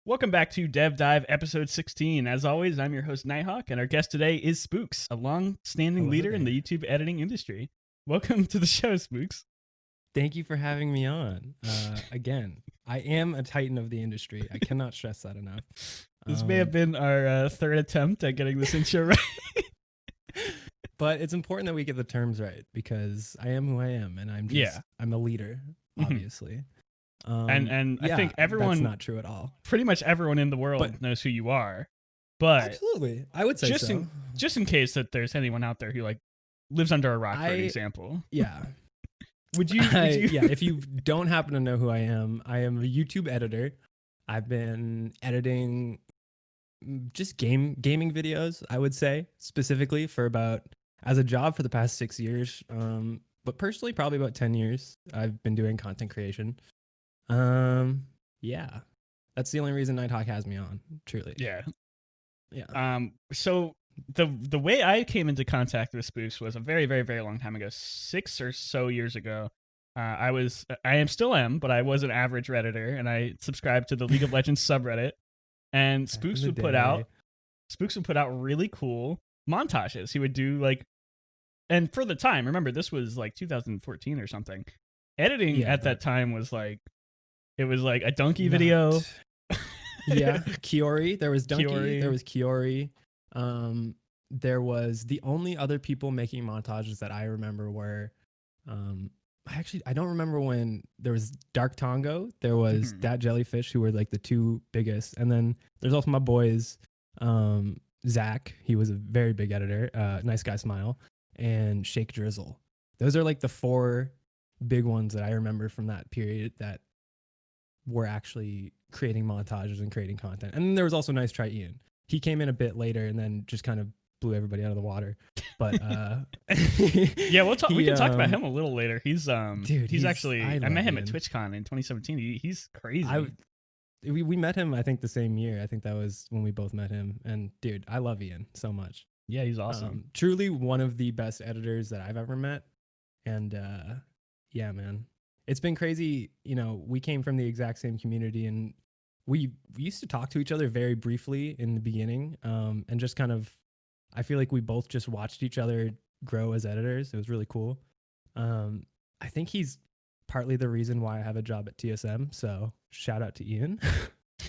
Welcome back to Dev Dive episode 16. As always, I'm your host Nighthawk, and our guest today is Spooks, a long-standing leader in the YouTube editing industry. Welcome to the show, Spooks. Thank you for having me on. Again, I am a titan of the industry. I cannot stress that enough. This may have been our third attempt at getting this intro right. But it's important that we get the terms right because I am who I am, and I'm a leader, obviously. And I think everyone, that's not true at all. Pretty much everyone in the world knows who you are. But absolutely, I would say just in case that there's anyone out there who like lives under a rock, for example. Yeah. Would you? Yeah. If you don't happen to know who I am a YouTube editor. I've been editing just gaming videos, I would say, specifically as a job for the past 6 years. But personally, probably about 10 years. I've been doing content creation. Yeah, that's the only reason Nighthawk has me on, truly. Yeah. Yeah. So the way I came into contact with Spooks was a very, very, very long time ago, 6 or so years ago. I still am, but I was an average Redditor, and I subscribed to the League of Legends subreddit. And Spooks would put out really cool montages. He would do and for the time, remember this was like 2014 or something. Editing at that time was like, it was like a donkey video. Yeah, Kiori. There was donkey. Kiori. There was Kiori. There was the only other people making montages that I remember were, I don't remember when there was Dark Tongo. There was Dat Jellyfish, who were like the two biggest, and then there's also my boys, Zach. He was a very big editor. Nice Guy Smile, and Shake Drizzle. Those are like the 4 big ones that I remember from that period that were actually creating montages and creating content. And then there was also Nice Try Ian. He came in a bit later and then just kind of blew everybody out of the water. But yeah, we can talk about him a little later. He's actually I met him Ian. at TwitchCon in 2017. He's crazy. We met him, I think, the same year. I think that was when we both met him. And dude, I love Ian so much. Yeah, he's awesome. Truly one of the best editors that I've ever met. And yeah, man, it's been crazy. You know, we came from the exact same community, and we used to talk to each other very briefly in the beginning, and just kind of, I feel like we both just watched each other grow as editors. It was really cool. I think he's partly the reason why I have a job at TSM. So shout out to Ian.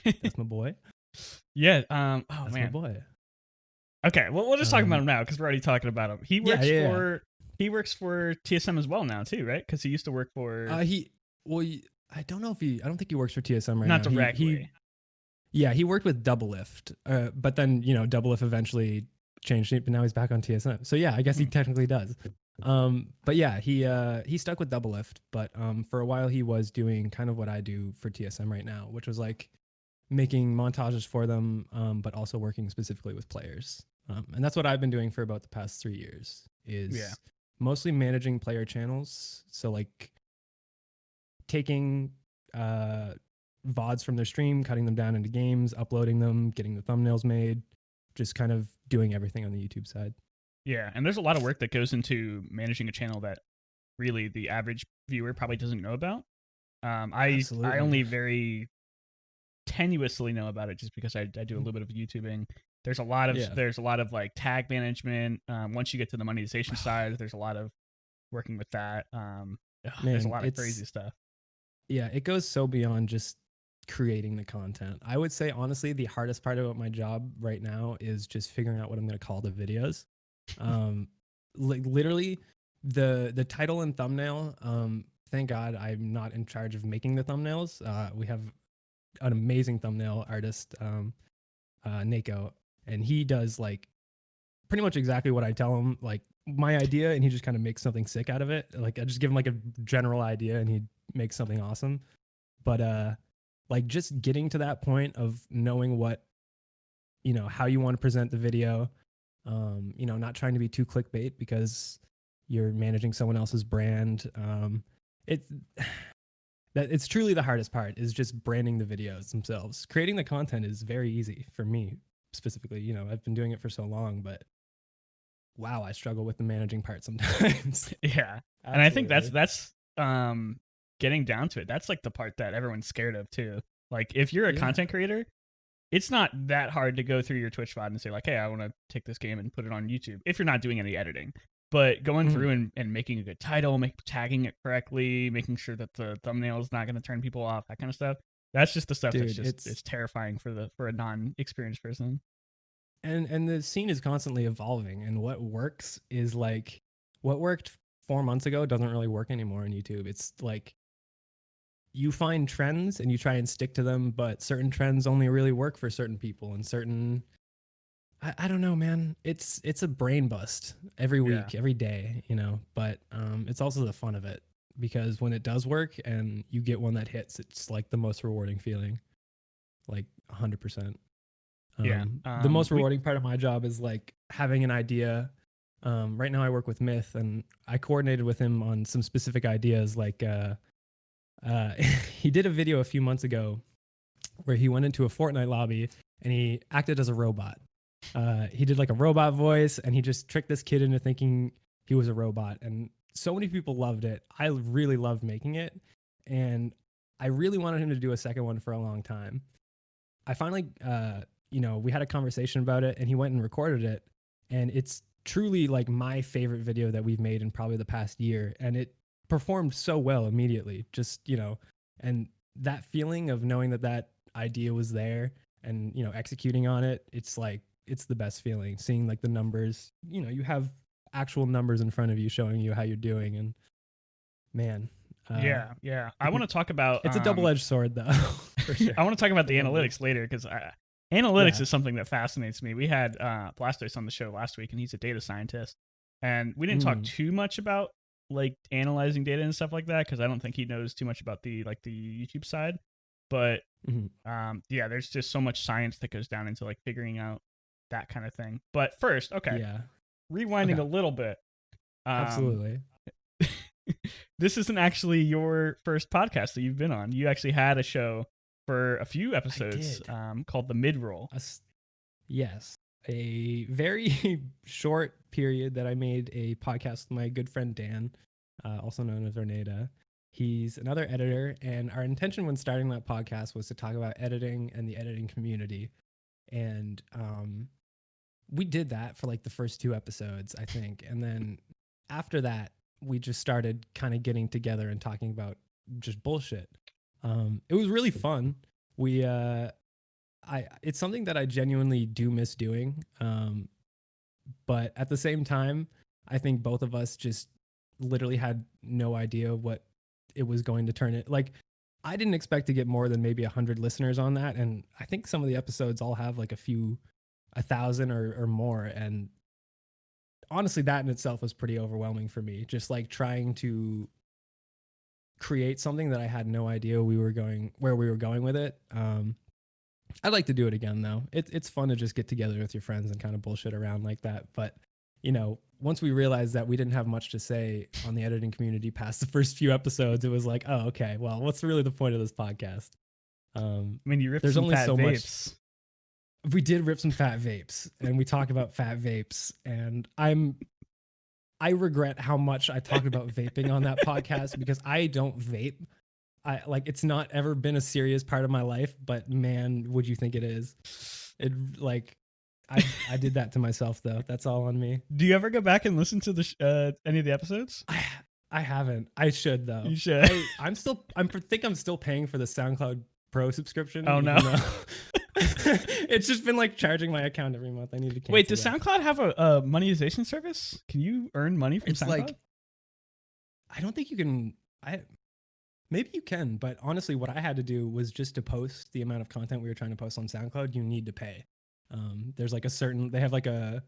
That's my boy. Yeah. That's my boy. Okay. Well, we'll just talk about him now because we're already talking about him. He works for TSM as well now too, right? Because he used to work for. I don't know I don't think he works for TSM right now. Not directly. He worked with Double Lift, but then Double Lift eventually changed it, but now he's back on TSM. So yeah, I guess he technically does. But yeah, he stuck with Double Lift, but for a while he was doing kind of what I do for TSM right now, which was like making montages for them, but also working specifically with players. And that's what I've been doing for about the past 3 years. Mostly managing player channels. So like taking VODs from their stream, cutting them down into games, uploading them, getting the thumbnails made, just kind of doing everything on the YouTube side. Yeah, and there's a lot of work that goes into managing a channel that really the average viewer probably doesn't know about. I only very tenuously know about it just because I do a little bit of YouTubing. There's a lot of like tag management. Once you get to the monetization side, there's a lot of working with that. There's a lot of crazy stuff. Yeah, it goes so beyond just creating the content. I would say, honestly, the hardest part about my job right now is just figuring out what I'm going to call the videos. Literally, the title and thumbnail. Thank God I'm not in charge of making the thumbnails. We have an amazing thumbnail artist, Nako, and he does like pretty much exactly what I tell him, like my idea, and he just kind of makes something sick out of it. Like I just give him like a general idea and he makes something awesome. But like just getting to that point of knowing what, how you want to present the video, not trying to be too clickbait because you're managing someone else's brand. It's truly the hardest part is just branding the videos themselves. Creating the content is very easy for me specifically. I've been doing it for so long, but wow, I struggle with the managing part sometimes. Yeah. Absolutely. And I think that's getting down to it. That's like the part that everyone's scared of too. Like if you're a content creator, it's not that hard to go through your Twitch VOD and say like, hey, I want to take this game and put it on YouTube if you're not doing any editing. But going Mhm. through and making a good title, tagging it correctly, making sure that the thumbnail is not going to turn people off, that kind of stuff. That's just the stuff that's Dude, just it's terrifying for a non-experienced person. and the scene is constantly evolving, and what works is like what worked 4 months ago doesn't really work anymore on YouTube. It's like you find trends and you try and stick to them, but certain trends only really work for certain people and certain I don't know, man. It's a brain bust every Yeah. week, every day, you know. But it's also the fun of it because when it does work and you get one that hits, it's like the most rewarding feeling, like 100%. Yeah. The most rewarding part of my job is like having an idea. Right now, I work with Myth, and I coordinated with him on some specific ideas. Like he did a video a few months ago where he went into a Fortnite lobby and he acted as a robot. He did like a robot voice and he just tricked this kid into thinking he was a robot. And so many people loved it. I really loved making it. And I really wanted him to do a second one for a long time. I finally, we had a conversation about it and he went and recorded it. And it's truly like my favorite video that we've made in probably the past year. And it performed so well immediately. And that feeling of knowing that idea was there and, executing on it, it's the best feeling seeing like the numbers, you have actual numbers in front of you showing you how you're doing. And man, yeah. I want to talk about it's a double-edged sword though. For sure. I want to talk about the It really analytics later because analytics is something that fascinates me. We had Blastoise on the show last week, and he's a data scientist, and we didn't talk too much about like analyzing data and stuff like that because I don't think he knows too much about the YouTube side. But there's just so much science that goes down into like figuring out that kind of thing. But first, rewinding a little bit. Absolutely. This isn't actually your first podcast that you've been on. You actually had a show for a few episodes called The Mid-Roll. Yes. A very short period that I made a podcast with my good friend Dan, also known as Renata. He's another editor, and our intention when starting that podcast was to talk about editing and the editing community. And we did that for like the first 2 episodes, I think. And then after that, we just started kind of getting together and talking about just bullshit. It was really fun. It's something that I genuinely do miss doing. But at the same time, I think both of us just literally had no idea what it was going to turn it. Like, I didn't expect to get more than maybe 100 listeners on that. And I think some of the episodes all have like 1,000 or more. And honestly, that in itself was pretty overwhelming for me. Just like trying to create something that I had no idea where we were going with it. I'd like to do it again though. It's fun to just get together with your friends and kind of bullshit around like that. But once we realized that we didn't have much to say on the editing community past the first few episodes, it was like, oh, okay, well, what's really the point of this podcast? I mean, you ripped there's some only fat so vapes. Much. We did rip some fat vapes, and we talk about fat vapes, and I regret how much I talked about vaping on that podcast because I don't vape. It's not ever been a serious part of my life, but man, would you think it is? I did that to myself though. That's all on me. Do you ever go back and listen to any of the episodes? I haven't. I should though. You should. I'm still paying for the SoundCloud Pro subscription. Oh no. It's just been like charging my account every month. I need to cancel. Wait, does SoundCloud have a monetization service? Can you earn money from SoundCloud? Like, I don't think you can. Maybe you can, but honestly, what I had to do was just to post the amount of content we were trying to post on SoundCloud. You need to pay. There's like they have like a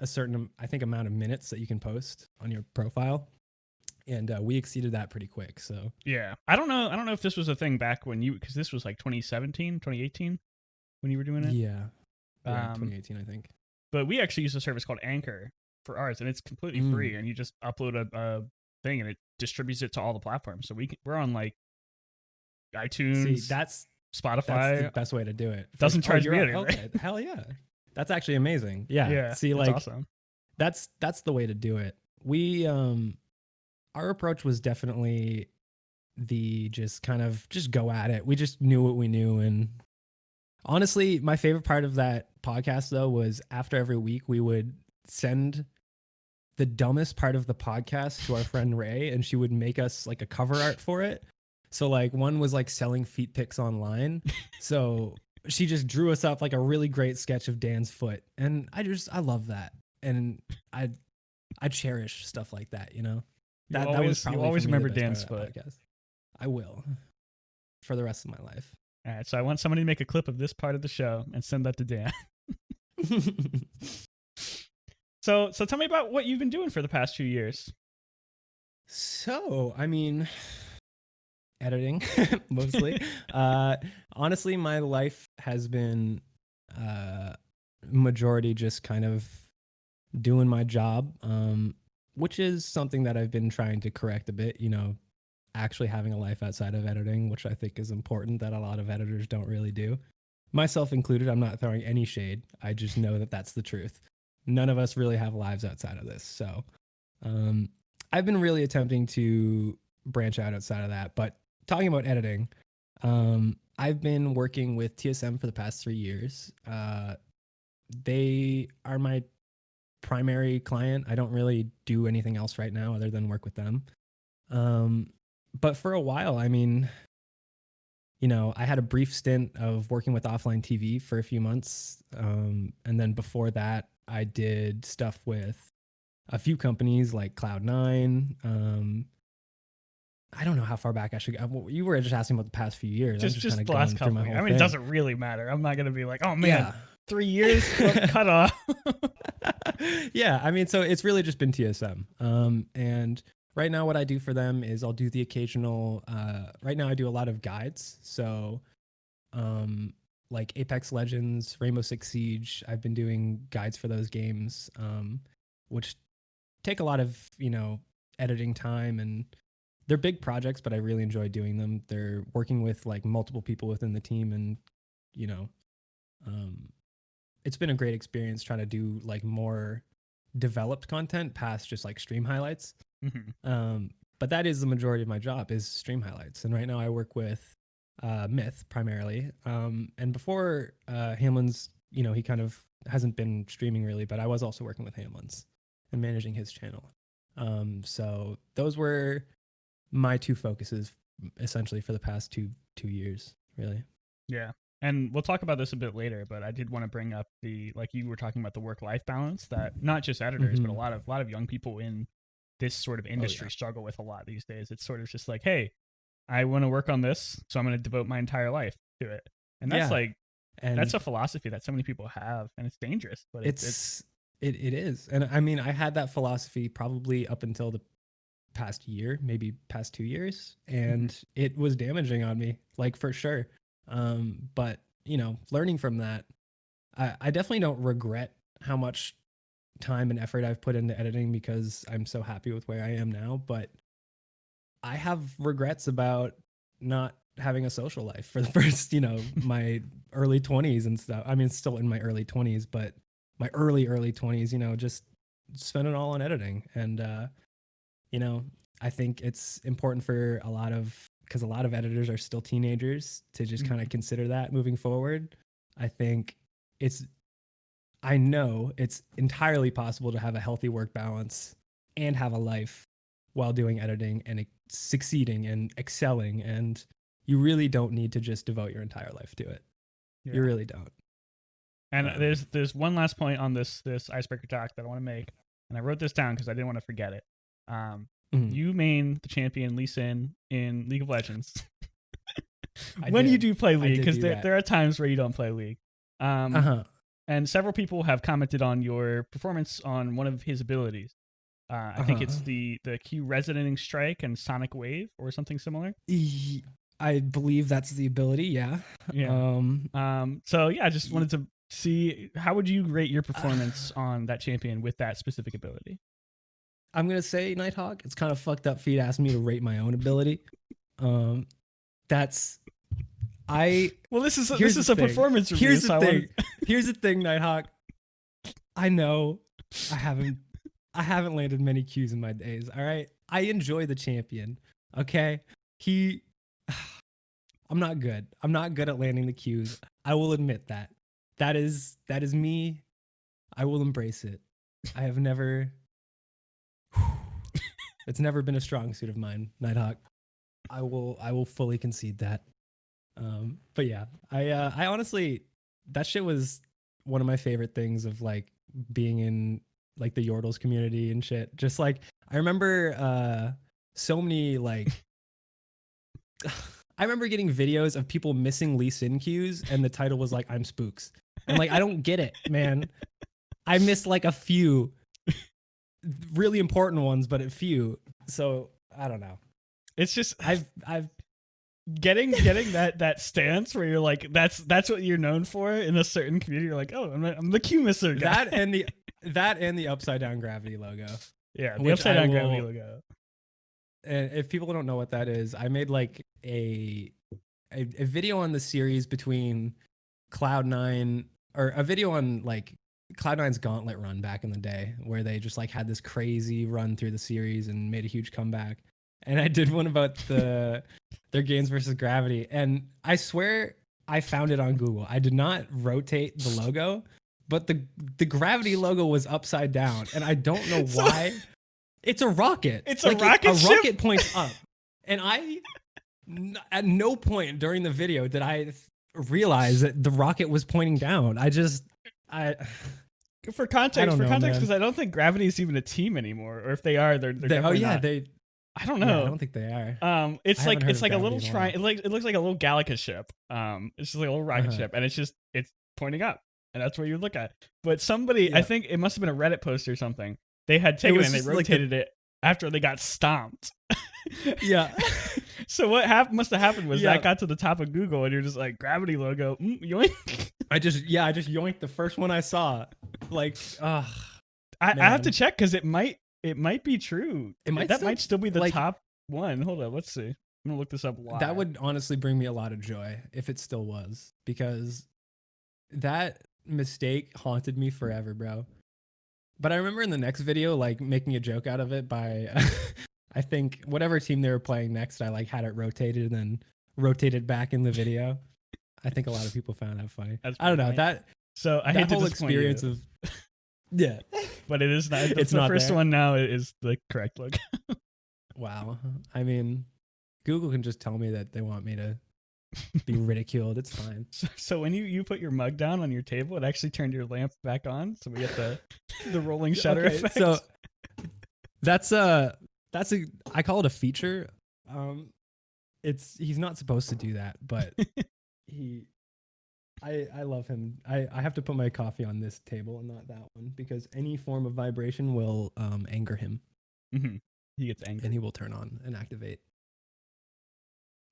certain, I think, amount of minutes that you can post on your profile. And we exceeded that pretty quick. So yeah, I don't know if this was a thing back when because this was like 2017, 2018 when you were doing it. Yeah, 2018, I think. But we actually use a service called Anchor for ours, and it's completely free. And you just upload a thing, and it distributes it to all the platforms. So we're on like iTunes. See, that's Spotify. That's the best way to do it. Doesn't charge me either. Okay, right? Hell yeah, that's actually amazing. Yeah. See, like, awesome. That's the way to do it. We our approach was definitely the just go at it. We just knew what we knew, and Honestly, my favorite part of that podcast though was after every week we would send the dumbest part of the podcast to our friend Ray, and she would make us like a cover art for it. So like one was like selling feet pics online. So she just drew us up like a really great sketch of Dan's foot, and I love that, and I cherish stuff like that. You know, that was probably you always for me remember the best Dan's part of foot. that podcast. I will for the rest of my life. All right, so I want somebody to make a clip of this part of the show and send that to Dan. So tell me about what you've been doing for the past few years. So, I mean, editing mostly. Honestly, my life has been majority just kind of doing my job, which is something that I've been trying to correct a bit, you know, actually having a life outside of editing, which I think is important that a lot of editors don't really do. Myself included, I'm not throwing any shade. I just know that that's the truth. None of us really have lives outside of this. So I've been really attempting to branch out outside of that. But talking about editing, I've been working with TSM for the past 3 years. They are my primary client. I don't really do anything else right now other than work with them. But for a while, I mean, you know, I had a brief stint of working with offline TV for a few months. And then before that, I did stuff with a few companies like Cloud9. I don't know how far back I should go. You were just asking about the past few years. Just kind of the last couple. my whole I mean, thing. it doesn't really matter. I'm not gonna be like, oh man, Yeah. 3 years cut off. Yeah, I mean, so it's really just been TSM. And right now, what I do for them is I'll do the occasional. Right now, I do a lot of guides. So, like Apex Legends, Rainbow Six Siege. I've been doing guides for those games, which take a lot of editing time, and they're big projects, but I really enjoy doing them. They're working with like multiple people within the team, and it's been a great experience trying to do like more developed content past just like stream highlights. Mm-hmm. But that is the majority of my job is stream highlights. And right now I work with Myth primarily. And before Hamlin's, he kind of hasn't been streaming really, but I was also working with Hamlin's and managing his channel. So those were my two focuses essentially for the past two years, really. Yeah. And we'll talk about this a bit later, but I did want to bring up like you were talking about the work-life balance that not just editors, but a lot of young people in this sort of industry struggle with a lot these days. It's sort of just like, hey, I want to work on this, so I'm going to devote my entire life to it. And that's that's a philosophy that so many people have, and it's dangerous, but it is. And I mean, I had that philosophy probably up until the past year, maybe past 2 years, and it was damaging on me, like for sure. But learning from that, I definitely don't regret how much time and effort I've put into editing because I'm so happy with where I am now. But I have regrets about not having a social life for the first, my early 20s and stuff. I mean, still in my early 20s, but my early 20s, just spend it all on editing. And, I think it's important for because a lot of editors are still teenagers to just kind of consider that moving forward. I know it's entirely possible to have a healthy work balance and have a life while doing editing and succeeding and excelling. And you really don't need to just devote your entire life to it. Yeah. You really don't. And there's one last point on this icebreaker talk that I want to make. And I wrote this down because I didn't want to forget it. You main the champion Lee Sin in League of Legends. When you do play League, because there are times where you don't play League. And several people have commented on your performance on one of his abilities. I think it's the Q Resonating Strike and Sonic Wave or something similar. I believe that's the ability, yeah. So yeah, I just wanted to see, how would you rate your performance on that champion with that specific ability? I'm gonna say Nighthawk. It's kind of fucked up for you to ask me to rate my own ability. Well, this is a performance review. Here's the thing. Here's the thing, Nighthawk. I know I haven't landed many Qs in my days. All right, I enjoy the champion. Okay, I'm not good. I'm not good at landing the Qs. I will admit that. That is me. I will embrace it. I have never it's never been a strong suit of mine, Nighthawk. I will fully concede that. But yeah, I honestly, that shit was one of my favorite things of like being in like the Yordles community and shit. Just like I remember so many like I remember getting videos of people missing Lee Sin cues and the title was like I'm Spooks. And like I don't get it, man. I missed like a few really important ones, but a few. So I don't know. It's just I've getting that stance where you're like that's what you're known for in a certain community. You're like, oh, I'm the Q misser guy. that and the upside down gravity logo. Yeah, the upside down gravity logo. And if people don't know what that is, I made like a video on the series between Cloud9 or a video on like Cloud9's Gauntlet run back in the day where they just like had this crazy run through the series and made a huge comeback. And I did one about their games versus gravity. And I swear I found it on Google. I did not rotate the logo, but the gravity logo was upside down. And I don't know why. It's a rocket. It's like a rocket ship? Rocket points up. And at no point during the video did I realize that the rocket was pointing down. For context, because I don't think Gravity is even a team anymore, or if they are, they're definitely not. I don't know. Yeah, I don't think they are. It's like a little it looks like a little Galactus ship. It's just like a little rocket ship, and it's pointing up, and that's where you look at. But somebody, I think it must have been a Reddit post or something. They had taken it and they rotated it after they got stomped. Yeah. So what must have happened was that got to the top of Google, and you're just like gravity logo, yoink. I just yoinked the first one I saw. Like, I have to check because it might be true. That might still be the top one. Hold on, let's see. I'm gonna look this up live. That would honestly bring me a lot of joy if it still was, because that mistake haunted me forever, bro. But I remember in the next video, like making a joke out of it by, I think whatever team they were playing next, I like had it rotated and then rotated back in the video. I think a lot of people found that funny. I don't know that. So I hate the whole experience of. Yeah, but it is not. It's the not first there. one now is the correct look. Wow. I mean, Google can just tell me that they want me to be ridiculed. It's fine. So when you put your mug down on your table, it actually turned your lamp back on, so we get the rolling shutter effect. So that's I call it a feature. He's not supposed to do that, but I love him. I have to put my coffee on this table and not that one because any form of vibration will anger him. Mm-hmm. He gets angry and he will turn on and activate.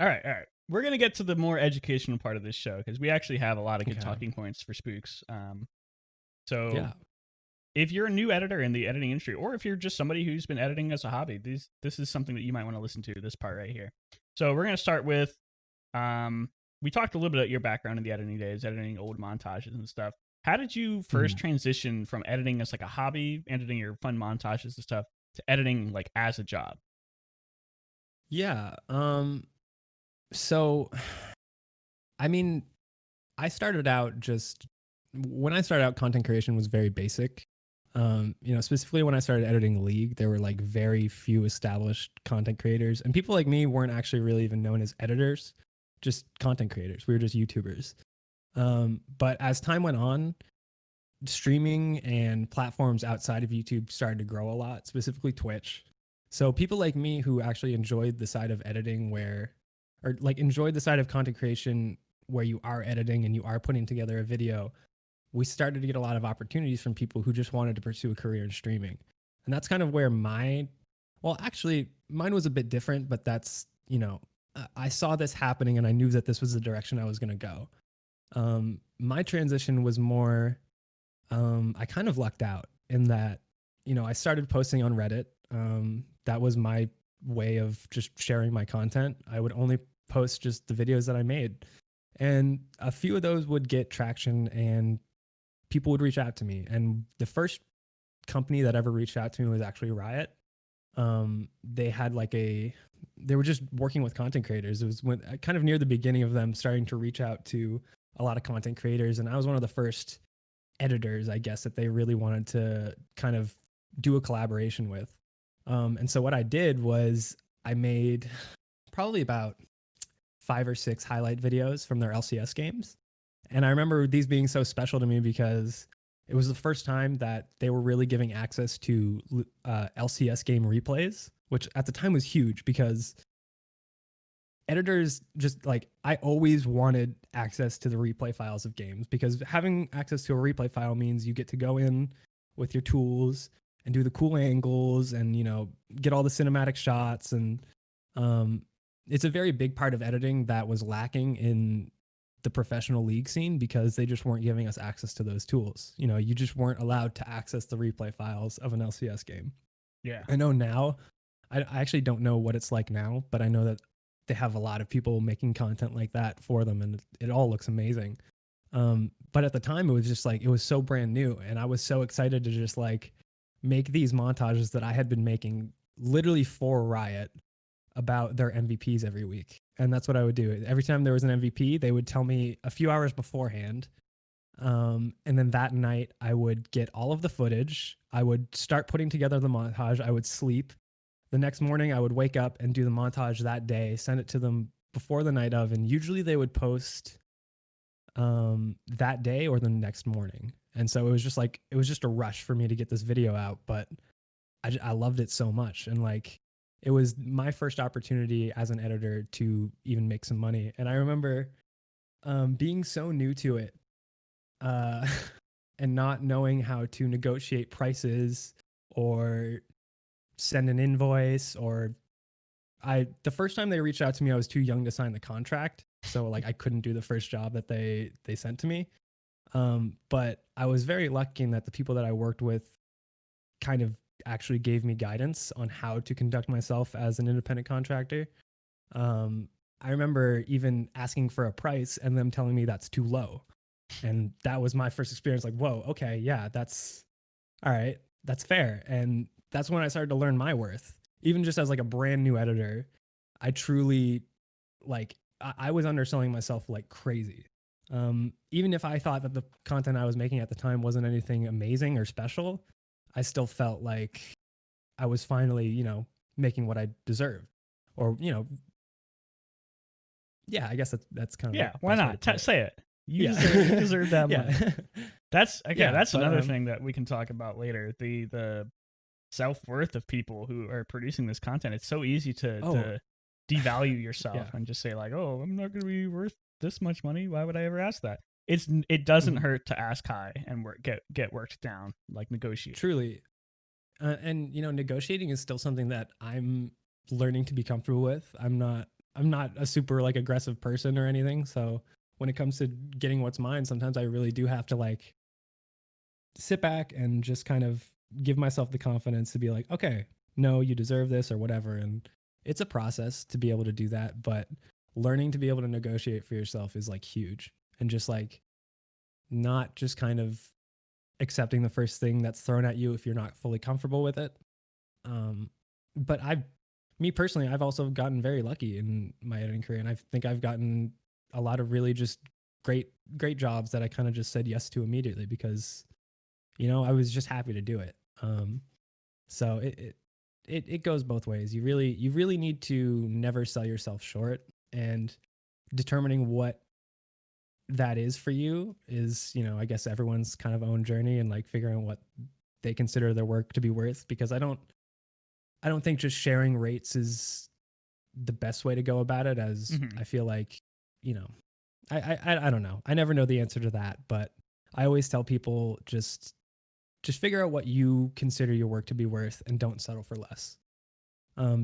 All right. We're gonna get to the more educational part of this show because we actually have a lot of good talking points for Spooks. If you're a new editor in the editing industry, or if you're just somebody who's been editing as a hobby, this is something that you might want to listen to. This part right here. So we're gonna start with we talked a little bit about your background in the editing days, editing old montages and stuff. How did you first transition from editing as like a hobby, editing your fun montages and stuff, to editing like as a job? Yeah. So, I mean, when I started out, content creation was very basic. Specifically when I started editing League, there were like very few established content creators, and people like me weren't actually really even known as editors, just content creators. We were just YouTubers. But as time went on, streaming and platforms outside of YouTube started to grow a lot, specifically Twitch. So people like me who actually enjoyed the side of editing enjoyed the side of content creation where you are editing and you are putting together a video, we started to get a lot of opportunities from people who just wanted to pursue a career in streaming. And that's kind of where mine was a bit different, but that's, I saw this happening and I knew that this was the direction I was going to go. My transition was more, I kind of lucked out in that, I started posting on Reddit. That was my way of just sharing my content. I would only post just the videos that I made. And a few of those would get traction and people would reach out to me. And the first company that ever reached out to me was actually Riot. They were just working with content creators. It was kind of near the beginning of them starting to reach out to a lot of content creators, and I was one of the first editors, I guess, that they really wanted to kind of do a collaboration with. And so what I did was I made probably about 5 or 6 highlight videos from their LCS games. And I remember these being so special to me because it was the first time that they were really giving access to LCS game replays, which at the time was huge because editors just like, I always wanted access to the replay files of games, because having access to a replay file means you get to go in with your tools and do the cool angles and, you know, get all the cinematic shots. And it's a very big part of editing that was lacking in the professional league scene because they just weren't giving us access to those tools. You know, you just weren't allowed to access the replay files of an LCS game. Yeah. I know now, I actually don't know what it's like now, but I know that they have a lot of people making content like that for them, and it all looks amazing. But at the time, it was just like, it was so brand new, and I was so excited to just like make these montages that I had been making literally for Riot about their MVPs every week. And that's what I would do. Every time there was an MVP, they would tell me a few hours beforehand. And then that night I would get all of the footage. I would start putting together the montage. I would sleep. The next morning I would wake up and do the montage that day, send it to them before the night of, and usually they would post that day or the next morning. And so it was just like, it was just a rush for me to get this video out, but I loved it so much. And like, it was my first opportunity as an editor to even make some money. And I remember being so new to it and not knowing how to negotiate prices or send an invoice, or the first time they reached out to me, I was too young to sign the contract. So like I couldn't do the first job that they sent to me. But I was very lucky in that the people that I worked with kind of actually gave me guidance on how to conduct myself as an independent contractor. I remember even asking for a price and them telling me that's too low. And that was my first experience, like, whoa, okay, yeah, that's all right, that's fair. And that's when I started to learn my worth. Even just as like a brand new editor, I truly like, I was underselling myself like crazy. Even if I thought that the content I was making at the time wasn't anything amazing or special, I still felt like I was finally, you know, making what I deserved. Or, you know, yeah, I guess that's kind of Yeah, why not? Say it. You deserve that money. That's another thing that we can talk about later. The self-worth of people who are producing this content. It's so easy to devalue yourself and just say like, oh, I'm not going to be worth this much money. Why would I ever ask that? It doesn't hurt to ask high and get worked down, like negotiate. Truly. And you know, negotiating is still something that I'm learning to be comfortable with. I'm not a super like aggressive person or anything. So when it comes to getting what's mine, sometimes I really do have to like sit back and just kind of give myself the confidence to be like, okay, no, you deserve this or whatever. And it's a process to be able to do that, but learning to be able to negotiate for yourself is like huge. And just like not just kind of accepting the first thing that's thrown at you if you're not fully comfortable with it. But me personally, I've also gotten very lucky in my editing career, and I think I've gotten a lot of really just great jobs that I kind of just said yes to immediately because, you know, I was just happy to do it. So it goes both ways. You really need to never sell yourself short, and determining what that is for you is, you know, I guess everyone's kind of own journey and like figuring out what they consider their work to be worth, because I don't think just sharing rates is the best way to go about it, as I feel like, you know, I don't know. I never know the answer to that, but I always tell people just figure out what you consider your work to be worth and don't settle for less.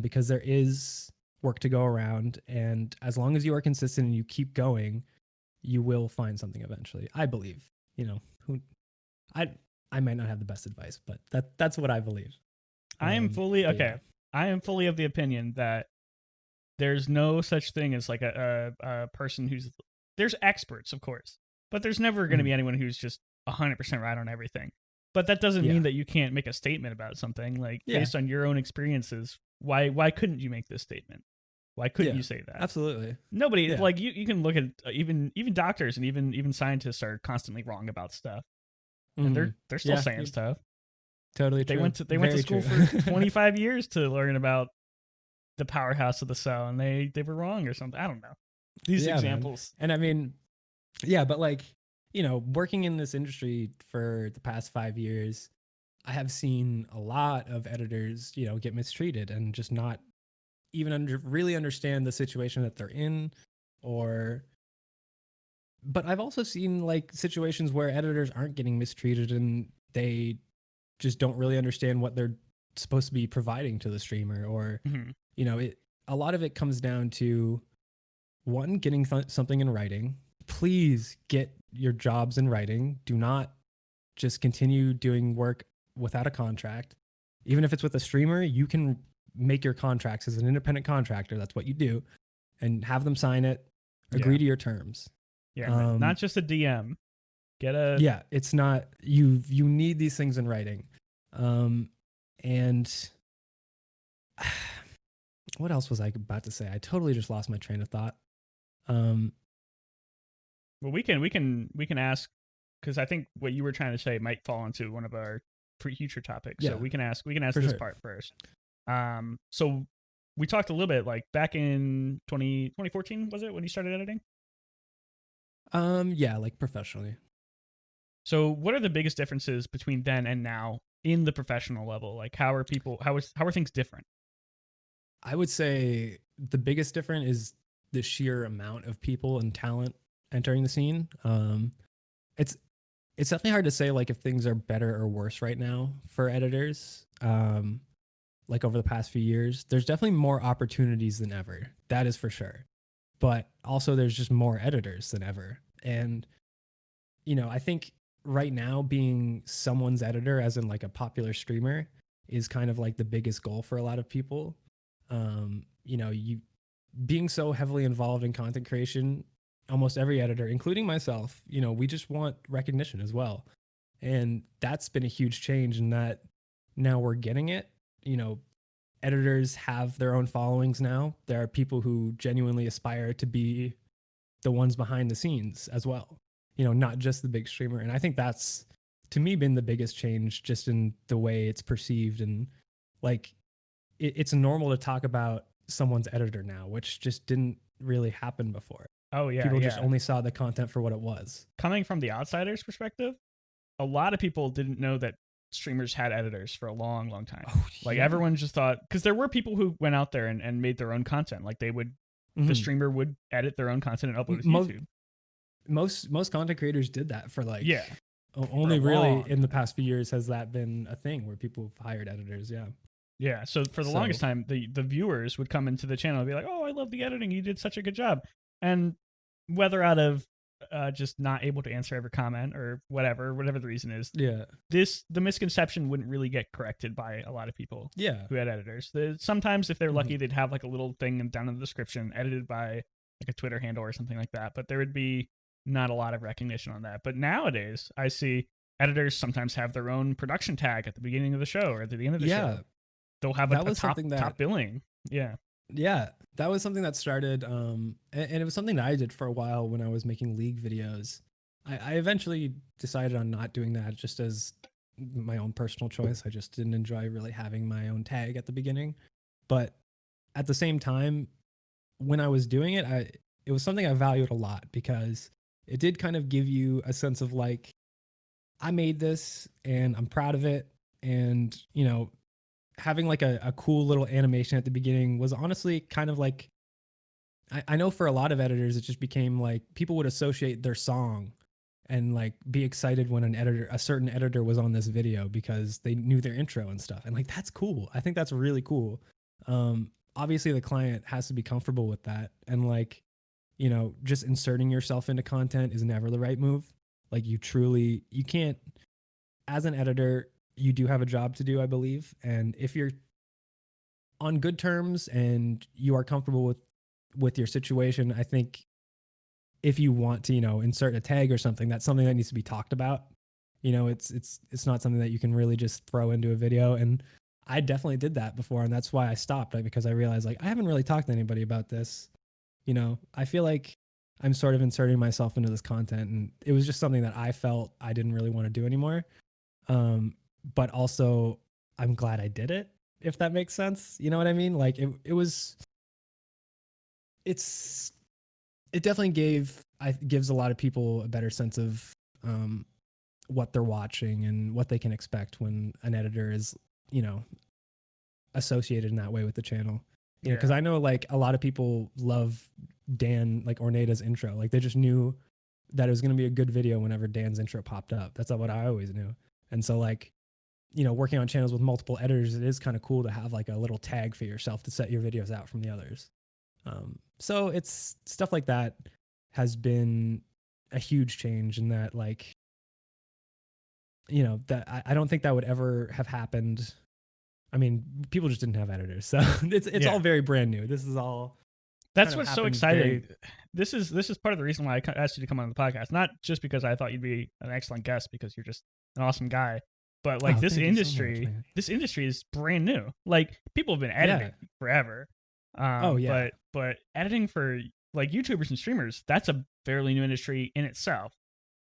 Because there is work to go around, and as long as you are consistent and you keep going, you will find something eventually. I believe, you know, I might not have the best advice, but that's what I believe. I am fully Yeah. I am fully of the opinion that there's no such thing as like a person there's experts, of course, but there's never going to be anyone who's just 100% right on everything. But that doesn't mean that you can't make a statement about something, like based on your own experiences. Why couldn't you make this statement? Why couldn't you say that? Absolutely. Nobody Yeah. like you can look at even doctors and even scientists are constantly wrong about stuff, and they're still Yeah, saying stuff. totally They true. went to Very school true. for 25 years to learn about the powerhouse of the cell, and they were wrong or something. I don't know. These Yeah, man. examples. And I mean, yeah, but like, working in this industry for the past 5 years, I have seen a lot of editors, get mistreated and just not even really understand the situation that they're in, or but I've also seen like situations where editors aren't getting mistreated and they just don't really understand what they're supposed to be providing to the streamer, or Mhm. it a lot of it comes down to one, getting something in writing. Please get your jobs in writing. Do not just continue doing work without a contract. Even if it's with a streamer, you can make your contracts as an independent contractor. That's what you do, and have them sign it, agree Yeah. to your terms. Yeah, not just a DM. Get a Yeah, it's not you need these things in writing. And what else was I about to say? I totally just lost my train of thought. Well, we can ask, because I think what you were trying to say might fall into one of our future topics. So Yeah, we can ask for this sure. part first. So we talked a little bit like back in 2014, was it when you started editing? Yeah, like professionally. So what are the biggest differences between then and now in the professional level? Like how are things different? I would say the biggest difference is the sheer amount of people and talent entering the scene. It's it's definitely hard to say like if things are better or worse right now for editors. Like over the past few years, there's definitely more opportunities than ever. That is for sure. But also there's just more editors than ever. And I think right now being someone's editor, as in like a popular streamer, is kind of like the biggest goal for a lot of people. You being so heavily involved in content creation, almost every editor, including myself, we just want recognition as well. And that's been a huge change in that now we're getting it. Editors have their own followings now. There are people who genuinely aspire to be the ones behind the scenes as well, not just the big streamer. And I think that's, to me, been the biggest change just in the way it's perceived. And like, it's normal to talk about someone's editor now, which just didn't really happen before. Oh yeah, People just yeah. only saw the content for what it was. Coming from the outsider's perspective, a lot of people didn't know that streamers had editors for a long, long time. Oh, Like yeah. everyone just thought, because there were people who went out there and made their own content. Like the streamer would edit their own content and upload it to YouTube. Most content creators did that for like, Yeah, only really in the time. past few years has that been a thing where people have hired editors. Yeah. Yeah, so for the longest time, the viewers would come into the channel and be like, "Oh, I love the editing. You did such a good job." And whether out of just not able to answer every comment or whatever the reason is, Yeah. the misconception wouldn't really get corrected by a lot of people. Yeah. Who had editors. Sometimes, if they're lucky, they'd have like a little thing down in the description, edited by like a Twitter handle or something like that. But there would be not a lot of recognition on that. But nowadays, I see editors sometimes have their own production tag at the beginning of the show or at the end of the show. They'll have a top billing. Yeah. Yeah. That was something that started, and it was something that I did for a while when I was making League videos. I eventually decided on not doing that just as my own personal choice. I just didn't enjoy really having my own tag at the beginning. But at the same time, when I was doing it, it was something I valued a lot because it did kind of give you a sense of like, I made this and I'm proud of it. And, having like a cool little animation at the beginning was honestly kind of like, I know for a lot of editors, it just became like people would associate their song and like be excited when a certain editor was on this video because they knew their intro and stuff. And like, that's cool. I think that's really cool. Obviously the client has to be comfortable with that. And like, just inserting yourself into content is never the right move. Like you can't, as an editor, you do have a job to do, I believe. And if you're on good terms and you are comfortable with your situation, I think if you want to, insert a tag or something, that's something that needs to be talked about. It's not something that you can really just throw into a video. And I definitely did that before, and that's why I stopped, like, because I realized like I haven't really talked to anybody about this. I feel like I'm sort of inserting myself into this content, and it was just something that I felt I didn't really want to do anymore. Um, but also, I'm glad I did it, if that makes sense. You know what I mean? Like it's it definitely gives a lot of people a better sense of what they're watching and what they can expect when an editor is, you know, associated in that way with the channel. Because Yeah. I know like a lot of people love Dan, like Orneda's intro. Like they just knew that it was going to be a good video whenever Dan's intro popped up. That's not what I always knew. And so like, working on channels with multiple editors, it is kind of cool to have like a little tag for yourself to set your videos out from the others. So it's stuff like that has been a huge change in that, like, that I don't think that would ever have happened. I mean, people just didn't have editors, so it's all very brand new. This is all That's kind of what's so happened exciting. This is part of the reason why I asked you to come on the podcast, not just because I thought you'd be an excellent guest because you're just an awesome guy, but like Oh, thank you so much, man. this industry is brand new. Like people have been editing Yeah. forever, Oh yeah. but editing for like YouTubers and streamers, that's a fairly new industry in itself.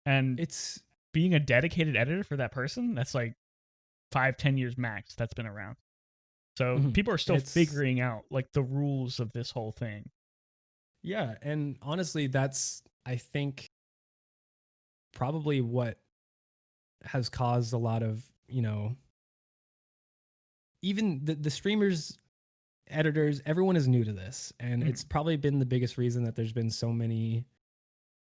And It's being a dedicated editor for that person, that's like 5-10 years max that's been around. So people are still it's figuring out like the rules of this whole thing. yeah, and honestly, that's I think probably what has caused a lot of, even the streamers, editors, everyone is new to this, and it's probably been the biggest reason that there's been so many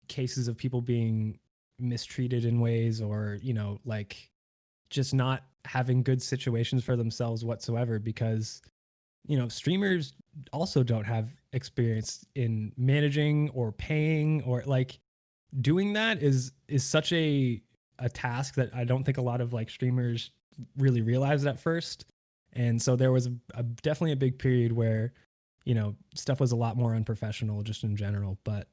cases of people being mistreated in ways, or like just not having good situations for themselves whatsoever, because streamers also don't have experience in managing or paying, or like doing that is such a task that I don't think a lot of like streamers really realized at first. And so there was definitely a big period where stuff was a lot more unprofessional just in general. But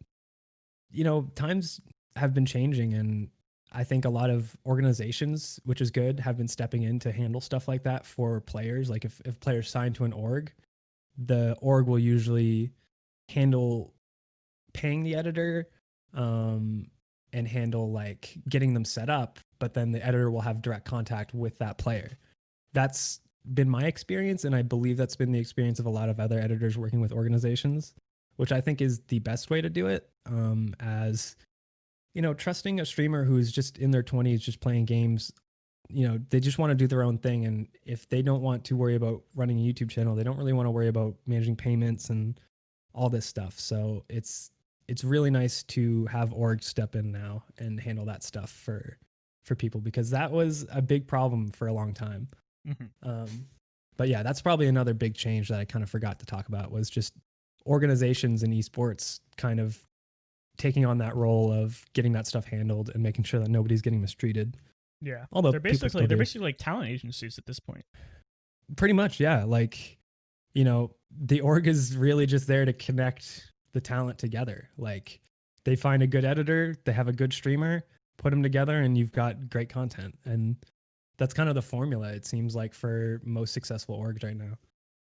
times have been changing, and I think a lot of organizations, which is good, have been stepping in to handle stuff like that for players. Like if players sign to an org, the org will usually handle paying the editor, and handle like getting them set up, but then the editor will have direct contact with that player. That's been my experience, and I believe that's been the experience of a lot of other editors working with organizations, which I think is the best way to do it. As trusting a streamer who's just in their 20s, just playing games, they just want to do their own thing. And if they don't want to worry about running a YouTube channel, they don't really want to worry about managing payments and all this stuff. So it's really nice to have orgs step in now and handle that stuff for people, because that was a big problem for a long time. But yeah, that's probably another big change that I kind of forgot to talk about, was just organizations in esports kind of taking on that role of getting that stuff handled and making sure that nobody's getting mistreated. Yeah, Although they're basically like talent agencies at this point. Pretty much, yeah. Like, the org is really just there to connect the talent together. Like, they find a good editor, they have a good streamer, put them together, and you've got great content. And that's kind of the formula, it seems like, for most successful orgs right now.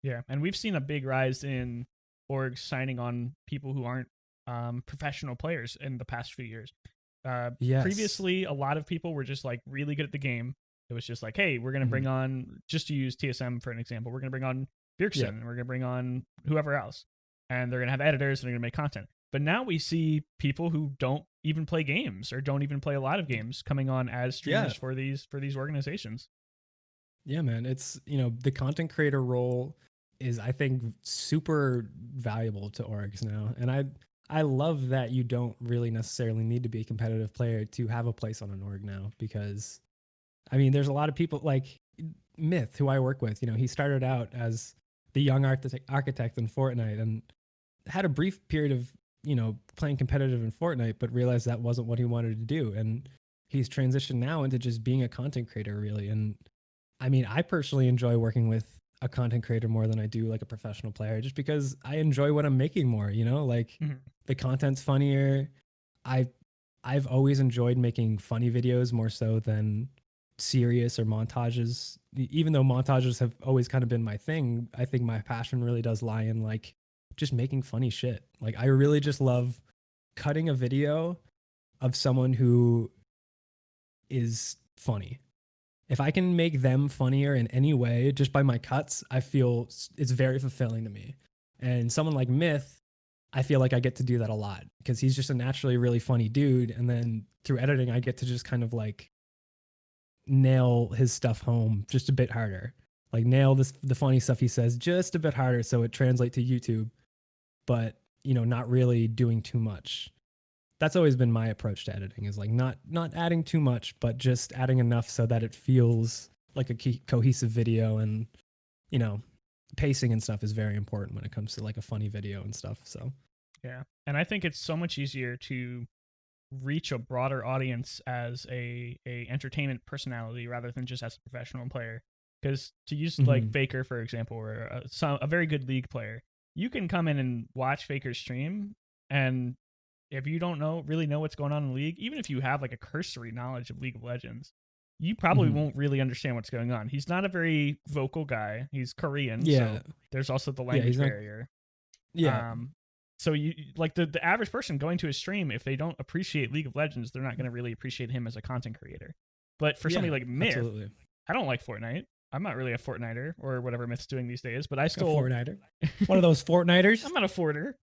Yeah, and we've seen a big rise in orgs signing on people who aren't professional players in the past few years. Yes. Previously, a lot of people were just like really good at the game. It was just like, hey, we're going to bring on, just to use TSM for an example, we're going to bring on Bjergsen, and we're going to bring on whoever else. And they're going to have editors and they're going to make content. But now we see people who don't even play games or don't even play a lot of games coming on as streamers for these organizations. Yeah, man. It's, the content creator role is, I think, super valuable to orgs now. And I love that you don't really necessarily need to be a competitive player to have a place on an org now, because I mean, there's a lot of people like Myth, who I work with. He started out as the young architect in Fortnite, and had a brief period of playing competitive in Fortnite, but realized that wasn't what he wanted to do, and he's transitioned now into just being a content creator, really. And I mean, I personally enjoy working with a content creator more than I do like a professional player, just because I enjoy what I'm making more. Like the content's funnier. I've always enjoyed making funny videos more so than serious or montages. Even though montages have always kind of been my thing, I think my passion really does lie in like just making funny shit. Like I really just love cutting a video of someone who is funny. If I can make them funnier in any way just by my cuts, I feel it's very fulfilling to me. And someone like Myth, I feel like I get to do that a lot because he's just a naturally really funny dude. And then through editing, I get to just kind of like nail his stuff home just a bit harder. Like nail the funny stuff he says just a bit harder so it translates to YouTube, but you know, not really doing too much. That's always been my approach to editing is like not adding too much, but just adding enough so that it feels like a cohesive video. And you know, pacing and stuff is very important when it comes to like a funny video and stuff. So Yeah. And I think it's so much easier to reach a broader audience as a entertainment personality rather than just as a professional player. Because to use like Faker, for example, or a very good League player, you can come in and watch Faker's stream, and if you don't really know what's going on in the League, even if you have like a cursory knowledge of League of Legends, you probably won't really understand what's going on. He's not a very vocal guy. He's Korean, so there's also the language barrier. So you like the average person going to his stream, if they don't appreciate League of Legends, they're not going to really appreciate him as a content creator. But for somebody like Myth, I don't like Fortnite. I'm not really a Fortniter or whatever Myth's doing these days, but I still a Fortniter. One of those Fortniters. I'm not a Forter.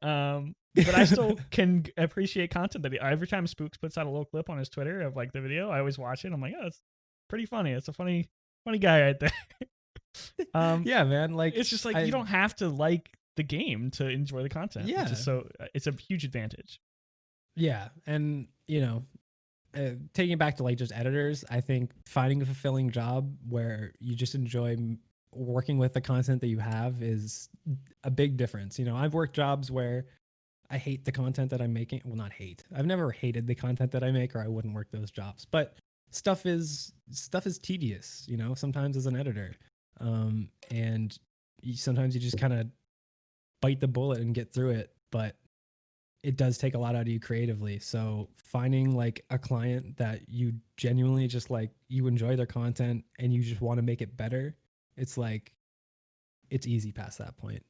But I still can appreciate content that every time Spooks puts out a little clip on his Twitter of like the video, I always watch it. I'm like, oh, it's pretty funny. It's a funny guy right there. Yeah, man. Like it's just like you don't have to like the game to enjoy the content. Yeah. It's a huge advantage. Yeah. And you know, taking it back to like just editors, I think finding a fulfilling job where you just enjoy working with the content that you have is a big difference. You know, I've worked jobs where I hate the content that I'm making. Well, not hate. I've never hated the content that I make, or I wouldn't work those jobs. But stuff is tedious, you know, sometimes as an editor. And sometimes you just kind of bite the bullet and get through it, but it does take a lot out of you creatively. So finding like a client that you genuinely just like, you enjoy their content and you just want to make it better, it's like, it's easy past that point.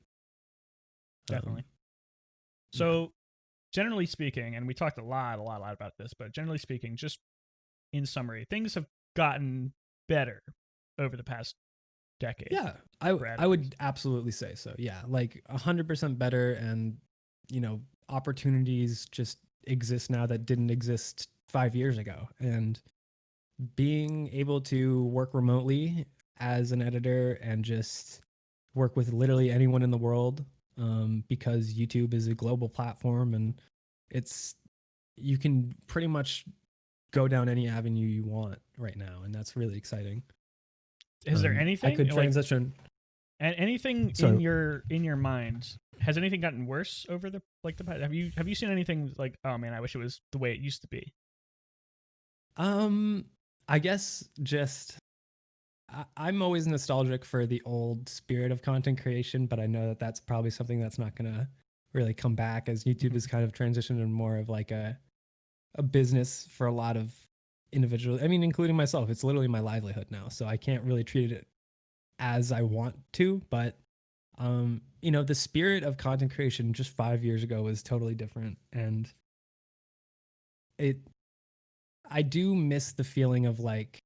Definitely. So generally speaking, and we talked a lot about this, but generally speaking, just in summary, things have gotten better over the past decade. Yeah, I would absolutely say so. Yeah, like 100% better. And, you know, opportunities just exist now that didn't exist 5 years ago. And being able to work remotely as an editor and just work with literally anyone in the world, because YouTube is a global platform and you can pretty much go down any avenue you want right now, and that's really exciting. Is there anything I could transition? And anything in your mind? Has anything gotten worse over the past? Have you seen anything like, oh man, I wish it was the way it used to be? I guess just I'm always nostalgic for the old spirit of content creation, but I know that that's probably something that's not gonna really come back as YouTube has kind of transitioned in more of like a business for a lot of individuals. I mean, including myself. It's literally my livelihood now, so I can't really treat it as I want to. But you know, the spirit of content creation just 5 years ago was totally different, and I do miss the feeling of like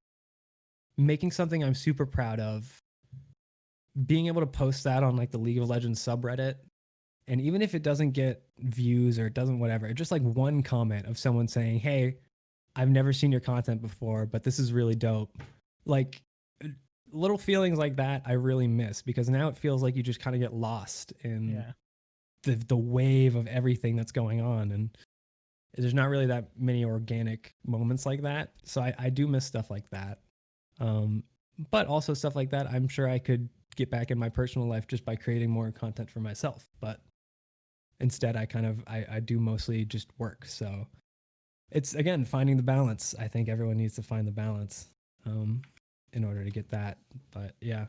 making something I'm super proud of, being able to post that on like the League of Legends subreddit. And even if it doesn't get views or it doesn't whatever, just like one comment of someone saying, hey, I've never seen your content before, but this is really dope. Like little feelings like that I really miss, because now it feels like you just kind of get lost in the wave of everything that's going on. And there's not really that many organic moments like that. So I do miss stuff like that. But also stuff like that, I'm sure I could get back in my personal life just by creating more content for myself. But instead, I do mostly just work. So it's, again, finding the balance. I think everyone needs to find the balance in order to get that. But yeah.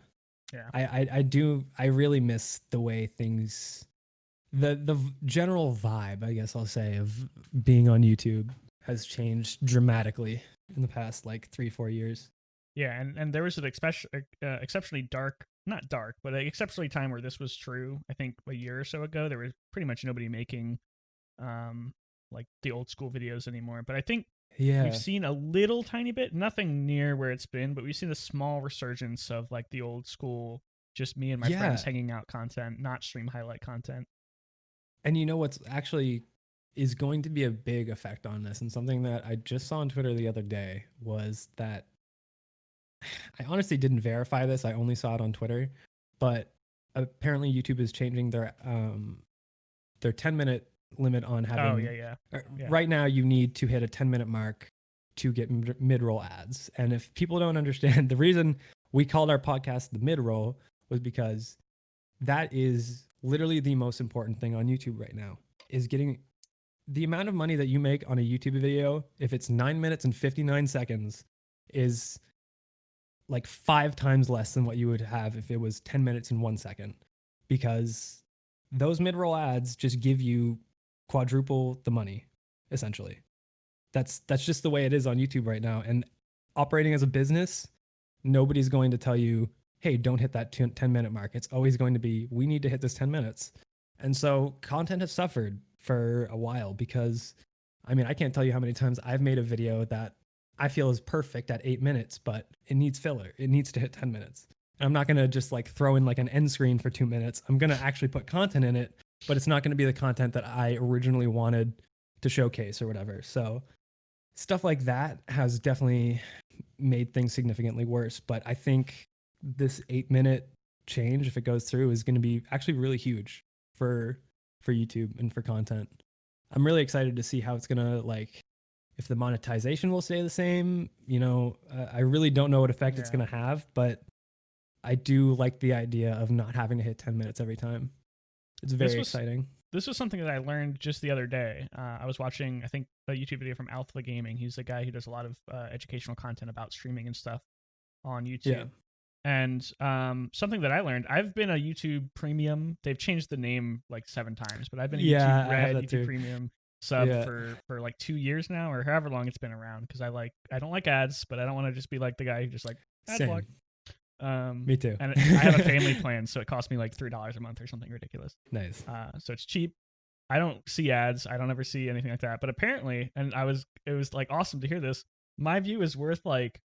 I really miss the way things, the general vibe, I guess I'll say, of being on YouTube has changed dramatically in the past like 3-4 years. Yeah, and there was an exceptionally dark, not dark, but an exceptionally time where this was true. I think a year or so ago, there was pretty much nobody making um like the old school videos anymore. But I think we've Yeah. seen a little tiny bit, nothing near where it's been, but we've seen a small resurgence of like the old school, just me and my friends Yeah. hanging out content, not stream highlight content. And you know what's actually is going to be a big effect on this, and something that I just saw on Twitter the other day was that I honestly didn't verify this. I only saw it on Twitter, but apparently YouTube is changing their 10-minute limit on Oh having. yeah. Right now, you need to hit a 10-minute mark to get mid-roll ads. And if people don't understand, the reason we called our podcast the mid-roll was because that is literally the most important thing on YouTube right now, is getting the amount of money that you make on a YouTube video. If it's 9 minutes and 59 seconds, is like 5 times less than what you would have if it was 10 minutes and 1 second, because those mid-roll ads just give you quadruple the money essentially. That's just the way it is on YouTube right now. And operating as a business, nobody's going to tell you, hey, don't hit that 10-minute mark. It's always going to be, we need to hit this 10 minutes. And so content has suffered for a while because, I mean, I can't tell you how many times I've made a video that I feel is perfect at 8 minutes, but it needs filler. It needs to hit 10 minutes. And I'm not going to just like throw in like an end screen for 2 minutes. I'm going to actually put content in it, but it's not going to be the content that I originally wanted to showcase or whatever. So stuff like that has definitely made things significantly worse. But I think this 8-minute change, if it goes through, is going to be actually really huge for YouTube and for content. I'm really excited to see how it's going to, like, if the monetization will stay the same. I really don't know what effect it's going to have, but I do like the idea of not having to hit 10 minutes every time. It's very exciting. This was something that I learned just the other day. I was watching, I think, a YouTube video from Alpha Gaming. He's a guy who does a lot of educational content about streaming and stuff on YouTube. Yeah. And something that I learned, I've been a YouTube Premium. They've changed the name like 7 times, but I've been a YouTube Red, YouTube Premium sub for like 2 years now, or however long it's been around. Because I don't like ads, but I don't want to just be like the guy who just like ad block. Me too. And I have a family plan, so it costs me like $3 a month or something ridiculous. Nice. So it's cheap. I don't see ads. I don't ever see anything like that. But apparently, and it was like awesome to hear this. My view is worth like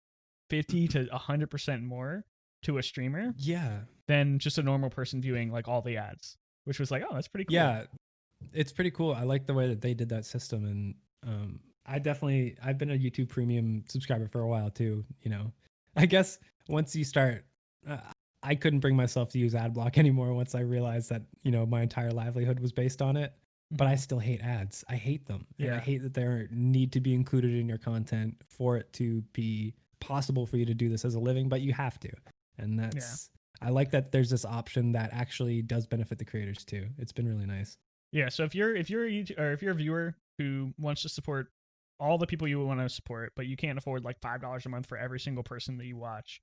50 to 100% more to a streamer. Yeah. Than just a normal person viewing like all the ads, which was like, oh, that's pretty cool. Yeah, it's pretty cool. I like the way that they did that system, and I've been a YouTube Premium subscriber for a while too. I guess once you start, I couldn't bring myself to use AdBlock anymore once I realized that my entire livelihood was based on it. But I still hate ads. I hate them. Yeah. And I hate that they need to be included in your content for it to be possible for you to do this as a living, but you have to. And that's, I like that there's this option that actually does benefit the creators too. It's been really nice. Yeah. So if you're a YouTube, or if you're a viewer who wants to support all the people you want to support, but you can't afford like $5 a month for every single person that you watch,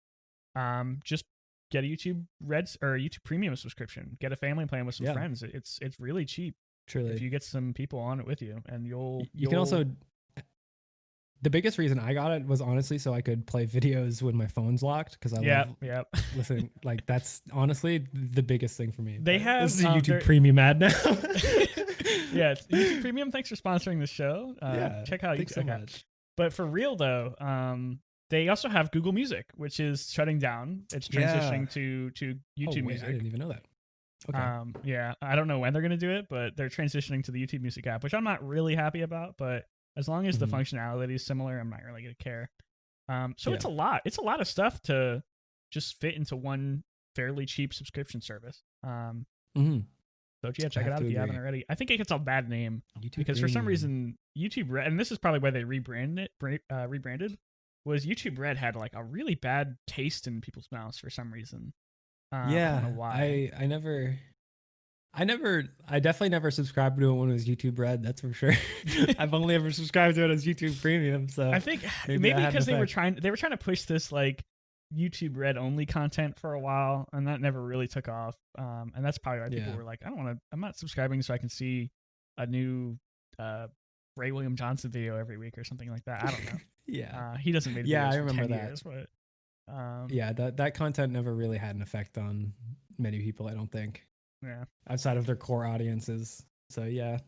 just get a YouTube Reds or a YouTube Premium subscription. Get a family plan with some friends. It's really cheap. Truly. If you get some people on it with you, and you can also. The biggest reason I got it was honestly so I could play videos when my phone's locked, because I love listening. Like, that's honestly the biggest thing for me. They have this is a YouTube Premium ad now. Yeah, YouTube Premium. Thanks for sponsoring the show. Check out thanks so much. But for real though, they also have Google Music, which is shutting down. It's transitioning to YouTube Music. I didn't even know that. Okay. I don't know when they're gonna do it, but they're transitioning to the YouTube Music app, which I'm not really happy about. But as long as the functionality is similar, I'm not really gonna care. It's a lot. It's a lot of stuff to just fit into one fairly cheap subscription service. So check it out if you haven't already. I think it gets a bad name because for some reason YouTube Red, and this is probably why they rebranded, was YouTube Red had like a really bad taste in people's mouths for some reason. I don't know why. I definitely never subscribed to it when it was YouTube Red. That's for sure. I've only ever subscribed to it as YouTube Premium. So I think maybe because they were trying to push this like YouTube Red only content for a while, and that never really took off. And that's probably why people were like, I'm not subscribing so I can see a new Ray William Johnson video every week or something like that. I don't know. Yeah. He doesn't make videos I for remember 10 that. years, but Yeah, that content never really had an effect on many people, I don't think, Yeah. outside of their core audiences. So yeah.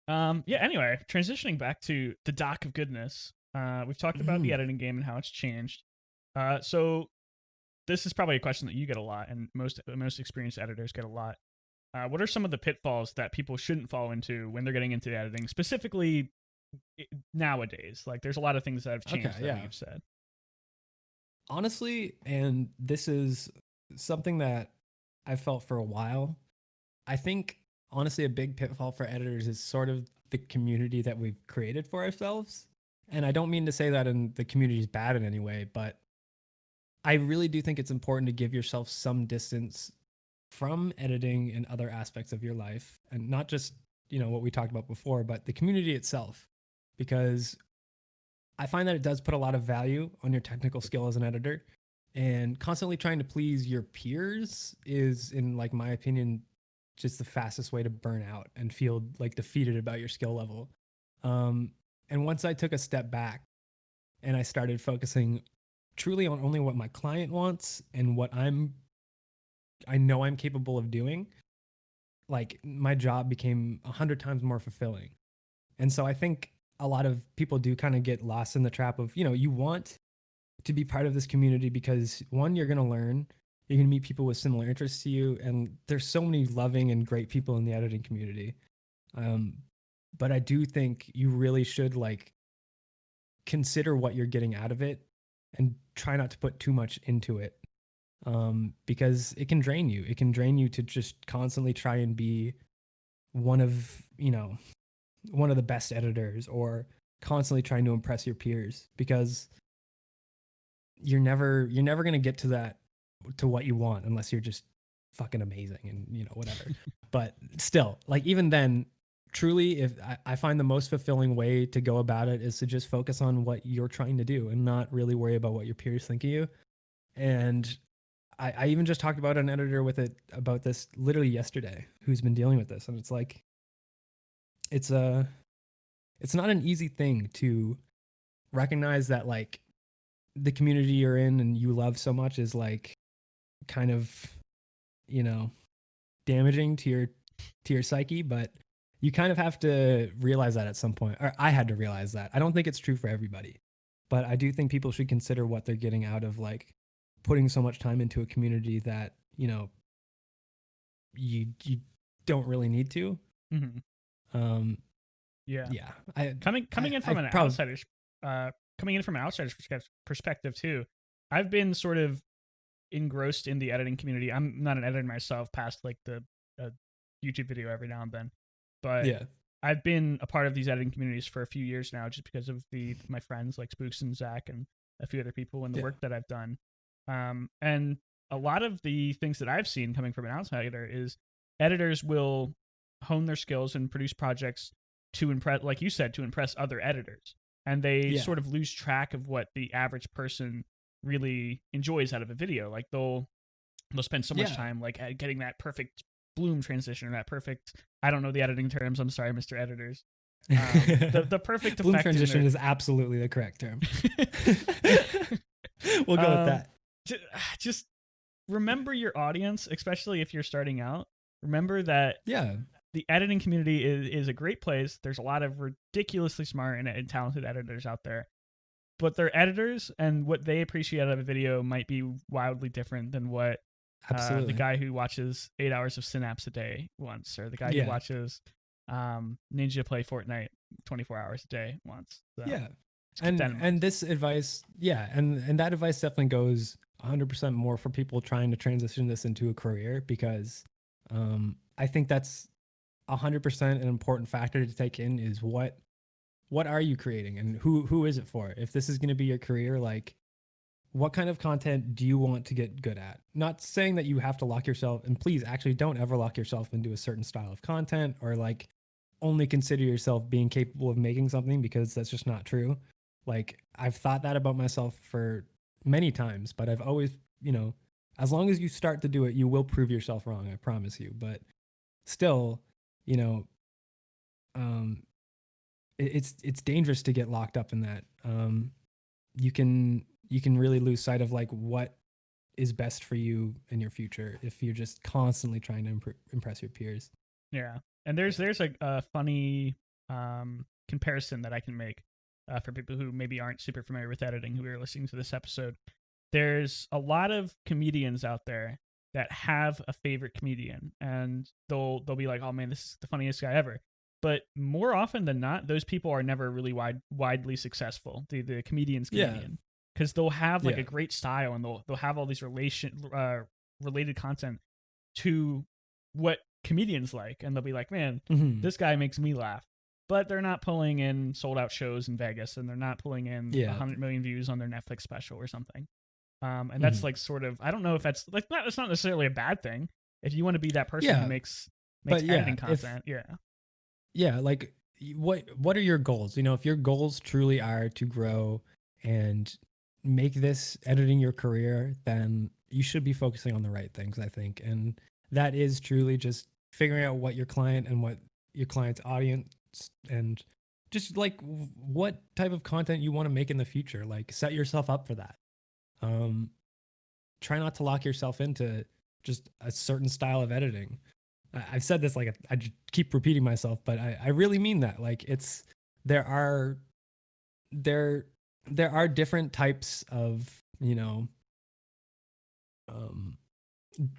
Yeah. Anyway, transitioning back to the dock of goodness. We've talked about the editing game and how it's changed. So this is probably a question that you get a lot, and most experienced editors get a lot. What are some of the pitfalls that people shouldn't fall into when they're getting into editing, specifically nowadays? Like, there's a lot of things that have Okay, changed that yeah. we've said. Honestly, and this is something that I felt for a while. I think honestly a big pitfall for editors is sort of the community that we've created for ourselves. And I don't mean to say that in the community is bad in any way, but I really do think it's important to give yourself some distance from editing and other aspects of your life, and not just, what we talked about before, but the community itself, because I find that it does put a lot of value on your technical skill as an editor, and constantly trying to please your peers is, in like my opinion, just the fastest way to burn out and feel like defeated about your skill level. Um, and once I took a step back and I started focusing truly on only what my client wants and what I know I'm capable of doing, like my job became 100 times more fulfilling. And so I think a lot of people do kind of get lost in the trap of, you want to be part of this community because one, you're going to learn, you're going to meet people with similar interests to you. And there's so many loving and great people in the editing community. Um, but I do think you really should like consider what you're getting out of it and try not to put too much into it, because it can drain you. It can drain you to just constantly try and be one of, one of the best editors, or constantly trying to impress your peers, because you're never going to get to what you want unless you're just fucking amazing and whatever. But still, like, even then, truly, if I find the most fulfilling way to go about it is to just focus on what you're trying to do and not really worry about what your peers think of you. And I even just talked about an editor about this literally yesterday, who's been dealing with this, and it's like it's it's not an easy thing to recognize that, like, the community you're in and you love so much is like kind of, you know damaging to your psyche. But you kind of have to realize that at some point, or I had to realize that. I don't think it's true for everybody, but I do think people should consider what they're getting out of, like, putting so much time into a community that you don't really need to. um Yeah. yeah I Coming in I from an probably outsider's perspective too, I've been sort of engrossed in the editing community. I'm not an editor myself, past like the YouTube video every now and then, but yeah I've been a part of these editing communities for a few years now, just because of my friends like Spooks and Zach and a few other people and the yeah work that I've done. And a lot of the things that I've seen coming from an outsider is editors will hone their skills and produce projects to impress, like you said, to impress other editors, and they yeah sort of lose track of what the average person really enjoys out of a video. Like they'll spend so much yeah time like getting that perfect bloom transition, or that perfect, I don't know the editing terms, I'm sorry, Mr. Editors. The perfect Bloom effect in transition their is absolutely the correct term. We'll go with um that. just remember your audience, especially if you're starting out. Remember that Yeah, the editing community is a great place. There's a lot of ridiculously smart and talented editors out there, but they're editors, and what they appreciate out of a video might be wildly different than what the absolutely. guy who watches 8 hours of Synapse a day wants, or the guy who Yeah, watches Ninja play Fortnite 24 hours a day wants. So yeah. just keep that in And mind. this advice, yeah, and that advice definitely goes 100% more for people trying to transition this into a career, because I think that's 100% an important factor to take in, is what are you creating and who is it for? If this is going to be your career, like, what kind of content do you want to get good at? Not saying that you have to lock yourself, and please actually don't ever lock yourself into a certain style of content, or like only consider yourself being capable of making something, because that's just not true. Like, I've thought that about myself for many times, but I've always, as long as you start to do it, you will prove yourself wrong, I promise you. But still, you know, um, it's dangerous to get locked up in that. You can you can really lose sight of like what is best for you in your future if you're just constantly trying to impress your peers. Yeah, and there's a funny comparison that I can make for people who maybe aren't super familiar with editing who are listening to this episode. There's a lot of comedians out there that have a favorite comedian, and they'll be like, "Oh man, this is the funniest guy ever." But more often than not, those people are never really widely successful. The comedian's Yeah. comedian, because they'll have like Yeah. a great style, and they'll have all these related content to what comedians like, and they'll be like, man, Mhm. this guy makes me laugh. But they're not pulling in sold out shows in Vegas, and they're not pulling in Yeah. 100 million views on their Netflix special or something. And Mhm. that's like sort of, I don't know if that's like it's not necessarily a bad thing if you want to be that person who Yeah. makes But yeah, editing content. yeah, like what are your goals? You know, if your goals truly are to grow and make this editing your career, then you should be focusing on the right things, I think. And that is truly just figuring out what your client and what your client's audience and just like what type of content you want to make in the future. Like set yourself up for that. Um Try not to lock yourself into just a certain style of editing. I've said this like I keep repeating myself, but I really mean that. Like it's there are there there are different types of um,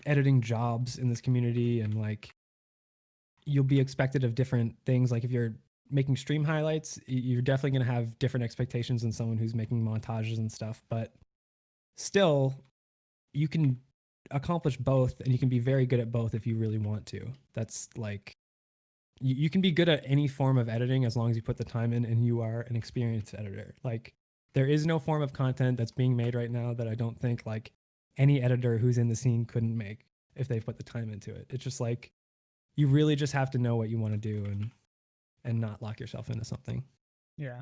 editing jobs in this community, and like you'll be expected of different things. Like if you're making stream highlights, you're definitely going to have different expectations than someone who's making montages and stuff. But still, you can accomplish both, and you can be very good at both if you really want to. That's like you can be good at any form of editing as long as you put the time in and you are an experienced editor. Like there is no form of content that's being made right now that I don't think like any editor who's in the scene couldn't make if they put the time into it. It's just like you really just have to know what you want to do and not lock yourself into something. Yeah.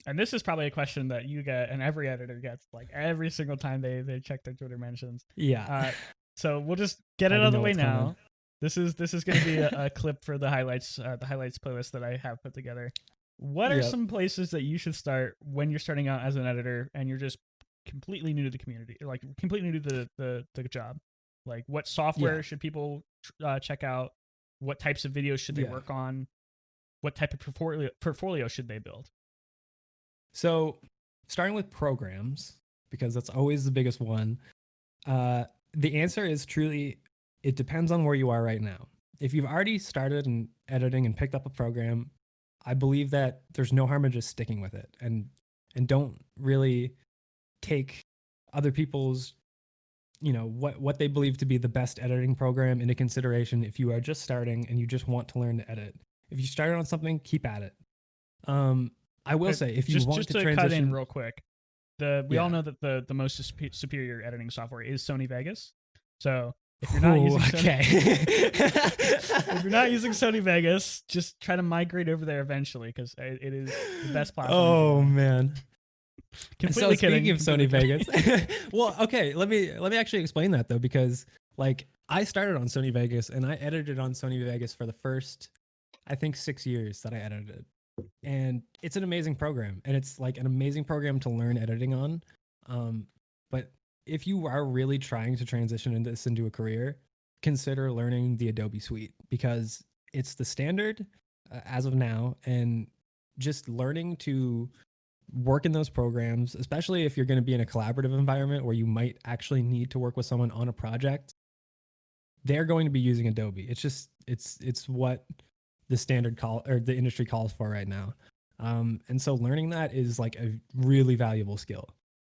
And this is probably a question that you get and every editor gets like every single time they check their Twitter mentions. Yeah. So we'll just get it out of the way now. This is going to be a clip for the highlights playlist that I have put together. What are some places that you should start when you're starting out as an editor and you're just completely new to the community, like completely new to the job? Like what software should people check out? What types of videos should they work on? What type of portfolio should they build? So starting with programs, because that's always the biggest one, the answer is truly, it depends on where you are right now. If you've already started in editing and picked up a program, I believe that there's no harm in just sticking with it and don't really take other people's, what they believe to be the best editing program into consideration if you are just starting and you just want to learn to edit. If you started on something, keep at it. I will say, if you want just to transition, cut in real quick, we all know that the most superior editing software is Sony Vegas. So if you're not using if you're not using Sony Vegas, just try to migrate over there eventually because it is the best platform. Oh man. Completely so speaking kidding. of Sony Vegas, well, okay, let me actually explain that though, because like I started on Sony Vegas and I edited on Sony Vegas for the first, I think 6 years that I edited. And it's an amazing program, and it's like an amazing program to learn editing on. But if you are really trying to transition this into a career, consider learning the Adobe Suite, because it's the standard as of now, and just learning to work in those programs, especially if you're going to be in a collaborative environment where you might actually need to work with someone on a project, they're going to be using Adobe. It's just it's what the standard call or the industry calls for right now. And so learning that is like a really valuable skill.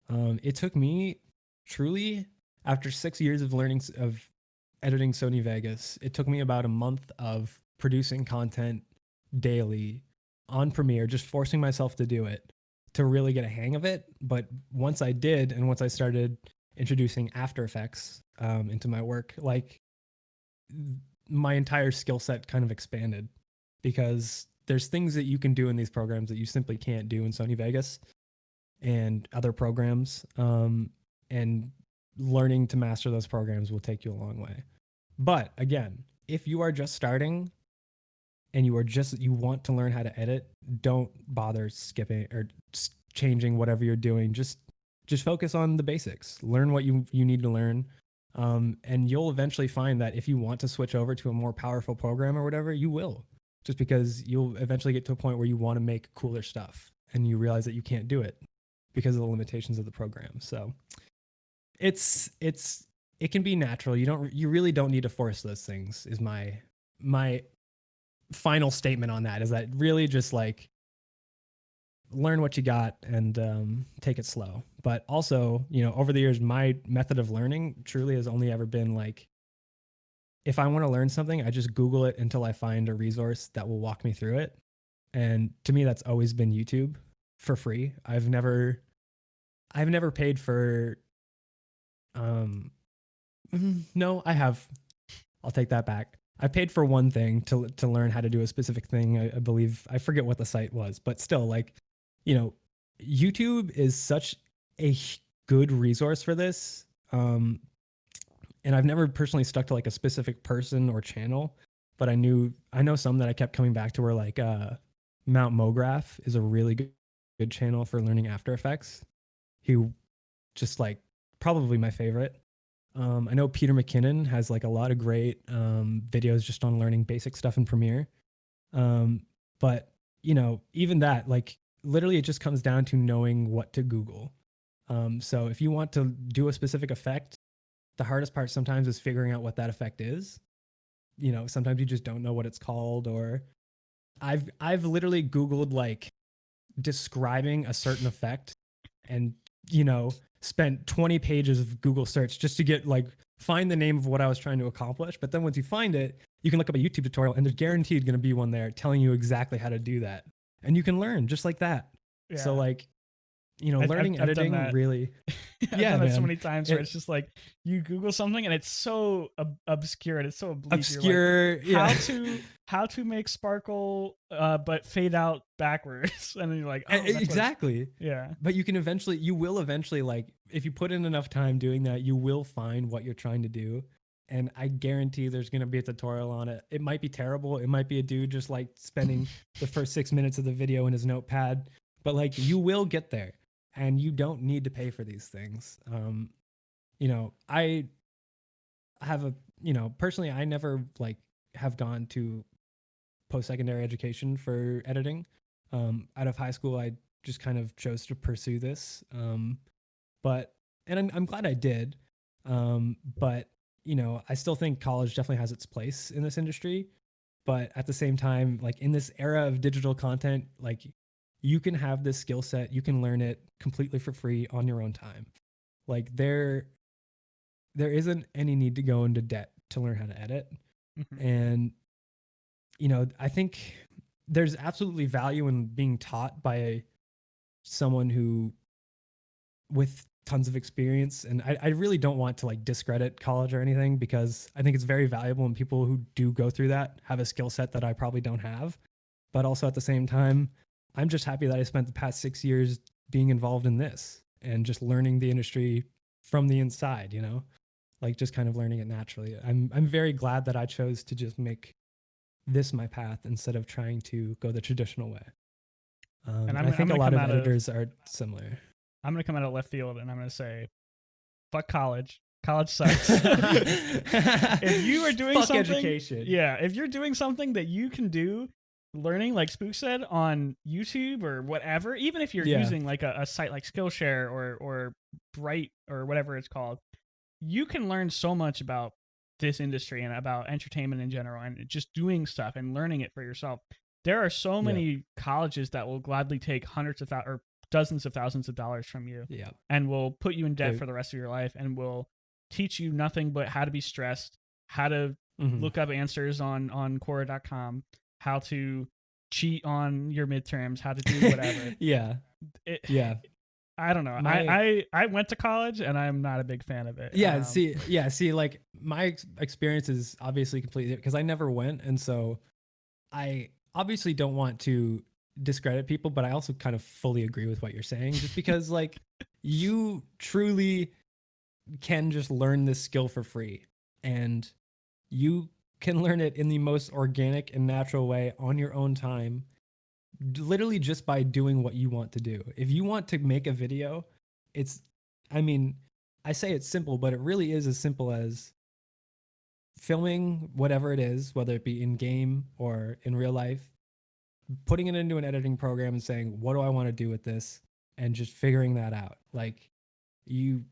It took me truly, after 6 years of learning of editing Sony Vegas, it took me about a month of producing content daily on Premiere, just forcing myself to do it to really get a hang of it. But once I did, and once I started introducing After Effects into my work, like my entire skill set kind of expanded, because there's things that you can do in these programs that you simply can't do in Sony Vegas and other programs. And learning to master those programs will take you a long way. But again, if you are just starting and you want to learn how to edit, don't bother skipping or changing whatever you're doing. Just just focus on the basics, learn what you need to learn. And you'll eventually find that if you want to switch over to a more powerful program or whatever, you will, just because you'll eventually get to a point where you want to make cooler stuff and you realize that you can't do it because of the limitations of the program. So it can be natural. You really don't need to force those things, is my final statement on that. Is that really just like learn what you got and take it slow. But also, over the years, my method of learning truly has only ever been like, if I want to learn something, I just Google it until I find a resource that will walk me through it. And to me, that's always been YouTube for free. I've never paid for, no, I have. I'll take that back. I paid for one thing to learn how to do a specific thing. I believe, I forget what the site was, but still, like, YouTube is such a good resource for this. And I've never personally stuck to like a specific person or channel, but I know some that I kept coming back to, where like Mount Mograph is a really good channel for learning After Effects. He just like probably my favorite. I know Peter McKinnon has like a lot of great videos just on learning basic stuff in Premiere. But even that, like, literally it just comes down to knowing what to Google. So if you want to do a specific effect, the hardest part sometimes is figuring out what that effect is. Sometimes you just don't know what it's called, or I've literally Googled like describing a certain effect and, spent 20 pages of Google search just to get like find the name of what I was trying to accomplish. But then once you find it, you can look up a YouTube tutorial and there's guaranteed going to be one there telling you exactly how to do that. And you can learn just like that. Yeah. So like, learning editing really. I've done that so many times where it's just like you Google something and it's so obscure and it's so oblique. Obscure. Like, yeah. How to make sparkle but fade out backwards, and then you're like, oh, exactly. Yeah. But you will eventually, like, if you put in enough time doing that, you will find what you're trying to do. And I guarantee there's going to be a tutorial on it. It might be terrible. It might be a dude just like spending the first 6 minutes of the video in his notepad, but like you will get there. And you don't need to pay for these things. I have personally, I never like have gone to post-secondary education for editing. Out of high school, I just kind of chose to pursue this. But I'm glad I did. But I still think college definitely has its place in this industry. But at the same time, like in this era of digital content, like you can have this skill set, you can learn it completely for free on your own time. Like there isn't any need to go into debt to learn how to edit. Mm-hmm. And, I think there's absolutely value in being taught by someone who with tons of experience. And I really don't want to like discredit college or anything, because I think it's very valuable, and people who do go through that have a skill set that I probably don't have. But also at the same time, I'm just happy that I spent the past 6 years being involved in this and just learning the industry from the inside, like just kind of learning it naturally. I'm very glad that I chose to just make this my path instead of trying to go the traditional way. And I think a lot of editors are similar. I'm going to come out of left field and I'm going to say, fuck college. College sucks. If you are doing something, education. Yeah, if you're doing something that you can do, learning like Spook said on YouTube or whatever, even if you're using like a site like Skillshare or Bright or whatever it's called, you can learn so much about this industry and about entertainment in general, and just doing stuff and learning it for yourself. There are so many colleges that will gladly take hundreds of or dozens of thousands of dollars from you, and will put you in debt for the rest of your life, and will teach you nothing but how to be stressed, how to look up answers on Quora.com, how to cheat on your midterms, how to do whatever. I don't know. I went to college and I'm not a big fan of it. See, like my experience is obviously completely because I never went, and so I obviously don't want to discredit people, but I also kind of fully agree with what you're saying, just because like you truly can just learn this skill for free, and you can learn it in the most organic and natural way on your own time, literally just by doing what you want to do. If you want to make a video, it's I mean, I say it's simple, but it really is as simple as filming whatever it is, whether it be in game or in real life, putting it into an editing program and saying, what do I want to do with this? And just figuring that out. Like you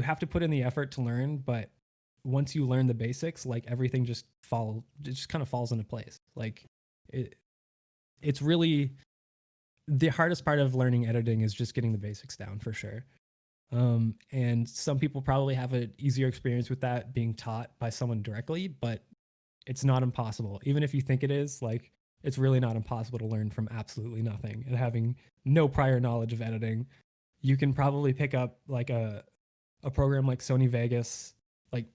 have to put in the effort to learn, but once you learn the basics, like everything just kind of falls into place. Like it's really the hardest part of learning editing is just getting the basics down for sure. And some people probably have an easier experience with that being taught by someone directly, but it's not impossible. Even if you think it is, like, it's really not impossible to learn from absolutely nothing. And having no prior knowledge of editing, you can probably pick up like a program like Sony Vegas, like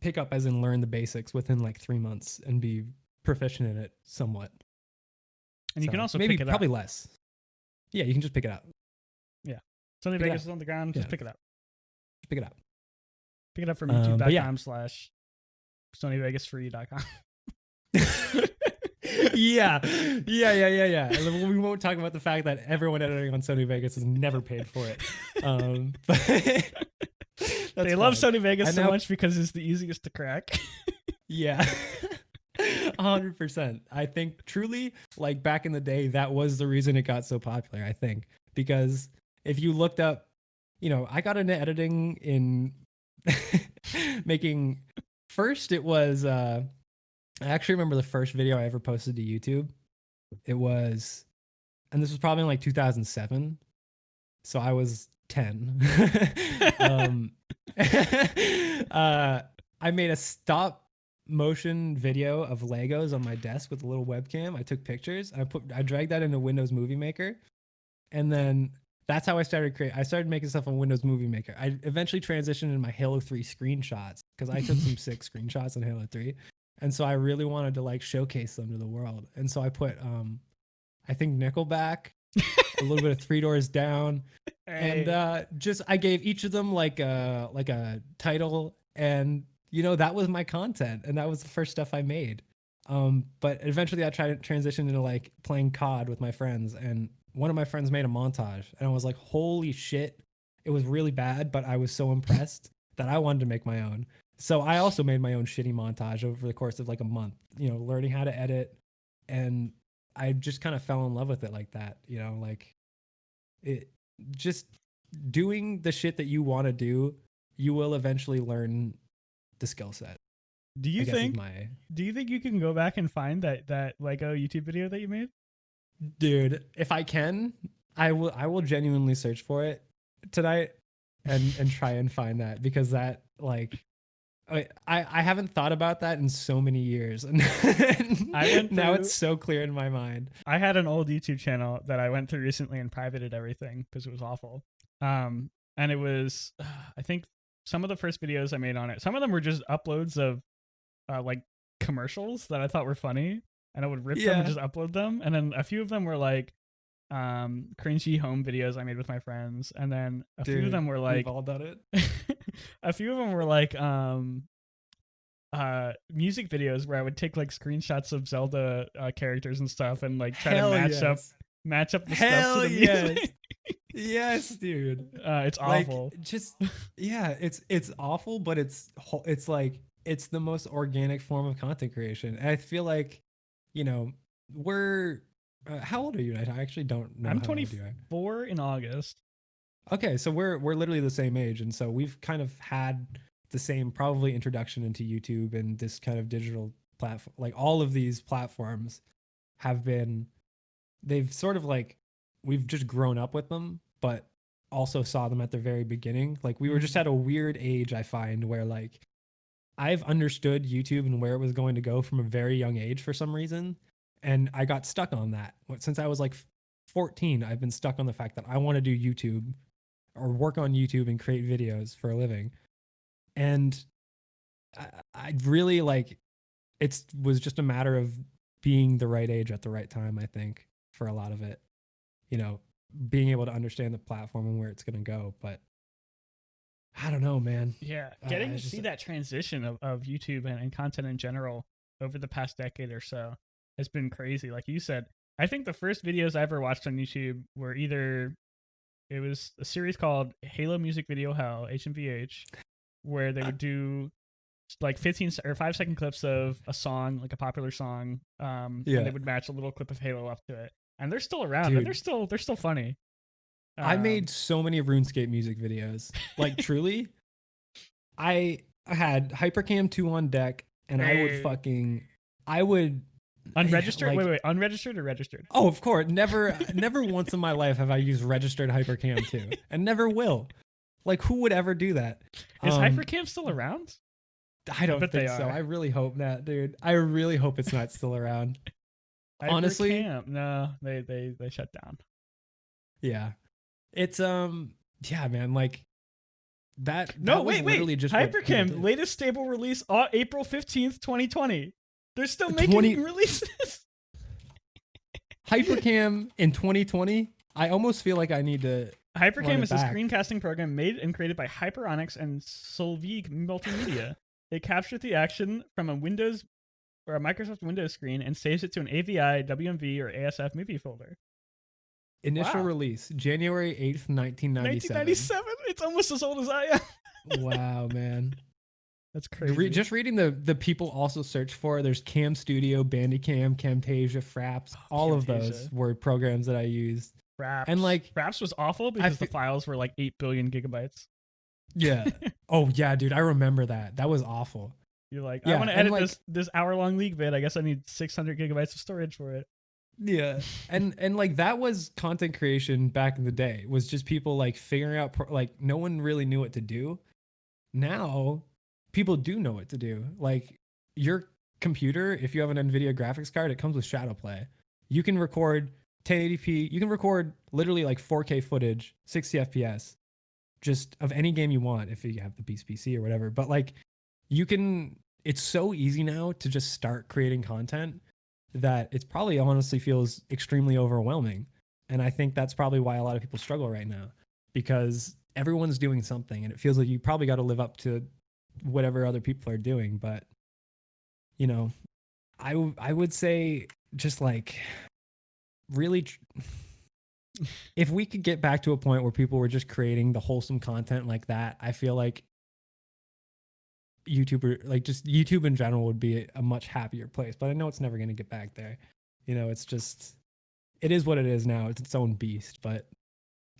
pick up as in learn the basics within like 3 months and be proficient in it somewhat. And you can also maybe pick it probably up. less. Yeah, you can just pick it up. Yeah. Sony Vegas is on the ground. Just pick it up. Just pick it up. Pick it up from youtube.com/SonyVegasFree.com. Yeah. We won't talk about the fact that everyone editing on Sony Vegas is never paid for it. But they love Sony Vegas so much because it's the easiest to crack. Yeah. 100%. I think truly, like back in the day, that was the reason it got so popular, I think. Because if you looked up, you know, I got into editing in making first it was I actually remember the first video I ever posted to YouTube. It was, and this was probably in like 2007. So I was 10. I made a stop motion video of Legos on my desk with a little webcam. I took pictures. I dragged that into Windows Movie Maker. And then that's how I started making stuff on Windows Movie Maker. I eventually transitioned into my Halo 3 screenshots because I took some sick screenshots on Halo 3. And so I really wanted to like showcase them to the world. And so I put I think Nickelback, a little bit of Three Doors Down, and just I gave each of them like a title, and you know that was my content, and that was the first stuff I made. But eventually I tried to transition into like playing COD with my friends, and one of my friends made a montage, and I was like, holy shit, it was really bad, but I was so impressed that I wanted to make my own. So I also made my own shitty montage over the course of like a month, you know, learning how to edit, and I just kind of fell in love with it like that, you know, like it just doing the shit that you want to do, you will eventually learn the skill set. Do you think you can go back and find that Lego YouTube video that you made? Dude, if I can, I will genuinely search for it tonight and try and find that, because that like I haven't thought about that in so many years, and now it's so clear in my mind. I had an old YouTube channel that I went through recently and privated everything because it was awful. And it was I think some of the first videos I made on it, some of them were just uploads of like commercials that I thought were funny, and I would rip them and just upload them. And then a few of them were like cringy home videos I made with my friends, and then a few of them were like, we've all done it. a few of them were like music videos where I would take like screenshots of Zelda characters and stuff and like try to match up the stuff to the music. Yes, dude. It's awful. Like, just it's awful, but it's like it's the most organic form of content creation. And I feel you know, we're how old are you? I actually don't know. I'm 24 in August. Okay, so we're literally the same age, and so we've kind of had the same probably introduction into YouTube and this kind of digital platform. Like all of these platforms they've sort of like we've just grown up with them, but also saw them at their very beginning. Like we were just at a weird age, I find, where like I've understood YouTube and where it was going to go from a very young age for some reason. And I got stuck on that. Since I was like 14, I've been stuck on the fact that I want to do YouTube or work on YouTube and create videos for a living. And I really like it was just a matter of being the right age at the right time, I think, for a lot of it. You know, being able to understand the platform and where it's going to go. But I don't know, man. Yeah. Getting to see that transition of YouTube and content in general over the past decade or so has been crazy. Like you said, I think the first videos I ever watched on YouTube were either It was a series called Halo Music Video Hell, HMVH, where they would do like 15 or 5-second clips of a song, like a popular song, and they would match a little clip of Halo up to it. And they're still around, and Dude, they're still funny. I made so many RuneScape music videos. Like truly, I had Hypercam 2 on deck, and I would unregistered. like, wait, unregistered or registered? Oh, of course. Never once in my life have I used registered Hypercam 2, and never will. Like, who would ever do that? Is Hypercam still around? I don't think so. I really hope not, dude. I really hope it's not still around. Honestly, no, they shut down. Yeah, it's yeah, man. Like that. No, that was wait. literally just Hypercam latest stable release April 15th, 2020. They're still making releases. Hypercam in 2020. I almost feel like I need to. Hypercam is a screencasting program made and created by Hyperonics and Solveig Multimedia. It captures the action from a Windows or a Microsoft Windows screen and saves it to an AVI, WMV, or ASF movie folder. Initial release, January 8th, 1997. 1997? It's almost as old as I am. Wow, man. That's crazy. Just reading the people also search for, there's Cam Studio, Bandicam, Camtasia, Fraps. All of those were programs that I used. Fraps. And like Fraps was awful because the files were like 8 billion gigabytes. Yeah. Oh yeah, dude. I remember that. That was awful. You're like, I want to edit this hour-long league vid. I guess I need 600 gigabytes of storage for it. Yeah. And like that was content creation back in the day. It was just people like figuring out like no one really knew what to do. Now people do know what to do. Like your computer, if you have an NVIDIA graphics card, it comes with Shadowplay. You can record 1080p. You can record literally like 4K footage, 60 FPS, just of any game you want if you have the Beast PC or whatever. But like you can, it's so easy now to just start creating content that it's probably honestly feels extremely overwhelming. And I think that's probably why a lot of people struggle right now, because everyone's doing something and it feels like you probably got to live up to whatever other people are doing. But you know, I would say just like really if we could get back to a point where people were just creating the wholesome content like that, I feel like YouTube in general would be a much happier place. But I know it's never going to get back there. You know, it's just, it is what it is now. It's its own beast, but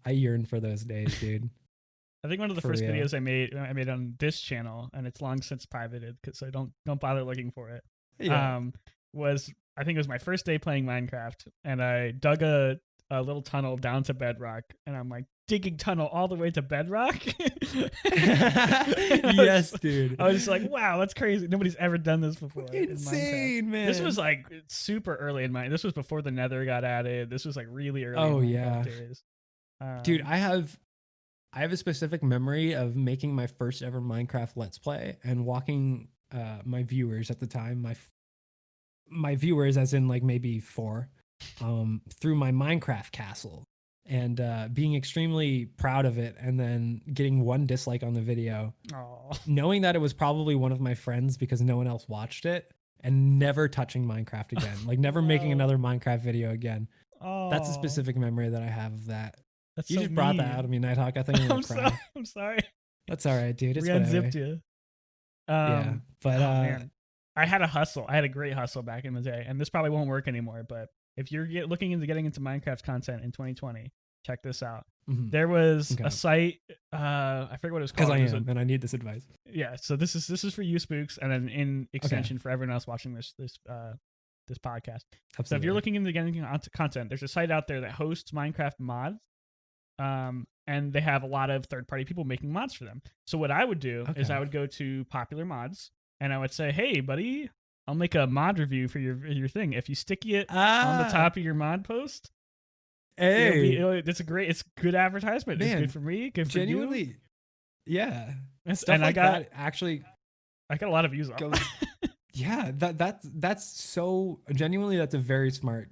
I yearn for those days, dude. I think one of the first videos I made on this channel, and it's long since privated, so don't bother looking for it. Yeah. Was I think it was my first day playing Minecraft, and I dug a little tunnel down to bedrock, and I'm like, digging tunnel all the way to bedrock. Yes, dude. I was just like, wow, that's crazy. Nobody's ever done this before. Insane, man. This was like super early in This was before the Nether got added. This was like really early. Oh yeah, days. Dude, I have a specific memory of making my first ever Minecraft Let's Play and walking my viewers at the time, my viewers as in like maybe 4, through my Minecraft castle. And being extremely proud of it, and then getting 1 dislike on the video. Aww. Knowing that it was probably one of my friends because no one else watched it, and never touching Minecraft again. Like never making another Minecraft video again. Aww. That's a specific memory that I have of that. That's you so just brought that out of me, Nighthawk. I think I'm gonna cry. I'm sorry. That's all right, dude. It's unzipped you. Yeah, but man. I had a hustle. I had a great hustle back in the day, and this probably won't work anymore. But if you're looking into getting into Minecraft content in 2020, check this out. Mm-hmm. There was a site, I forget what it was called. Because I am, and I need this advice. Yeah, so this is for you, Spooks, and then in extension for everyone else watching this podcast. Absolutely. So if you're looking into getting into content, there's a site out there that hosts Minecraft mods, and they have a lot of third-party people making mods for them. So what I would do is I would go to Popular Mods, and I would say, hey, buddy, I'll make a mod review for your thing. If you sticky it on the top of your mod post, hey, it's good advertisement. Man, it's good for me. Good for genuinely, you. Yeah. Stuff and like that actually, I got a lot of views on. Yeah, that's so genuinely. That's a very smart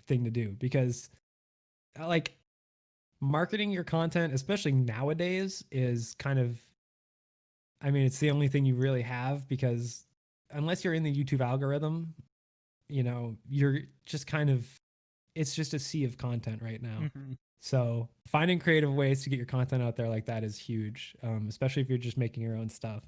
thing to do, because marketing your content, especially nowadays, is kind of, I mean, it's the only thing you really have, because unless you're in the YouTube algorithm, you're just kind of, it's just a sea of content right now. Mm-hmm. So finding creative ways to get your content out there like that is huge, especially if you're just making your own stuff.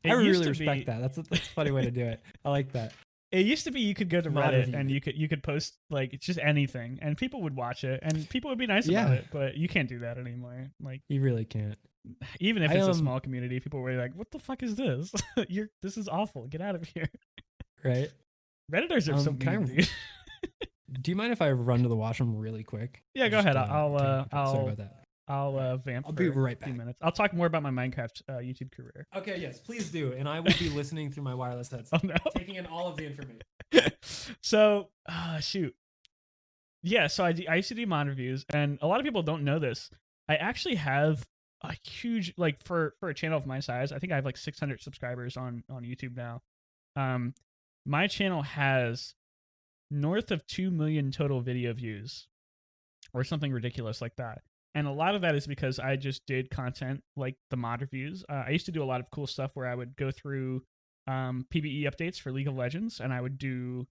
I It used really to respect be. that. That's a funny way to do it. I like that. It used to be you could go to Mod Reddit and review. you could post like just anything and people would watch it and people would be nice about Yeah, it, but you can't do that anymore. Like you really can't. even if I it's a small community, people were like, "What the fuck is this? This is awful. Get out of here." right. Redditors are so Can mean, dude. do you mind if I run to the washroom really quick? Yeah, go Just ahead. sorry about that. I'll vamp I'll for be right a few back. minutes. I'll talk more about my Minecraft YouTube career. Okay, yes, please do, and I will be listening through my wireless Oh headset, no. taking in all of the information. So, shoot. Yeah, so I used to do mod reviews, and a lot of people don't know this. I actually have a huge like for a channel of my size. I think I have like 600 subscribers on YouTube now. Um, my channel has north of 2 million total video views, or something ridiculous like that. And a lot of that is because I just did content like the mod reviews. I used to do a lot of cool stuff where I would go through PBE updates for League of Legends, and I would do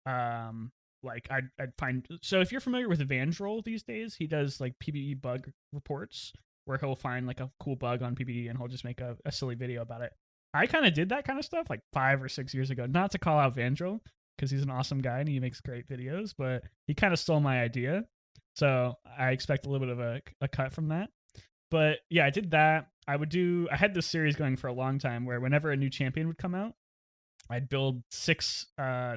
like I'd find. So if you're familiar with Vandroll these days, he does like PBE bug reports where he'll find like a cool bug on PBE and he'll just make a silly video about it. I kind of did that kind of stuff like 5 or 6 years ago. Not to call out Vandroll because he's an awesome guy and he makes great videos, but he kind of stole my idea. So I expect a little bit of a cut from that. But yeah, I did that. I had this series going for a long time where whenever a new champion would come out, I'd build 6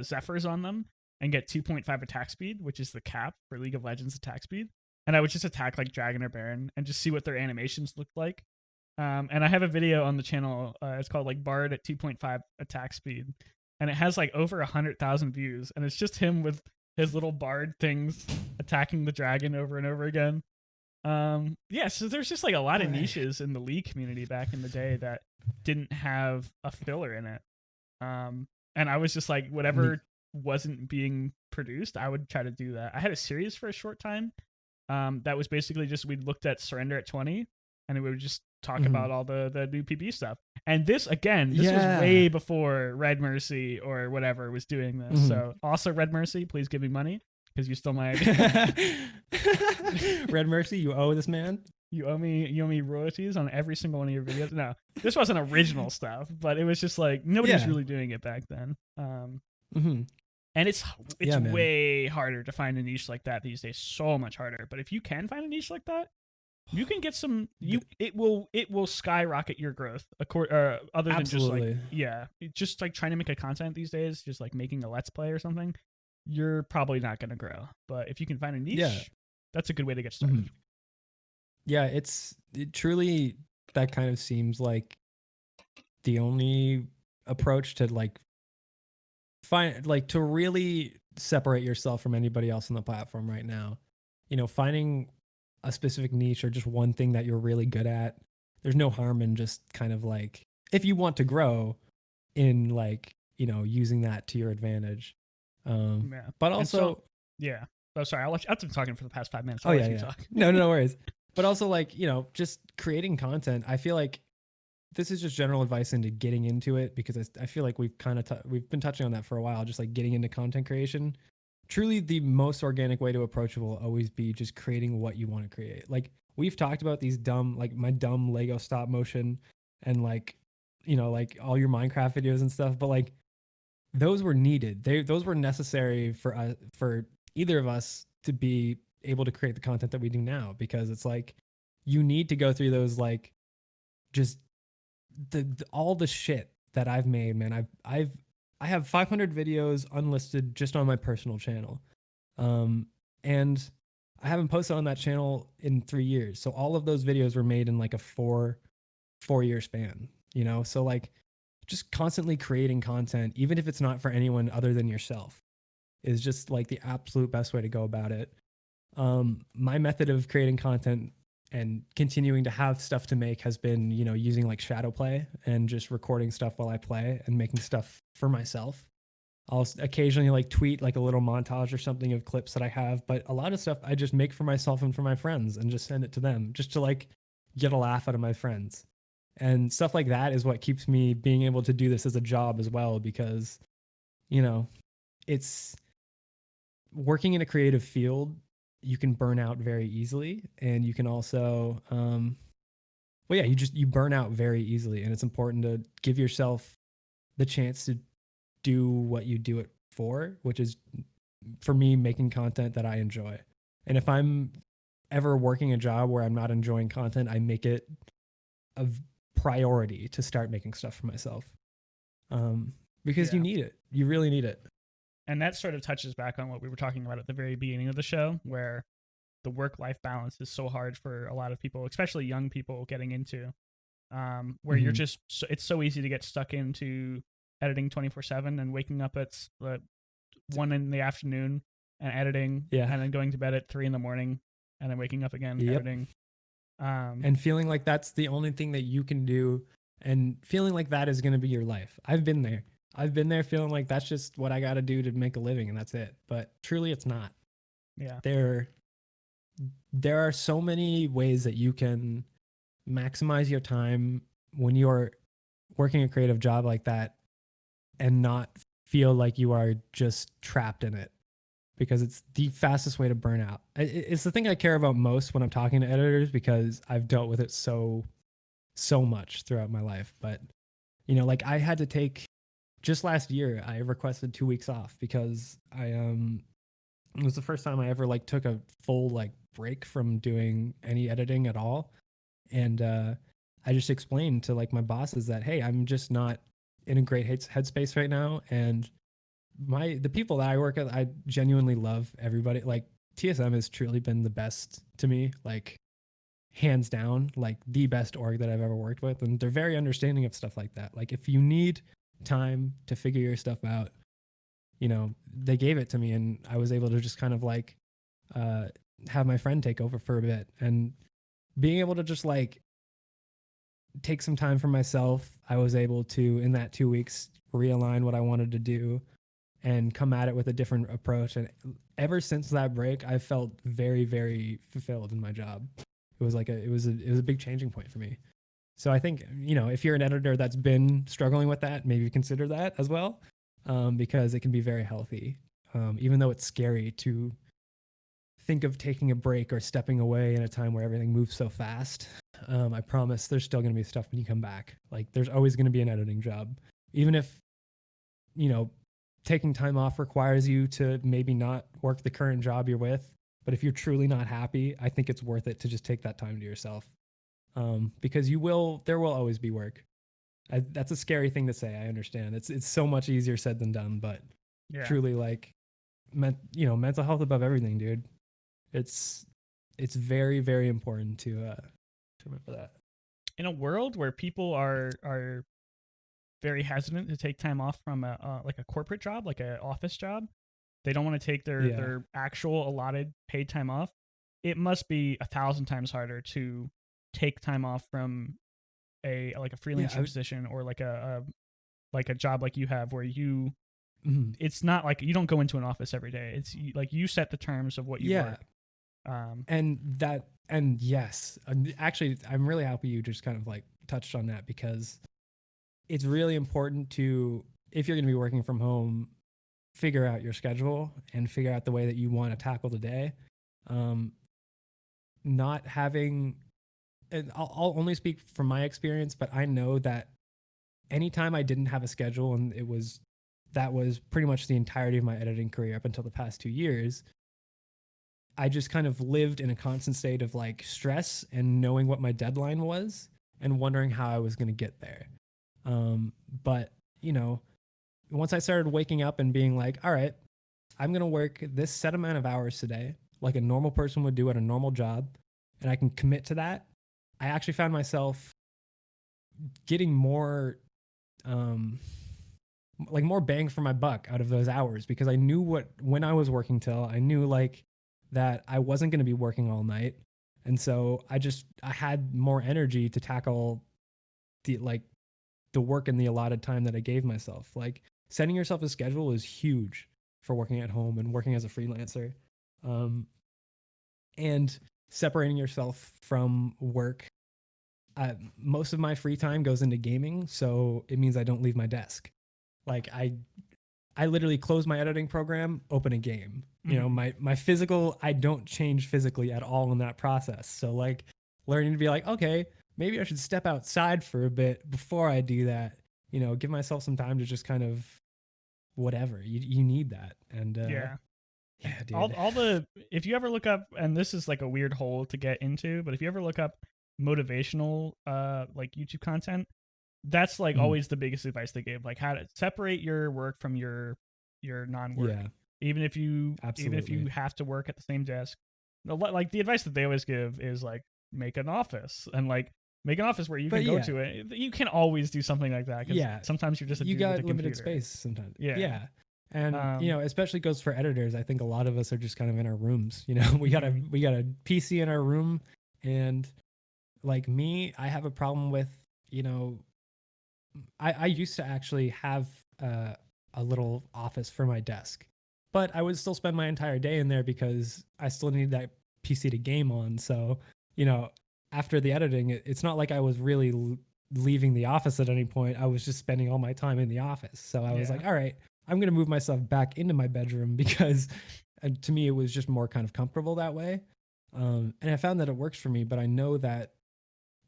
Zephyrs on them and get 2.5 attack speed, which is the cap for League of Legends attack speed. And I would just attack like Dragon or Baron and just see what their animations looked like. And I have a video on the channel. It's called like Bard at 2.5 attack speed, and it has like over 100,000 views. And it's just him with his little Bard things attacking the dragon over and over again. Yeah, so there's just like a lot of niches in the League community back in the day that didn't have a filler in it. And I was just like, whatever wasn't being produced, I would try to do that. I had a series for a short time. That was basically just we looked at Surrender at 20, and we would just talk about all the new PP stuff. And this was way before Red Mercy or whatever was doing this. So also Red Mercy, please give me money because you stole my idea. Red Mercy, you owe this man. You owe me royalties on every single one of your videos. No, this wasn't original stuff, but it was just like nobody was really doing it back then. And it's way harder to find a niche like that these days. So much harder. But if you can find a niche like that, you can get some. It will skyrocket your growth. Other than just like trying to make a content these days, just like making a let's play or something, you're probably not going to grow. But if you can find a niche, that's a good way to get started. Yeah, it truly that kind of seems like the only approach to like to really separate yourself from anybody else on the platform right now. You know, finding a specific niche or just one thing that you're really good at. There's no harm in just kind of like if you want to grow in like, you know, using that to your advantage. But also Oh, sorry. I've been talking for the past 5 minutes. Talk. No worries. But also like, you know, just creating content. I feel like this is just general advice into getting into it because I feel like we've kind of we've been touching on that for a while, just like getting into content creation. Truly the most organic way to approach it will always be just creating what you want to create. Like we've talked about these my dumb Lego stop motion and like, you know, like all your Minecraft videos and stuff, but like those were needed. Those were necessary for either of us to be able to create the content that we do now, because it's like you need to go through those like just all the shit that I've made, man. I have 500 videos unlisted just on my personal channel. And I haven't posted on that channel in 3 years. So all of those videos were made in like a 4-year span, you know? So like just constantly creating content, even if it's not for anyone other than yourself, is just like the absolute best way to go about it. My method of creating content and continuing to have stuff to make has been, you know, using like shadow play and just recording stuff while I play and making stuff for myself. I'll occasionally like tweet like a little montage or something of clips that I have, but a lot of stuff I just make for myself and for my friends and just send it to them just to like get a laugh out of my friends. And stuff like that is what keeps me being able to do this as a job as well, because, you know, it's working in a creative field you can burn out very easily, and you can also well, yeah, you burn out very easily, and it's important to give yourself the chance to do what you do it for, which is, for me, making content that I enjoy. And if I'm ever working a job where I'm not enjoying content, I make it a priority to start making stuff for myself. Because you need it. You really need it. And that sort of touches back on what we were talking about at the very beginning of the show, where the work-life balance is so hard for a lot of people, especially young people getting into, where you're just, it's so easy to get stuck into editing 24/7 and waking up at 1 in the afternoon and editing, and then going to bed at 3 in the morning and then waking up again, editing. And feeling like that's the only thing that you can do, and feeling like that is going to be your life. I've been there feeling like that's just what I got to do to make a living, and that's it. But truly, it's not. Yeah. There are so many ways that you can maximize your time when you're working a creative job like that and not feel like you are just trapped in it, because it's the fastest way to burn out. It's the thing I care about most when I'm talking to editors, because I've dealt with it so much throughout my life. But, you know, like I had to take, just last year, I requested 2 weeks off because it was the first time I ever like took a full like break from doing any editing at all. And I just explained to like my bosses that, hey, I'm just not in a great headspace right now. And the people that I work with, I genuinely love everybody. Like TSM has truly been the best to me, like hands down, like the best org that I've ever worked with. And they're very understanding of stuff like that. Like if you need time to figure your stuff out, you know, they gave it to me, and I was able to just kind of like have my friend take over for a bit, and being able to just like take some time for myself. I was able to, in that 2 weeks, realign what I wanted to do and come at it with a different approach. And ever since that break, I felt very, very fulfilled in my job. It was like it was a big changing point for me. So I think, you know, if you're an editor that's been struggling with that, maybe consider that as well, because it can be very healthy, even though it's scary to think of taking a break or stepping away in a time where everything moves so fast. I promise there's still going to be stuff when you come back. Like there's always going to be an editing job, even if, you know, taking time off requires you to maybe not work the current job you're with. But if you're truly not happy, I think it's worth it to just take that time to yourself, because there will always be work. That's a scary thing to say. I understand. It's so much easier said than done, but truly, like, mental health above everything, dude. It's very, very important to remember that. In a world where people are very hesitant to take time off from a corporate job, like an office job, they don't want to take their actual allotted paid time off. It must be 1,000 times harder to take time off from a freelancing position, or like a job like you have, where you it's not like you don't go into an office every day. It's like you set the terms of what you work. And yes, actually, I'm really happy you just kind of like touched on that, because it's really important to, if you're going to be working from home, figure out your schedule and figure out the way that you want to tackle the day. Not having, and I'll only speak from my experience, but I know that anytime I didn't have a schedule, and that was pretty much the entirety of my editing career up until the past 2 years, I just kind of lived in a constant state of like stress and knowing what my deadline was and wondering how I was going to get there. But, you know, once I started waking up and being like, all right, I'm going to work this set amount of hours today, like a normal person would do at a normal job, and I can commit to that, I actually found myself getting more, like more bang for my buck out of those hours, because I knew when I was working till, I knew like that I wasn't going to be working all night. And so I had more energy to tackle the work in the allotted time that I gave myself. Like setting yourself a schedule is huge for working at home and working as a freelancer. And separating yourself from work. Most of my free time goes into gaming, so it means I don't leave my desk. Like I literally close my editing program, open a game. You know, my physical, I don't change physically at all in that process. So like learning to be like, okay, maybe I should step outside for a bit before I do that. You know, give myself some time to just kind of whatever. You need that. And Yeah. yeah, dude. All the if you ever look up, and this is like a weird hole to get into, but if you ever look up motivational like YouTube content, that's like Mhm. always the biggest advice they give, like how to separate your work from your non-work. Yeah, Even if you absolutely. have to work at the same desk, like the advice that they always give is like make an office, and like make an office where you But can go yeah, to it. You can always do something like that because yeah, sometimes you're just a you dude with got a limited computer. space sometimes. Yeah. Yeah. And you um know, especially goes for editors. I think a lot of us are just kind of in our rooms. You know, mhm. we got a PC in our room, and like me, I have a problem with, you know, I used to actually have a little office for my desk, but I would still spend my entire day in there because I still need that PC to game on. So, you know, after the editing, it's not like I was really leaving the office at any point. I was just spending all my time in the office. So I was Yeah. like, all right, I'm going to move myself back into my bedroom because to me, it was just more kind of comfortable that way. And I found that it works for me, but I know that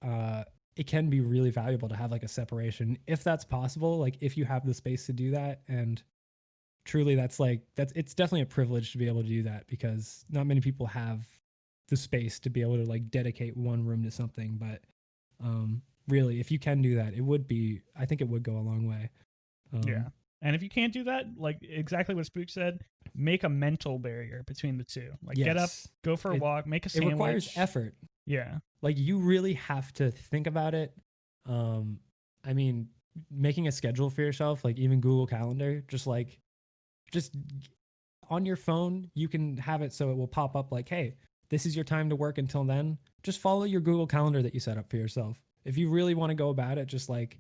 uh, it can be really valuable to have like a separation if that's possible. Like if you have the space to do that, and truly, that's it's definitely a privilege to be able to do that because not many people have the space to be able to like dedicate one room to something. But really, if you can do that, it would be. I think it would go a long way. Yeah. Um, And if you can't do that, like exactly what Spook said, make a mental barrier between the two. Like get up, yes, go for a it walk, make a it requires sandwich. effort. Yeah. Like you really have to think about it. Um, I mean, making a schedule for yourself, like even Google Calendar, just on your phone, you can have it so it will pop up like, hey, this is your time to work until then. Just follow your Google Calendar that you set up for yourself. If you really want to go about it, just like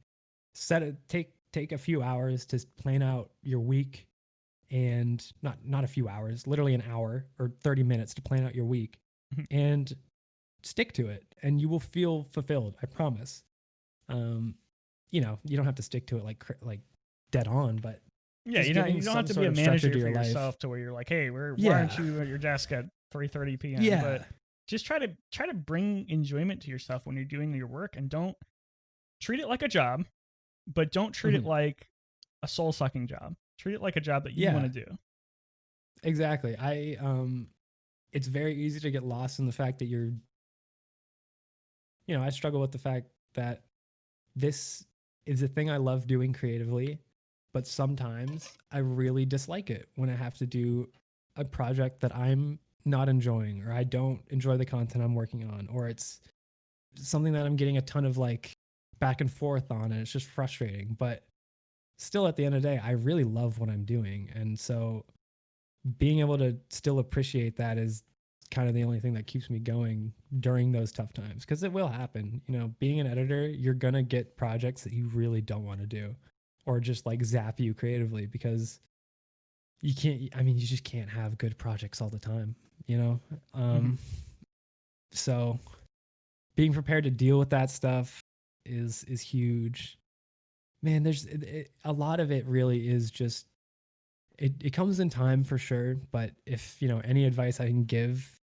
set it, take a few hours to plan out your week, and not a few hours, literally an hour or 30 minutes to plan out your week, and stick to it, and you will feel fulfilled. I promise. Um, you know, you don't have to stick to it like dead on, but Yeah, just giving you don't have some to be sort a of structure manager to for your life. yourself to where you're like, "Hey, why aren't Yeah. you at your desk at 3:30 p.m.?" But Yeah. just try to bring enjoyment to yourself when you're doing your work, and don't treat it like a job, but don't treat it Mhm. like a soul-sucking job. Treat it like a job that you want Yeah. to do. Exactly. It's very easy to get lost in the fact that I struggle with the fact that this is a thing I love doing creatively, but sometimes I really dislike it when I have to do a project that I'm not enjoying, or I don't enjoy the content I'm working on, or it's something that I'm getting a ton of like back and forth on, and it's just frustrating. But still, at the end of the day, I really love what I'm doing. And so being able to still appreciate that is kind of the only thing that keeps me going during those tough times, because it will happen. You know, being an editor, you're going to get projects that you really don't want to do, or just like zap you creatively, because you can't, I mean, you just can't have good projects all the time, you know? Mhm. Um, so being prepared to deal with that stuff is huge. Man, there's a lot of it really is just it comes in time for sure, but if, you know, any advice I can give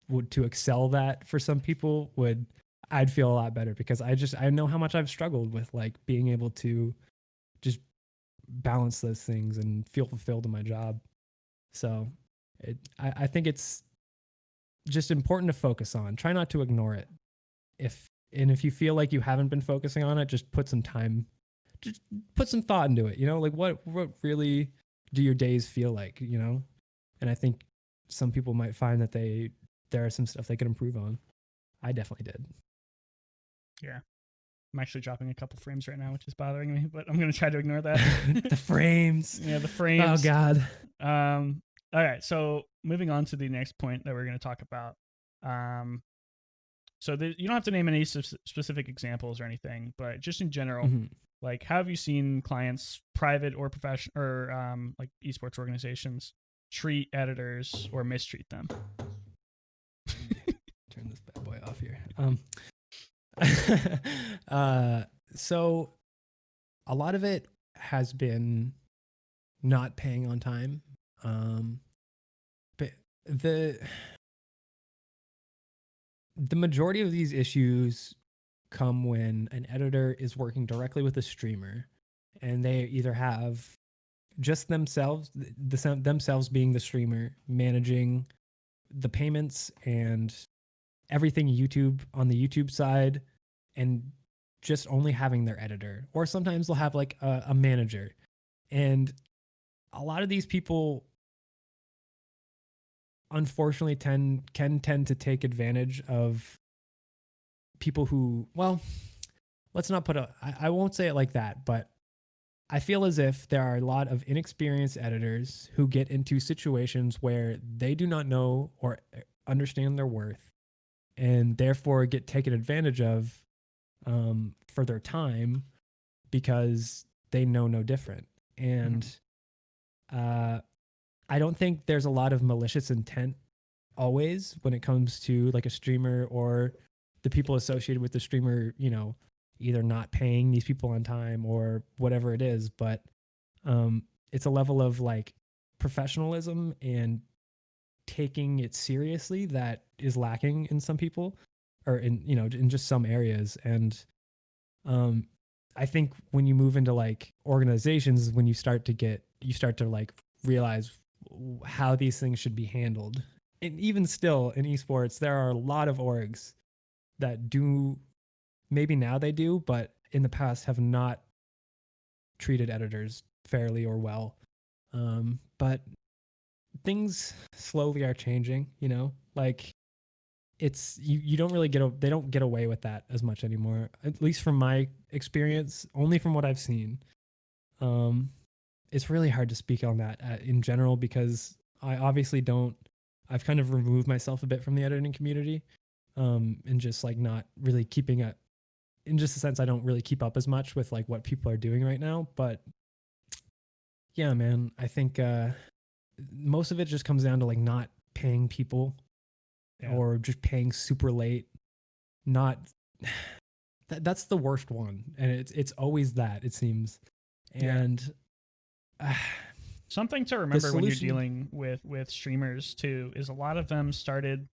would to excel that for some people would, I'd feel a lot better, because I know how much I've struggled with like being able to just balance those things and feel fulfilled in my job. So I think it's just important to focus on. Try not to ignore it. If you feel like you haven't been focusing on it, just put some time, just put some thought into it. You know, like what really do your days feel like? You know, and I think some people might find that there are some stuff they could improve on. I definitely did. Yeah. I'm actually dropping a couple frames right now, which is bothering me, but I'm gonna try to ignore that. The frames. Yeah, the Oh frames. God. All right, so moving on to the next point that we're gonna talk about. Um, you don't have to name any specific examples or anything, but just in general, Mhm. like how have you seen clients, private or professional, or like esports organizations, treat editors or mistreat them? Let me turn this bad boy off here. So a lot of it has been not paying on time. But the majority of these issues come when an editor is working directly with a streamer, and they either have just themselves, themselves being the streamer, managing the payments and everything YouTube on the YouTube side, and just only having their editor, or sometimes they'll have like a manager. And a lot of these people unfortunately can tend to take advantage of people who, well, let's not put I won't say it like that, but I feel as if there are a lot of inexperienced editors who get into situations where they do not know or understand their worth, and therefore get taken advantage of for their time because they know no different. And I don't think there's a lot of malicious intent always when it comes to like a streamer or the people associated with the streamer, either not paying these people on time or whatever it is. But it's a level of like professionalism and taking it seriously that is lacking in some people, or in just some areas. And I think when you move into like organizations, when you start to like realize how these things should be handled. And even still in esports, there are a lot of orgs that do, maybe now they do, but in the past have not treated editors fairly or well. But things slowly are changing, like it's, you don't really they don't get away with that as much anymore, at least from my experience, only from what I've seen. It's really hard to speak on that in general, because I've kind of removed myself a bit from the editing community, and just like not really keeping up, in just a sense, I don't really keep up as much with like what people are doing right now. But yeah, man, I think most of it just comes down to like not paying people, or just paying super late. Not that's the worst one, and it's always that, it seems. And something to remember when you're dealing with streamers too is a lot of them started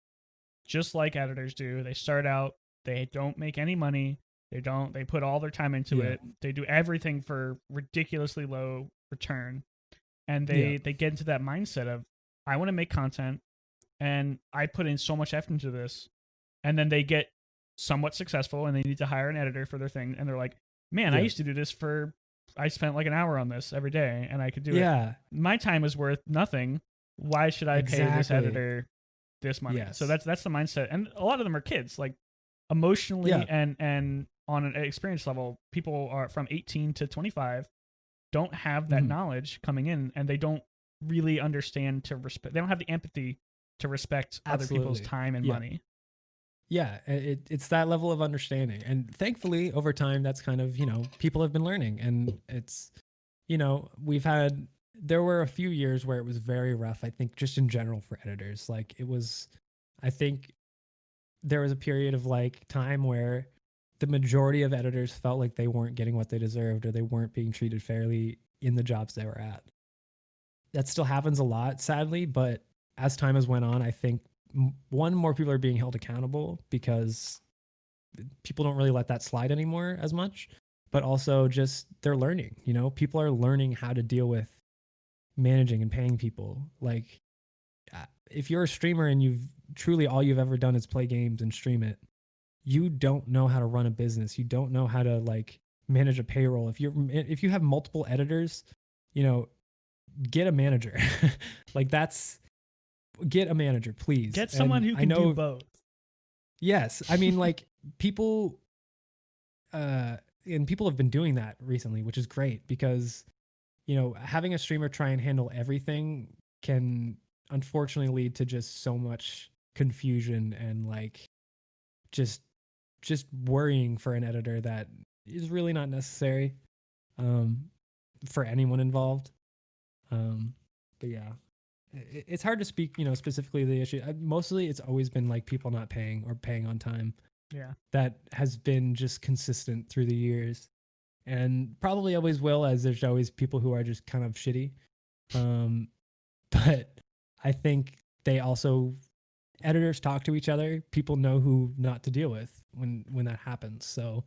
just like editors do. They start out, they don't make any money. They put all their time into it. They do everything for ridiculously low return. And they get into that mindset of, I want to make content and I put in so much effort into this. And then they get somewhat successful and they need to hire an editor for their thing. And they're like, man, I used to do this I spent like an hour on this every day and I could do it. My time is worth nothing. Why should I pay this editor this money? So that's the mindset. And a lot of them are kids, like emotionally and on an experience level, people are from 18 to 25 don't have that knowledge coming in, and they don't really understand to respect. They don't have the empathy to respect other people's time and money. Yeah, it's that level of understanding. And thankfully, over time, that's kind of, people have been learning. And it's, there were a few years where it was very rough, I think, just in general for editors. Like I think there was a period of like time where the majority of editors felt like they weren't getting what they deserved, or they weren't being treated fairly in the jobs they were at. That still happens a lot, sadly, but as time has went on, I think more people are being held accountable because people don't really let that slide anymore as much, but also just they're learning, people are learning how to deal with managing and paying people. Like if you're a streamer and all you've ever done is play games and stream it, you don't know how to run a business. You don't know how to like manage a payroll. If you have multiple editors, get a manager. Like get a manager, please. Get someone who can do both. Yes. I mean, like people, and people have been doing that recently, which is great, because, having a streamer try and handle everything can unfortunately lead to just so much confusion and like just worrying for an editor that is really not necessary for anyone involved. But yeah, it's hard to speak, specifically the issue. Mostly it's always been like people not paying or paying on time. Yeah. That has been just consistent through the years, and probably always will, as there's always people who are just kind of shitty. But I think they also editors talk to each other. People know who not to deal with when that happens. So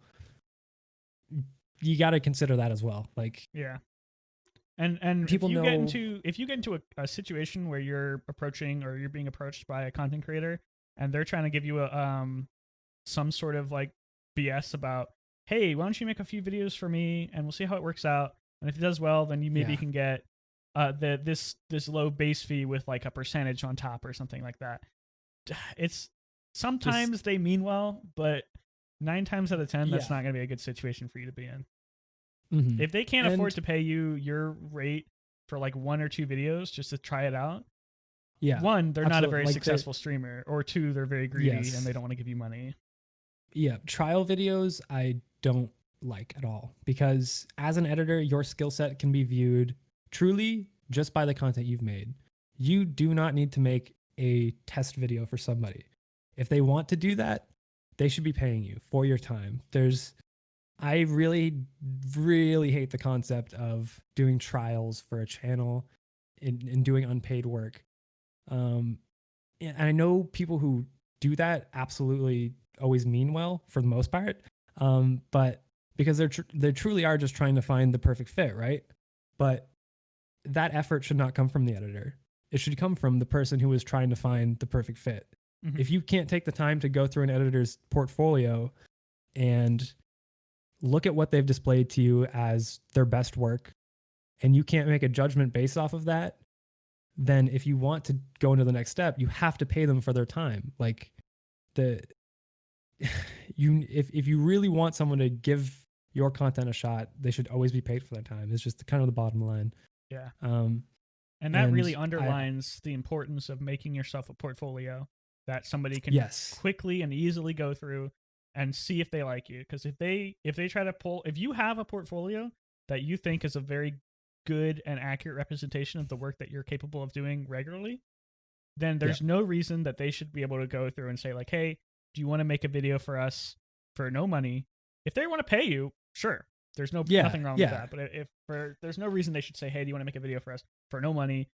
you got to consider that as well. Like, Yeah. And people know. if you get into a situation where you're approaching or you're being approached by a content creator and they're trying to give you a some sort of like BS about, hey, why don't you make a few videos for me and we'll see how it works out, and if it does well, then you maybe Yeah. can get this low base fee with like a percentage on top or something like that. It's sometimes Just they mean well, but 9 times out of 10 that's yeah. not going to be a good situation for you to be in. Mm-hmm. If they can't afford And to pay you your rate for like 1 or 2 videos just to try it out, yeah, one, they're not a absolutely. very Like successful streamer, or two, they're very greedy and yes, they don't want to give you money. yeah, trial videos I don't like at all, because as an editor, your skill set can be viewed truly just by the content you've made. You do not need to make a test video for somebody. If they want to do that, they should be paying you for your time. I really, really hate the concept of doing trials for a channel and doing unpaid work. And I know people who do that absolutely always mean well for the most part, but because they truly are just trying to find the perfect fit, right? But that effort should not come from the editor. It should come from the person who is trying to find the perfect fit. Mm-hmm. If you can't take the time to go through an editor's portfolio and look at what they've displayed to you as their best work, and you can't make a judgment based off of that, then if you want to go into the next step, you have to pay them for their time. Like, the you if you really want someone to give your content a shot, they should always be paid for their time. It's just kind of the bottom line. Yeah. Um, And that and really underlines the importance of making yourself a portfolio that somebody can yes, quickly and easily go through and see if they like you. Because if they try to pull, if you have a portfolio that you think is a very good and accurate representation of the work that you're capable of doing regularly, then there's no reason that they should be able to go through and say like, hey, do you want to make a video for us for no money? If they want to pay you, sure, there's nothing wrong with that. But there's no reason they should say, hey, do you want to make a video for us for no money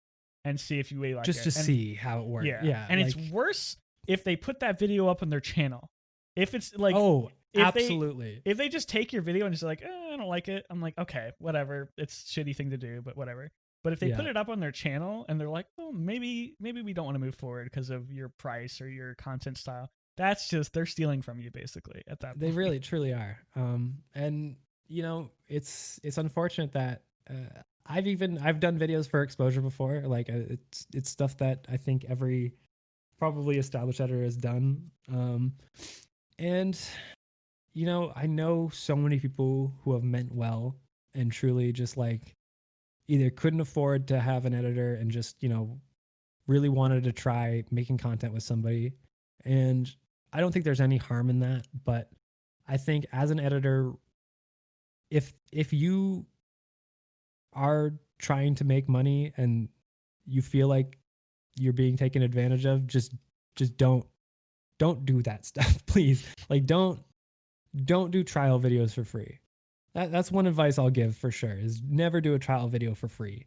and see if you really like just it? to And see how it works. Yeah, and like, it's worse if they put that video up on their channel. If it's like, oh, if absolutely. if they just take your video and just like, I don't like it, I'm like, okay, whatever. It's a shitty thing to do, but whatever. But if they put it up on their channel and they're like, oh, maybe we don't want to move forward because of your price or your content style, that's just, they're stealing from you basically at that point. They really truly are. And you know, it's unfortunate that I've done videos for exposure before. Like, it's stuff that I think every probably established editor has done. And you know, I know so many people who have meant well and truly just like either couldn't afford to have an editor and just, you know, really wanted to try making content with somebody. And I don't think there's any harm in that, but I think as an editor, if you are trying to make money and you feel like you're being taken advantage of, just don't do that stuff, please. Like, don't do trial videos for free. That's one advice I'll give for sure, is never do a trial video for free.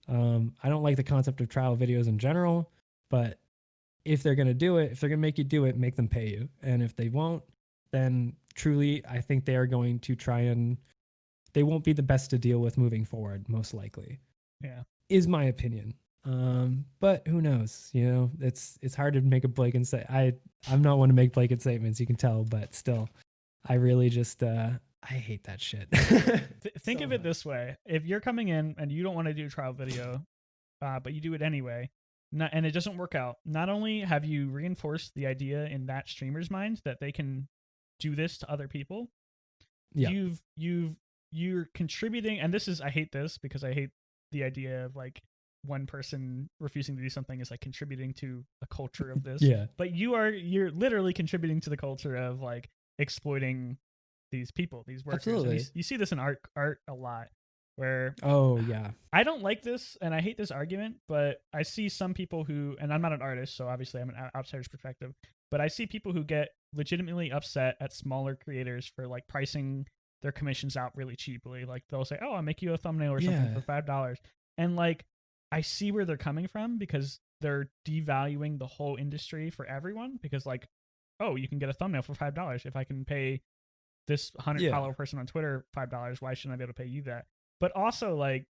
I don't like the concept of trial videos in general, but if they're going to do it, if they're going to make you do it, make them pay you. And if they won't, then truly, I think they are going to try and they won't be the best to deal with moving forward, most likely. Yeah. Is my opinion. But who knows? You know, it's hard to make a blanket say. I'm not one to make blanket statements, you can tell, but still, I really just I hate that shit. Think So of it much. this way: if you're coming in and you don't want to do a trial video, but you do it anyway, and it doesn't work out, not only have you reinforced the idea in that streamer's mind that they can do this to other people, Yeah. you're contributing. And this is, I hate this because I hate the idea of like one person refusing to do something is like contributing to a culture of this. Yeah. But you're literally contributing to the culture of like exploiting these people, these workers. Absolutely. And you see this in art a lot, where Oh yeah. I don't like this and I hate this argument, but I see some people who, and I'm not an artist, so obviously I'm an outsider's perspective, but I see people who get legitimately upset at smaller creators for like pricing their commissions out really cheaply. Like they'll say, "Oh, I'll make you a thumbnail or something for $5," and like I see where they're coming from, because they're devaluing the whole industry for everyone, because like, oh, you can get a thumbnail for $5. If I can pay this 100 Yeah. follower person on Twitter $5, why shouldn't I be able to pay you that? But also, like,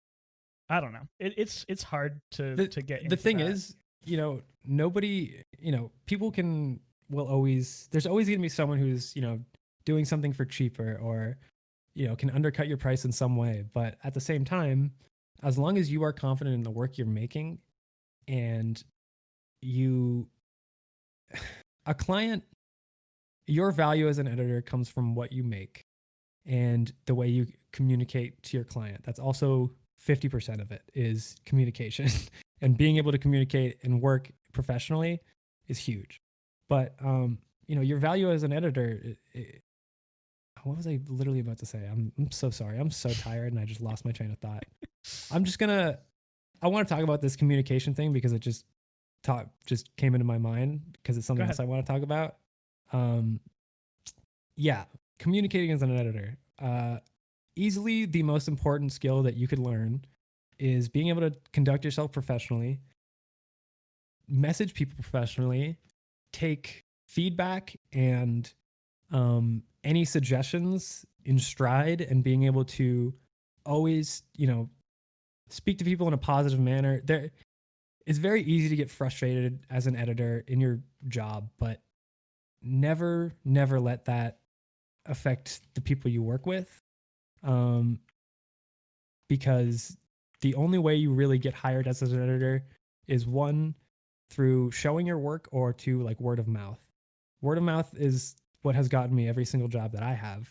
I don't know. It's hard to get The into thing that. is, nobody, people will always, there's always going to be someone who's, doing something for cheaper, or, can undercut your price in some way. But at the same time, as long as you are confident in the work you're making, and you, a client, your value as an editor comes from what you make and the way you communicate to your client. That's also 50% of it is communication. And being able to communicate and work professionally is huge. But your value as an editor, what was I literally about to say? I'm so sorry. I'm so tired and I just lost my train of thought. I want to talk about this communication thing because it just came into my mind, because it's Go something ahead. else I want to talk about. Yeah, communicating as an editor. Easily the most important skill that you could learn is being able to conduct yourself professionally, message people professionally, take feedback and any suggestions in stride, and being able to always, speak to people in a positive manner. It's very easy to get frustrated as an editor in your job, but never let that affect the people you work with. Because the only way you really get hired as an editor is, one, through showing your work, or two, like word of mouth. Word of mouth is what has gotten me every single job that I have.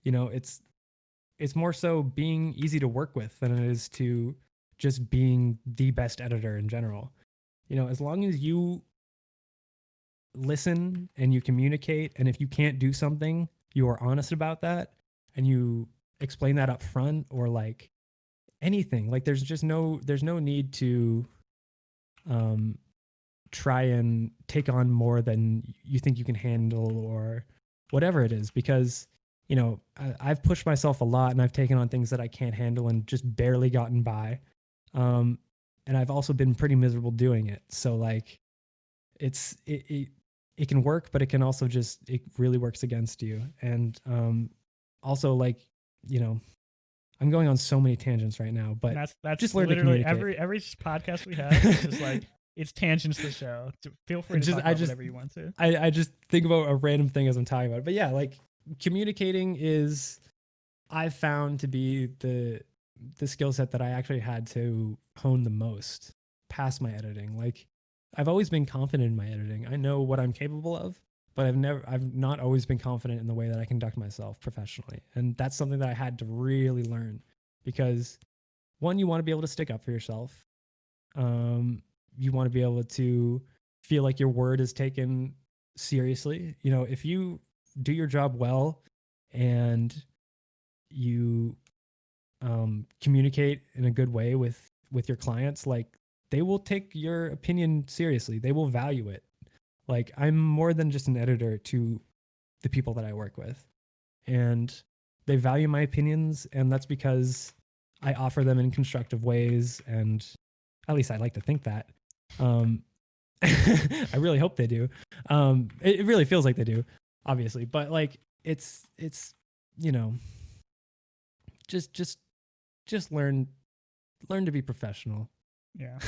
It's more so being easy to work with than it is to just being the best editor in general. As long as you listen and you communicate, and if you can't do something, you are honest about that, and you explain that up front, or like anything, like there's no need to try and take on more than you think you can handle, or whatever it is, because I've pushed myself a lot and I've taken on things that I can't handle and just barely gotten by. And I've also been pretty miserable doing it. So like it can work, but it can also it really works against you. And also, like, I'm going on so many tangents right now, but And that's just learn to literally communicate. every podcast we have is just like, it's tangents to the show. Feel free to talk about whatever you want to. I just think about a random thing as I'm talking about it. But yeah, like, communicating is, I've found to be the skill set that I actually had to hone the most past my editing. Like, I've always been confident in my editing. I know what I'm capable of, but I've not always been confident in the way that I conduct myself professionally. And that's something that I had to really learn, because one, you want to be able to stick up for yourself. You want to be able to feel like your word is taken seriously. If you do your job well and you communicate in a good way with your clients, like, they will take your opinion seriously. They will value it. Like, I'm more than just an editor to the people that I work with, and they value my opinions, and that's because I offer them in constructive ways, and at least I like to think that. I really hope they do. It really feels like they do, obviously, but like, it's you know just learn to be professional. Yeah.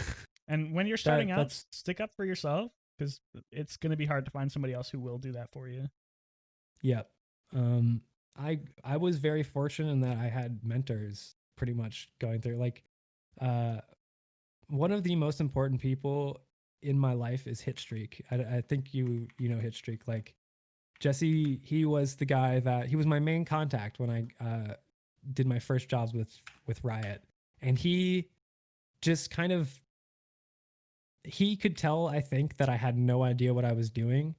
And when you're starting out, That's stick up for yourself, because it's going to be hard to find somebody else who will do that for you. Yep. I was very fortunate in that I had mentors pretty much going through, like, one of the most important people in my life is Hitstreak. I think you know Hitstreak. Like, Jesse, he was the guy that he was my main contact when I did my first jobs with Riot, and he just kind of, he could tell, I think, that I had no idea what I was doing,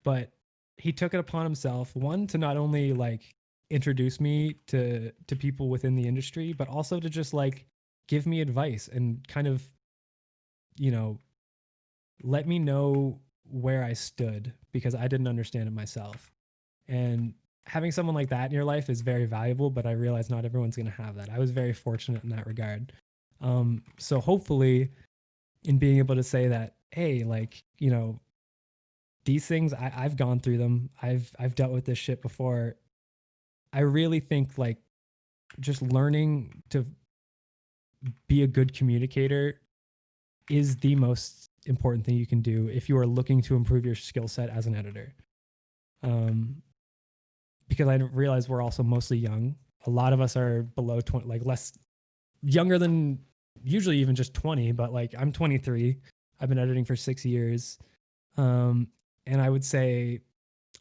but he took it upon himself, one, to not only like introduce me to people within the industry, but also to just like give me advice and kind of, you know, let me know where I stood, because I didn't understand it myself. And having someone like that in your life is very valuable, but I realize not everyone's going to have that. I was very fortunate in that regard. So hopefully, in being able to say that, hey, like, these things I've gone through them. I've dealt with this shit before. I really think like just learning to be a good communicator is the most important thing you can do if you are looking to improve your skill set as an editor. Because I realize we're also mostly young. A lot of us are below 20, like less younger than usually even just 20, but like I'm 23. I've been editing for 6 years. And I would say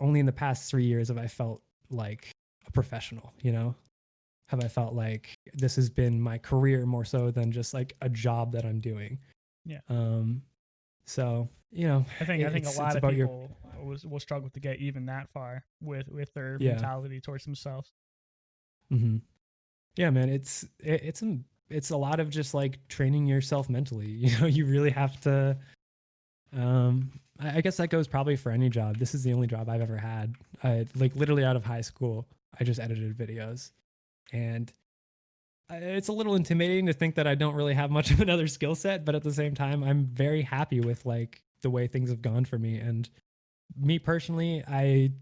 only in the past 3 years have I felt like a professional, have I felt like this has been my career more so than just like a job that I'm doing. Yeah. So, I think a lot of about people will struggle to get even that far with their mentality towards themselves. Mm-hmm. Yeah, man, it's a lot of just like training yourself mentally. You really have to. I guess that goes probably for any job. This is the only job I've ever had. Like literally out of high school, I just edited videos, and it's a little intimidating to think that I don't really have much of another skill set. But at the same time, I'm very happy with like the way things have gone for me. And me personally, I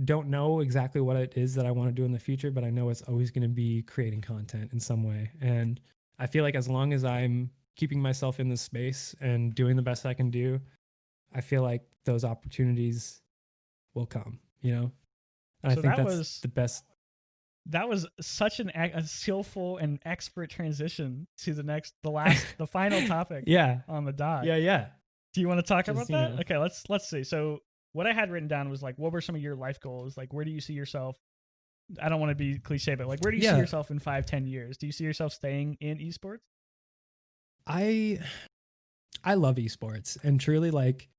don't know exactly what it is that I want to do in the future, but I know it's always going to be creating content in some way. And I feel like as long as I'm keeping myself in this space and doing the best I can do, I feel like those opportunities will come, And so I think that's the best. That was such a skillful and expert transition to the final topic on the doc. Yeah. Do you want to talk about that? Okay, let's see. So what I had written down was like, what were some of your life goals? Like, where do you see yourself? I don't want to be cliche, but like, where do you see yourself in 5-10 years? Do you see yourself staying in esports? I love esports, and truly, like,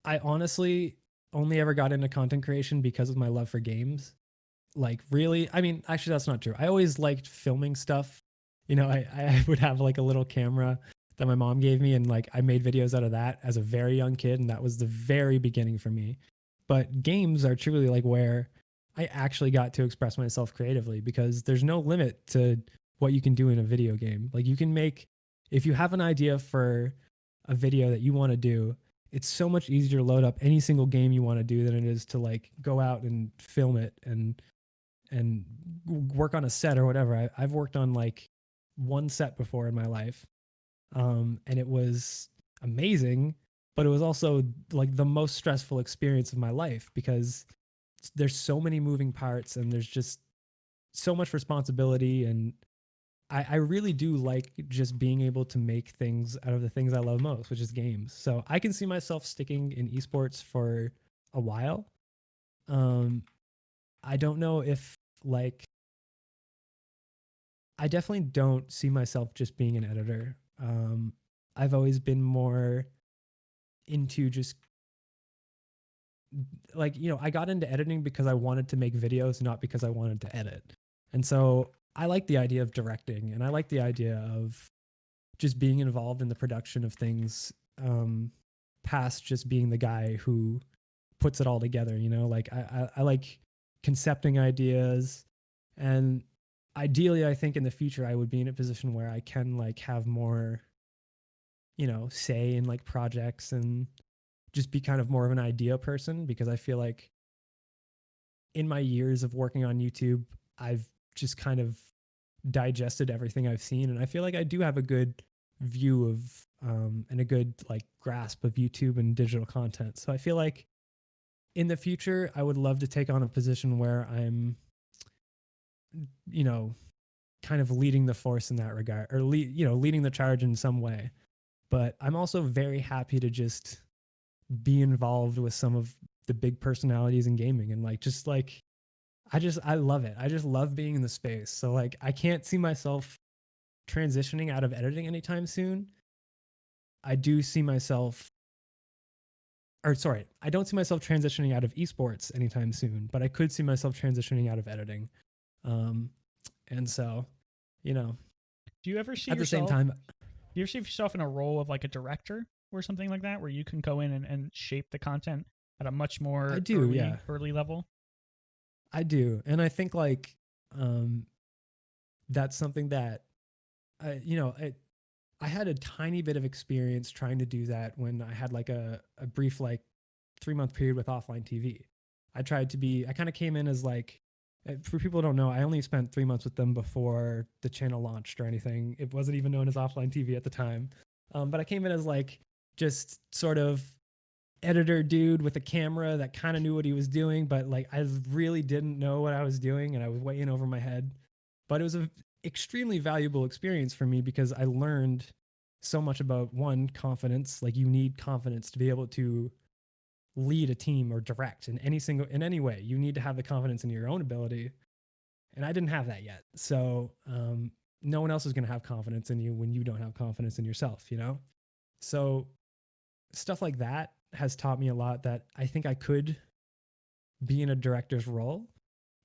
I honestly only ever got into content creation because of my love for games. Like, really, I mean, actually, that's not true. I always liked filming stuff. I would have like a little camera that my mom gave me, and like I made videos out of that as a very young kid, and that was the very beginning for me. But games are truly like where I actually got to express myself creatively, because there's no limit to what you can do in a video game. Like, you can make, if you have an idea for a video that you want to do, it's so much easier to load up any single game you want to do than it is to like go out and film it and work on a set or whatever. I've worked on like one set before in my life, and it was amazing, but it was also like the most stressful experience of my life, because there's so many moving parts and there's just so much responsibility. And I really do like just being able to make things out of the things I love most, which is games. So I can see myself sticking in esports for a while. I don't know if like, I definitely don't see myself just being an editor. I've always been more into just like, I got into editing because I wanted to make videos, not because I wanted to edit. And so I like the idea of directing, and I like the idea of just being involved in the production of things, past just being the guy who puts it all together. Like I like concepting ideas, and ideally I think in the future I would be in a position where I can like have more, say in like projects, and just be kind of more of an idea person, because I feel like in my years of working on YouTube, I've just kind of digested everything I've seen, and I feel like I do have a good view of and a good like grasp of YouTube and digital content. So I feel like in the future I would love to take on a position where I'm, kind of leading the force in that regard, or leading the charge in some way. But I'm also very happy to just be involved with some of the big personalities in gaming, and like just like I love it. I just love being in the space. So like I can't see myself transitioning out of editing anytime soon. I do see myself I don't see myself transitioning out of esports anytime soon, but I could see myself transitioning out of editing. And so, do you ever see at the yourself, same time, do you ever see yourself in a role of like a director or something like that, where you can go in and shape the content at a much more early level? I do. And I think like, that's something that I had a tiny bit of experience trying to do that when I had like a brief like 3-month period with offline TV. I kind of came in as like, for people who don't know, I only spent 3 months with them before the channel launched or anything. It wasn't even known as offline TV at the time. But I came in as like just sort of editor dude with a camera that kind of knew what he was doing, but like I really didn't know what I was doing and I was way in over my head. But it was a extremely valuable experience for me because I learned so much about one, confidence. Like you need confidence to be able to lead a team or direct in any way. You need to have the confidence in your own ability. And I didn't have that yet. So no one else is going to have confidence in you when you don't have confidence in yourself, you know? So stuff like that has taught me a lot that I think I could be in a director's role.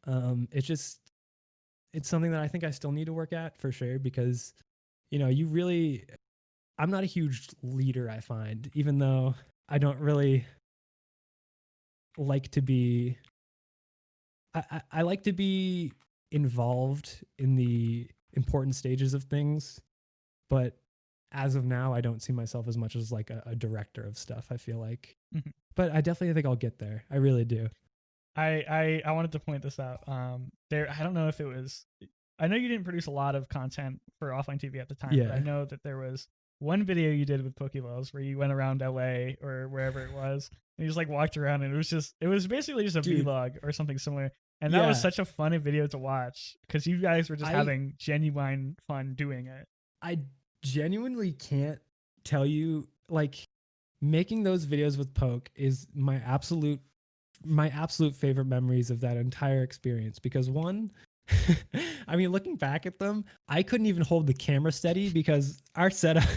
It's something that I think I still need to work at for sure, because, you know, I'm not a huge leader, I find, even though I don't really like to be, I like to be involved in the important stages of things, but as of now, I don't see myself as much as like a director of stuff, I feel like. Mhm. But I definitely think I'll get there. I really do. I wanted to point this out. I don't know if it was. I know you didn't produce a lot of content for offline TV at the time, but I Yeah. know that there was one video you did with Pokeballs where you went around LA or wherever it was, and you just like walked around, and it was basically just a Dude, vlog or something similar, and that was yeah. such a funny video to watch because you guys were just I having genuine fun doing it. I genuinely can't tell you, like, making those videos with Poke is my absolute favorite memories of that entire experience, because one, I mean, looking back at them, I couldn't even hold the camera steady because our setup.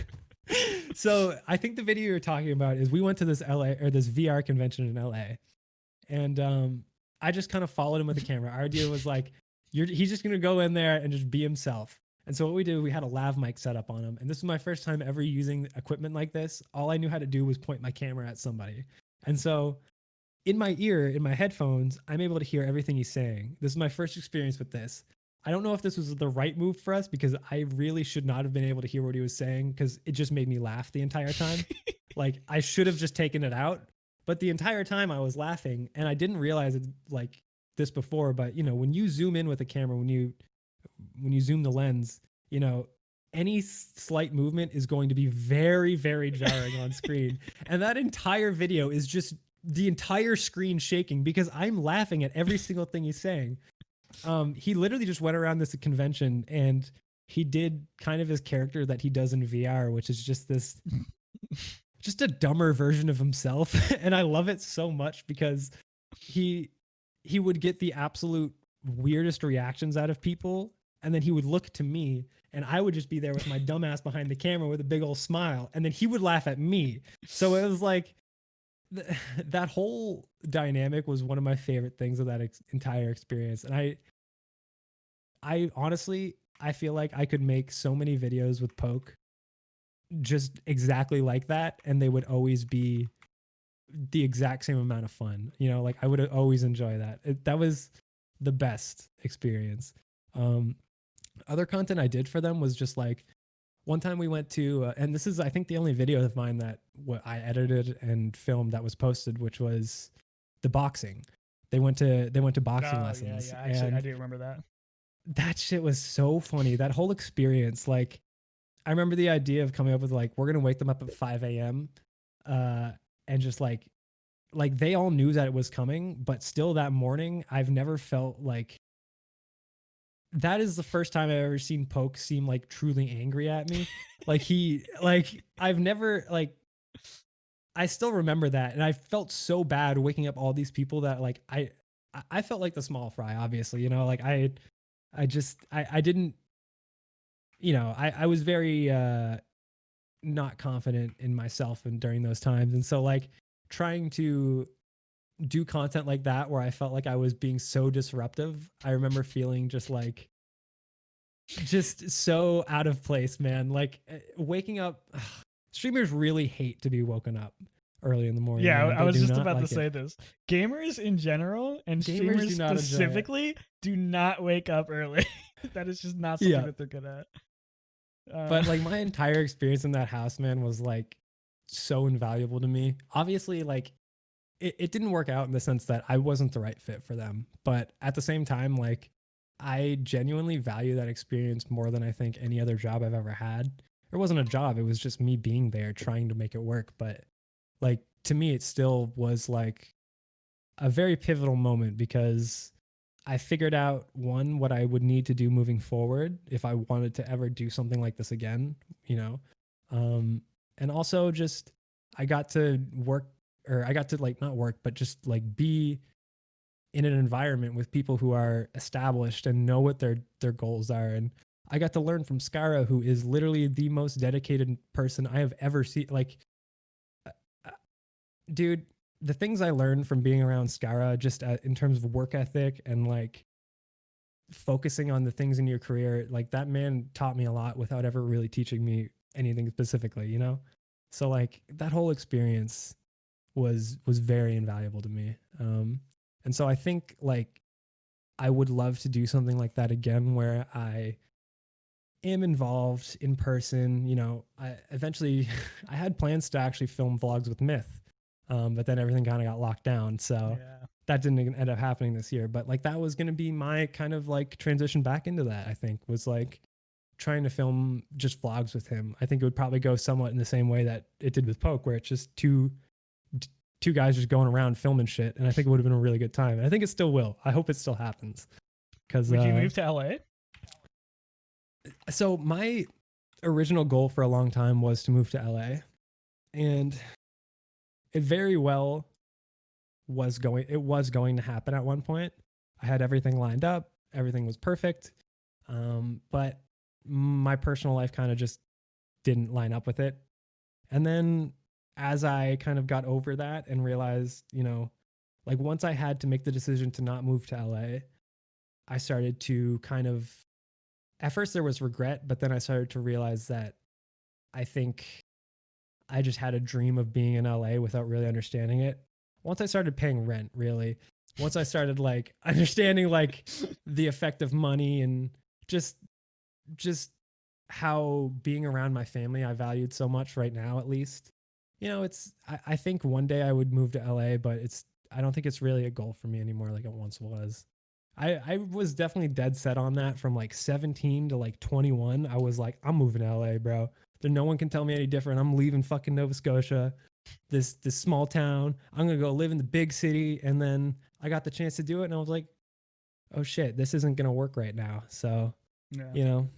So I think the video you're talking about is we went to this VR convention in LA, and I just kind of followed him with the camera. Our idea was like, he's just gonna go in there and just be himself. And so what we did, we had a lav mic set up on him, and this was my first time ever using equipment like this. All I knew how to do was point my camera at somebody, and so in my ear, in my headphones, I'm able to hear everything he's saying. This is my first experience with this. I don't know if this was the right move for us, because I really should not have been able to hear what he was saying, because it just made me laugh the entire time. Like, I should have just taken it out. But the entire time I was laughing, and I didn't realize it like this before. But you know, when you zoom in with a camera, when you zoom the lens, you know, any slight movement is going to be very, very jarring on screen. And that entire video is just the entire screen shaking because I'm laughing at every single thing he's saying. He literally just went around this convention and he did kind of his character that he does in VR, which is just this, just a dumber version of himself. And I love it so much because he would get the absolute weirdest reactions out of people. And then he would look to me and I would just be there with my dumb ass behind the camera with a big old smile. And then he would laugh at me. So it was like, that whole dynamic was one of my favorite things of that entire experience. And I honestly, I feel like I could make so many videos with Poke just exactly like that, and they would always be the exact same amount of fun. You know, like I would always enjoy that. That was the best experience. Other content I did for them was just like, one time we went to, and this is, I think, the only video of mine that what I edited and filmed that was posted, which was the boxing. They went to boxing lessons. Yeah. Actually, I do remember that. That shit was so funny. That whole experience, like, I remember the idea of coming up with like, we're gonna wake them up at 5 a.m. And just like they all knew that it was coming, but still that morning, I've never felt like. That is the first time I've ever seen Poke seem like truly angry at me. I've never like, I still remember that. And I felt so bad waking up all these people that like, I felt like the small fry, obviously, you know, like I didn't, you know, I was very, not confident in myself and during those times. And so like trying to do content like that where I felt like I was being so disruptive, I remember feeling just so out of place, man. Like waking up, streamers really hate to be woken up early in the morning. Yeah, man. I was just about like to say this. Gamers in general and Gamers streamers specifically do not wake up early. That is just not something that they're good at. But like my entire experience in that house, man, was like so invaluable to me. Obviously, like it didn't work out in the sense that I wasn't the right fit for them. But at the same time, like I genuinely value that experience more than I think any other job I've ever had. It wasn't a job, it was just me being there trying to make it work. But like to me, it still was like a very pivotal moment because I figured out one, what I would need to do moving forward if I wanted to ever do something like this again, you know? And also just I got to work, or I got to like not work, but just like be in an environment with people who are established and know what their goals are. And I got to learn from Skara, who is literally the most dedicated person I have ever seen. Like, uh, uh, dude, the things I learned from being around Skara, just in terms of work ethic and like focusing on the things in your career, like that man taught me a lot without ever really teaching me anything specifically, you know? So like that whole experience was very invaluable to me. And so I think like I would love to do something like that again where I am involved in person. You know, I eventually I had plans to actually film vlogs with Myth, but then everything kind of got locked down. So that didn't even end up happening this year. But like that was going to be my kind of like transition back into that, I think, was like trying to film just vlogs with him. I think it would probably go somewhat in the same way that it did with Poke, where it's just two guys just going around filming shit, and I think it would have been a really good time. And I think it still will. I hope it still happens. Because would you move to LA? So my original goal for a long time was to move to LA, and it very well was going. It was going to happen at one point. I had everything lined up. Everything was perfect, but my personal life kind of just didn't line up with it. And then as I kind of got over that and realized, you know, like once I had to make the decision to not move to LA, I started to kind of, at first there was regret, but then I started to realize that I think I just had a dream of being in LA without really understanding it. Once I started paying rent, really, once I started like understanding like the effect of money and just how being around my family I valued so much right now, at least, you know, it's, I think one day I would move to LA, but I don't think it's really a goal for me anymore like it once was. I was definitely dead set on that from like 17 to like 21. I was like, I'm moving to LA, bro. There, no one can tell me any different. I'm leaving fucking Nova Scotia, this small town. I'm gonna go live in the big city. And then I got the chance to do it, and I was like, oh shit, this isn't gonna work right now. So, you know,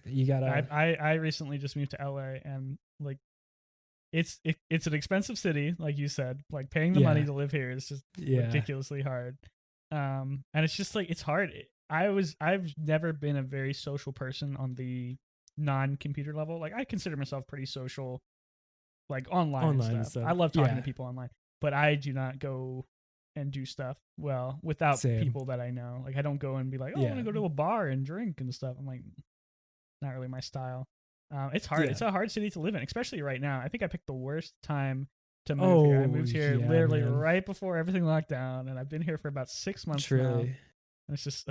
you gotta. I recently just moved to LA, and like it's an expensive city, like you said. Like paying the money to live here is just ridiculously hard. And it's just like it's hard. I've never been a very social person on the non-computer level. Like I consider myself pretty social, like online and stuff. I love talking to people online, but I do not go and do stuff well without people that I know. Like I don't go and be like, oh, I want to go to a bar and drink and stuff. I'm like, not really my style. It's hard. It's a hard city to live in, especially right now. I think I picked the worst time to move here. I moved here literally right before everything locked down, and I've been here for about 6 months now. And it's just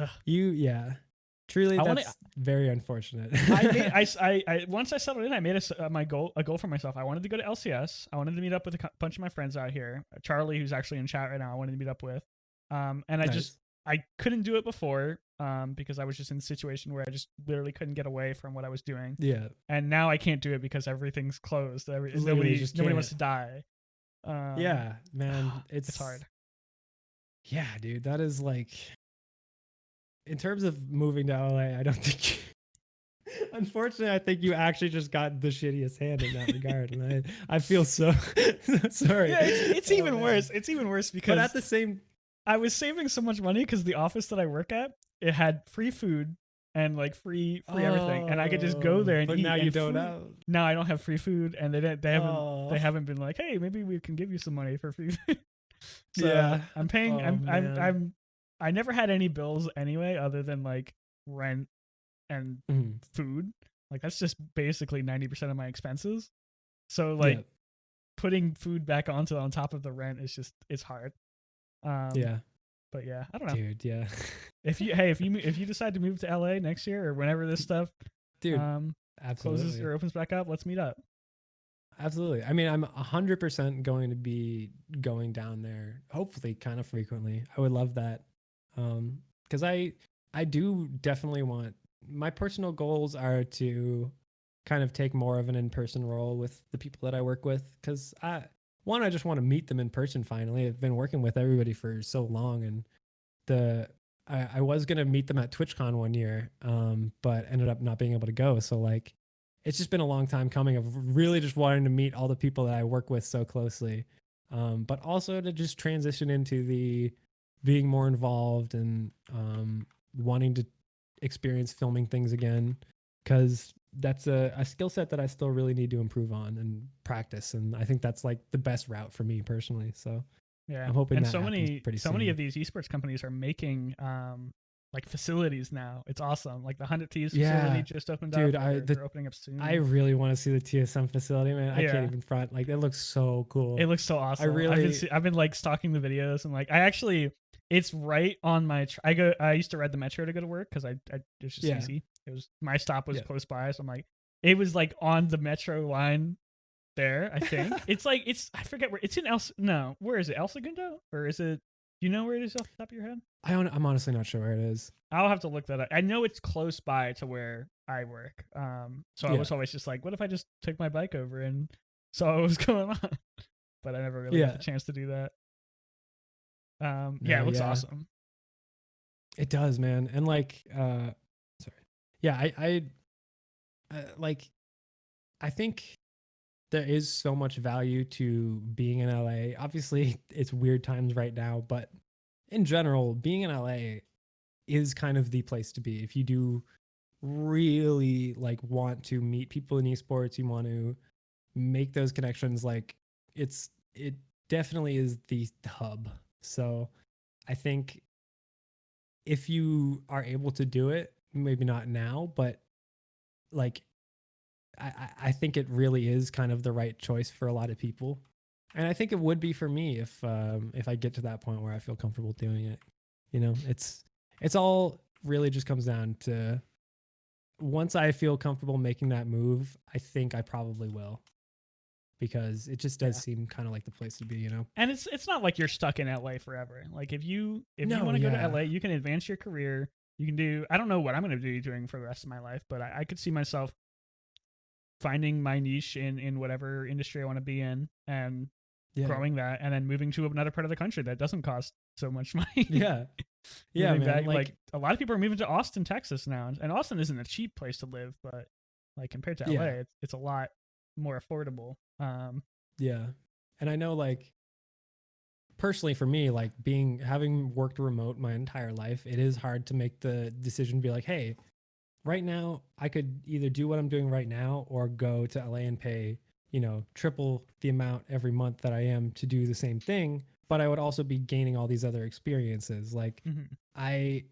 Truly, that's very unfortunate. I once I settled in, I made a goal for myself. I wanted to go to LCS. I wanted to meet up with a bunch of my friends out here. Charlie, who's actually in chat right now, I wanted to meet up with. And I couldn't do it before because I was just in a situation where I just literally couldn't get away from what I was doing. Yeah. And now I can't do it because everything's closed. Nobody wants to die. Yeah, man. It's hard. Yeah, dude. That is like, in terms of moving to LA, I don't think unfortunately, I think you actually just got the shittiest hand in that regard. And I feel so sorry. Yeah, it's even worse. It's even worse because but at the same, I was saving so much money because the office that I work at, it had free food and like free everything, and I could just go there and but eat. Now you don't have. Now I don't have free food, and they haven't been like, hey, maybe we can give you some money for free food. So I'm paying. I never had any bills anyway, other than like rent and food. Like that's just basically 90% of my expenses. So like putting food back on top of the rent is just, it's hard. But yeah, I don't know, dude. Yeah. if you decide to move to LA next year or whenever this stuff, dude, closes Absolutely. or opens back up, let's meet up. Absolutely. I mean, I'm 100% going to be going down there, hopefully kind of frequently. I would love that. Cuz I do definitely want, my personal goals are to kind of take more of an in-person role with the people that I work with, cuz I just want to meet them in person finally. I've been working with everybody for so long, and the I was gonna meet them at TwitchCon one year, but ended up not being able to go. So like, it's just been a long time coming of really just wanting to meet all the people that I work with so closely, but also to just transition into the being more involved and wanting to experience filming things again, because that's a skill set that I still really need to improve on and practice. And I think that's like the best route for me personally. So Yeah, I'm hoping and that happens pretty so many soon. of these esports companies are making like facilities now. It's awesome. Like the 100 Thieves facility Yeah, just opened up, dude, or they're opening up I soon. really want to see the TSM facility, man. I can't Yeah, even front. Like, it looks so cool. it looks so I awesome. really, I've been like stalking the videos, and like I actually, it's right on my. I used to ride the metro to go to work because it's just yeah, easy. It was my stop was yeah. close by, so I'm like, it was like on the metro line there. I think it's like it's I forget where it's in El. No, where is it? El Segundo, or is it? Do you know where it is off the top of your head? I'm honestly not sure where it is. I'll have to look that up. I know it's close by to where I work. So I Yeah, was always just like, what if I just took my bike over and saw what was going on? But I never really got the yeah. chance to do that. Yeah, No, it looks yeah, awesome. it does, man. And like, sorry. Yeah, like, I think there is so much value to being in LA. Obviously, it's weird times right now, but in general, being in LA is kind of the place to be if you do really like want to meet people in esports. You want to make those connections. Like, it definitely is the hub. So I think if you are able to do it, maybe not now, but like, I think it really is kind of the right choice for a lot of people. And I think it would be for me if I get to that point where I feel comfortable doing it. You know, it's all really just comes down to, once I feel comfortable making that move, I think I probably will, because it just does Yeah. seem kind of like the place to be, you know? And it's not like you're stuck in LA forever. Like if you No, want to go to yeah. LA, you can advance your career. You can do I don't know what I'm gonna be doing for the rest of my life, but I could see myself finding my niche in whatever industry I want to be in and Yeah. growing that and then moving to another part of the country that doesn't cost so much money. Yeah. Yeah, Moving man. back, like a lot of people are moving to Austin, Texas now, and Austin isn't a cheap place to live, but like compared to LA, Yeah. it's a lot more affordable. Yeah. And I know, like, personally for me, like, having worked remote my entire life, it is hard to make the decision to be like, hey, right now I could either do what I'm doing right now or go to LA and pay, triple the amount every month that I am to do the same thing, but I would also be gaining all these other experiences. Like, Mhm. I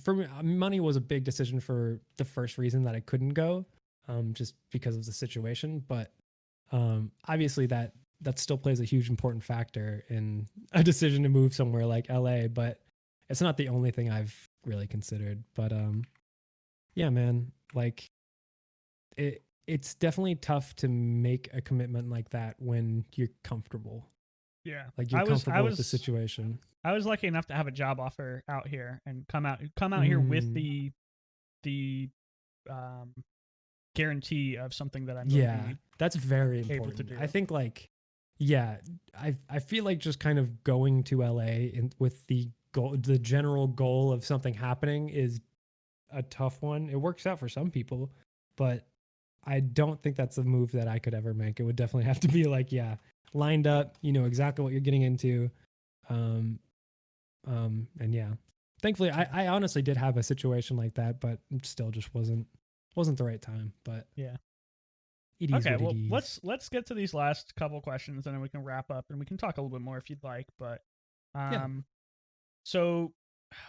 for me, money was a big decision for the first reason that I couldn't go, just because of the situation. But obviously that still plays a huge important factor in a decision to move somewhere like LA. But it's not the only thing I've really considered. But yeah, man, like, it's definitely tough to make a commitment like that when you're comfortable. Yeah, Like, you're I comfortable with the was situation. I was lucky enough to have a job offer out here and come out here with Mm, the um, guarantee of something that I'm going to yeah, be that's very able to important. I do. think, like, yeah, I feel like just kind of going to LA with the general goal of something happening is a tough one. It works out for some people, but I don't think that's a move that I could ever make. It would definitely have to be like, yeah, lined up, you know exactly what you're getting into. Um, and yeah, thankfully, Yeah, I honestly did have a situation like that, but it still just wasn't the right time. But yeah. it is Okay, what it well is. let's get to these last couple questions and then we can wrap up and we can talk a little bit more if you'd like. But Yeah. um, so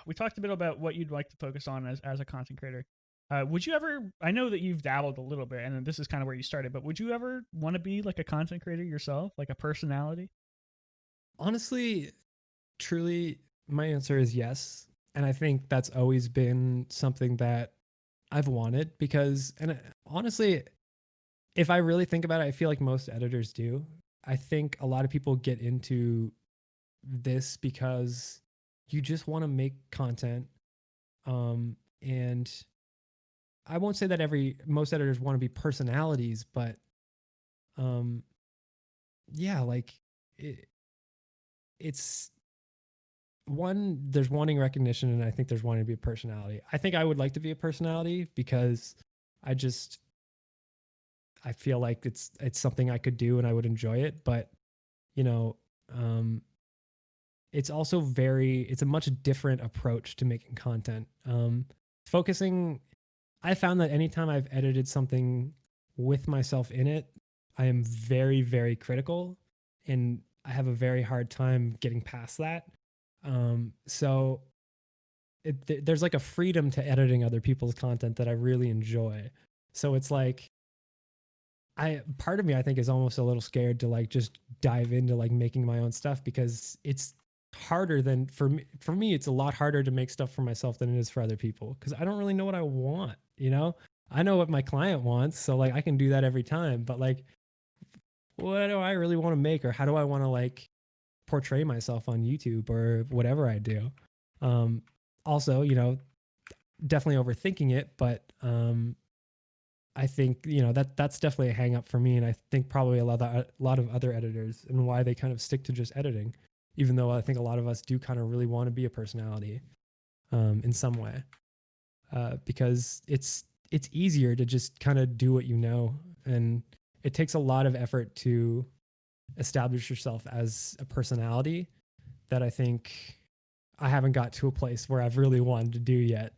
we talked a bit about what you'd like to focus on as a content creator. Would you ever? I know that you've dabbled a little bit, and this is kind of where you started. But would you ever want to be like a content creator yourself, like a personality? Honestly, truly, my answer is yes. And I think that's always been something that I've wanted, because, and honestly, if I really think about it, I feel like most editors do. I think a lot of people get into this because you just want to make content. And I won't say that most editors want to be personalities, but um, yeah, like it, it's there's wanting recognition, and I think there's wanting to be a personality. I think I would like to be a personality because I just I feel like it's something I could do and I would enjoy it. But you know, um, it's also it's a much different approach to making content. Focusing, I found that anytime I've edited something with myself in it, I am very, very critical, and I have a very hard time getting past that. So there's like a freedom to editing other people's content that I really enjoy. So it's like, part of me, I think, is almost a little scared to like just dive into like making my own stuff, because it's harder than for me it's a lot harder to make stuff for myself than it is for other people, because I don't really know what I want, you know. I know what my client wants, so like I can do that every time, but like what do I really want to make, or how do I want to like portray myself on YouTube or whatever I do. um Also, you know, definitely overthinking it, but I think, you know, that's definitely a hang up for me, and I think probably a lot of other editors, and why they kind of stick to just editing, even though I think a lot of us do kind of really want to be a personality in some way, because it's easier to just kind of do what you know, and it takes a lot of effort to establish yourself as a personality that I think I haven't got to a place where I've really wanted to do yet.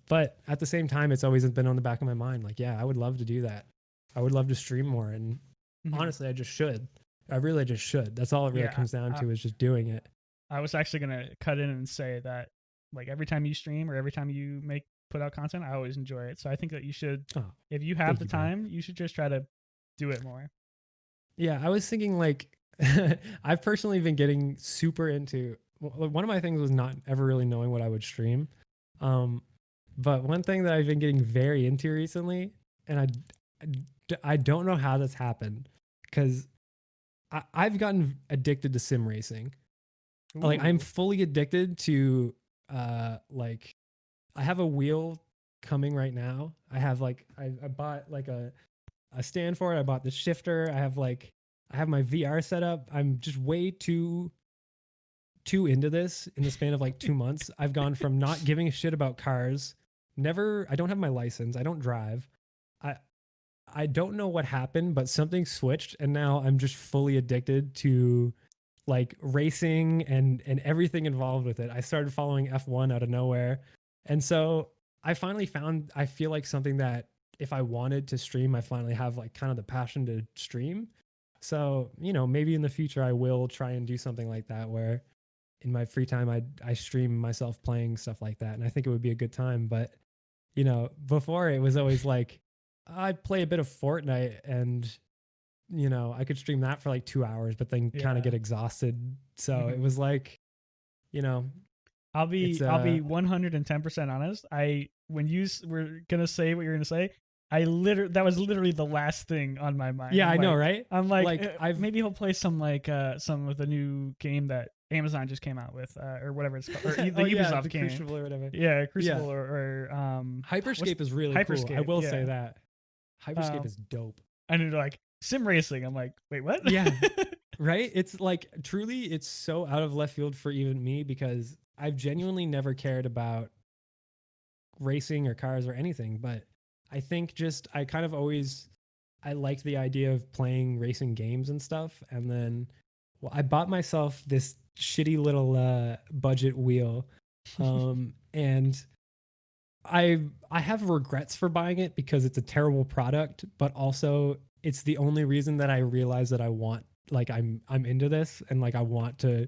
But at the same time, it's always been on the back of my mind. Like, yeah, I would love to do that. I would love to stream more. And honestly, I just should. I really just should. That's all it really comes down to, is just doing it. I was actually going to cut in and say that, like, every time you stream or every time you put out content, I always enjoy it. So I think that you should, if you have the time, you should just try to do it more. Yeah, I was thinking like, I've personally been getting super into, one of my things was not ever really knowing what I would stream. But one thing that I've been getting very into recently, and I don't know how this happened, because I've gotten addicted to sim racing. Ooh. Like, I'm fully addicted to like, I have a wheel coming right now. I have like I bought like a stand for it. I bought the shifter. I have my VR set up. I'm just way too into this in the span of like 2 months. I've gone from not giving a shit about cars. I don't have my license. I don't drive. I don't know what happened, but something switched, and now I'm just fully addicted to like racing and everything involved with it. I started following F1 out of nowhere. And so I finally found, I feel like, something that if I wanted to stream, I finally have like kind of the passion to stream. So, you know, maybe in the future I will try and do something like that, where in my free time I stream myself playing stuff like that, and I think it would be a good time. But you know, before it was always like I'd play a bit of Fortnite, and you know, I could stream that for like 2 hours, but then kind of get exhausted. So it was like, you know, I'll be 110% honest. When you were gonna say what you're gonna say, that was literally the last thing on my mind. Yeah, I know, right? I'm like maybe he'll play some of the new game that Amazon just came out with, or whatever it's called, or the Ubisoft game, Crucible or whatever. Yeah, Crucible or Hyperscape is really cool. I will say that Hyperscape is dope. And they're like sim racing. I'm like, wait, what? Yeah, right. It's like, truly, it's so out of left field for even me, because I've genuinely never cared about racing or cars or anything. But I think just I kind of always I liked the idea of playing racing games and stuff. And then, well, I bought myself this shitty little budget wheel, and I have regrets for buying it, because it's a terrible product, but also it's the only reason that I realize that I want, like, I'm into this, and like I want to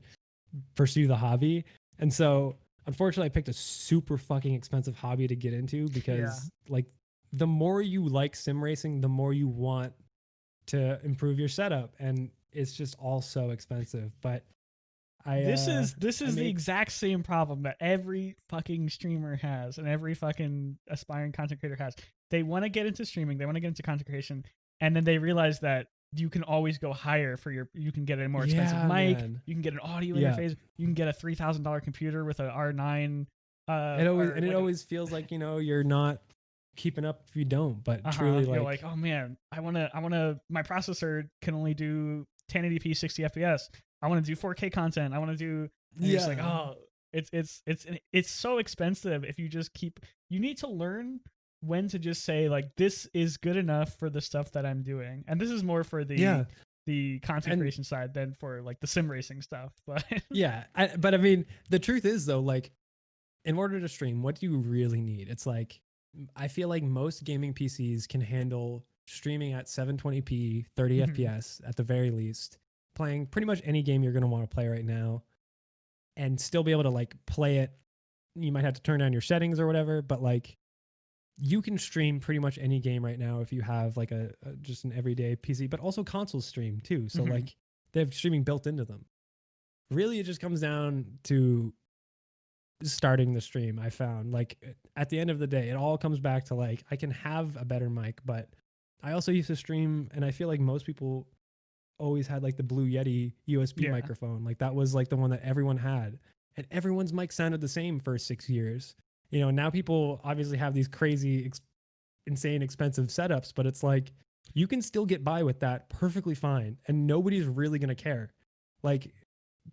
pursue the hobby. And so unfortunately I picked a super fucking expensive hobby to get into, because like the more you like sim racing, the more you want to improve your setup, and it's just all so expensive. But This is the exact same problem that every fucking streamer has and every fucking aspiring content creator has. They want to get into streaming, they want to get into content creation, and then they realize that you can always go higher for you can get a more expensive mic, man. you can get an audio Yeah. interface, you can get a $3,000 computer with a R9. It always feels like, you're not keeping up if you don't, but truly you're like, oh man, I wanna my processor can only do 1080p 60 FPS. I want to do 4K content. I want to do. It's like, oh, it's so expensive. If you just you need to learn when to just say like, this is good enough for the stuff that I'm doing, and this is more for the content creation side than for like the sim racing stuff. But but I mean, the truth is though, like, in order to stream, what do you really need? It's like, I feel like most gaming PCs can handle streaming at 720p, 30 FPS at the very least, playing pretty much any game you're going to want to play right now, and still be able to like play it. You might have to turn down your settings or whatever, but like, you can stream pretty much any game right now if you have like a just an everyday PC, but also console stream too. So like, they have streaming built into them. Really, it just comes down to starting the stream. I found, like, at the end of the day, it all comes back to like, I can have a better mic, but I also used to stream, and I feel like most people always had like the Blue Yeti USB microphone. Like, that was like the one that everyone had, and everyone's mic sounded the same for 6 years. Now people obviously have these crazy insane expensive setups, but it's like, you can still get by with that perfectly fine, and nobody's really gonna care. Like,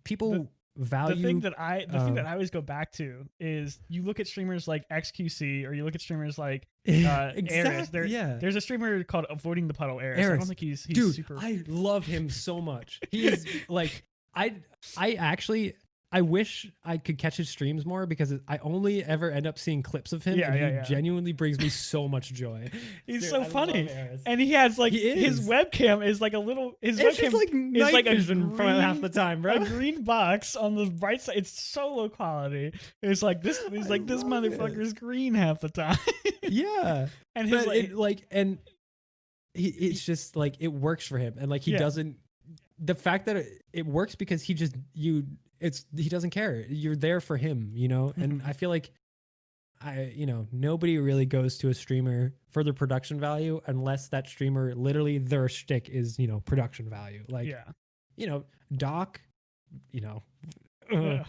people value the thing that I always go back to is, you look at streamers like XQC, or you look at streamers like Aris. There's a streamer called Avoiding the Puddle, Aris. I don't think he's dude, super. I love him so much. He is like, I wish I could catch his streams more, because I only ever end up seeing clips of him, and he genuinely brings me so much joy. He's Dude, so funny, and he has like his webcam is like a little. His it's webcam like is like a green, from half the time, bro. A green box on the right side. It's so low quality. It's like this. It's like this motherfucker's green half the time. And his it's just like, it works for him, and like, he doesn't. The fact that it works because he doesn't care. You're there for him, and I feel like nobody really goes to a streamer for their production value unless that streamer, literally their shtick is, production value. Like, Doc, who?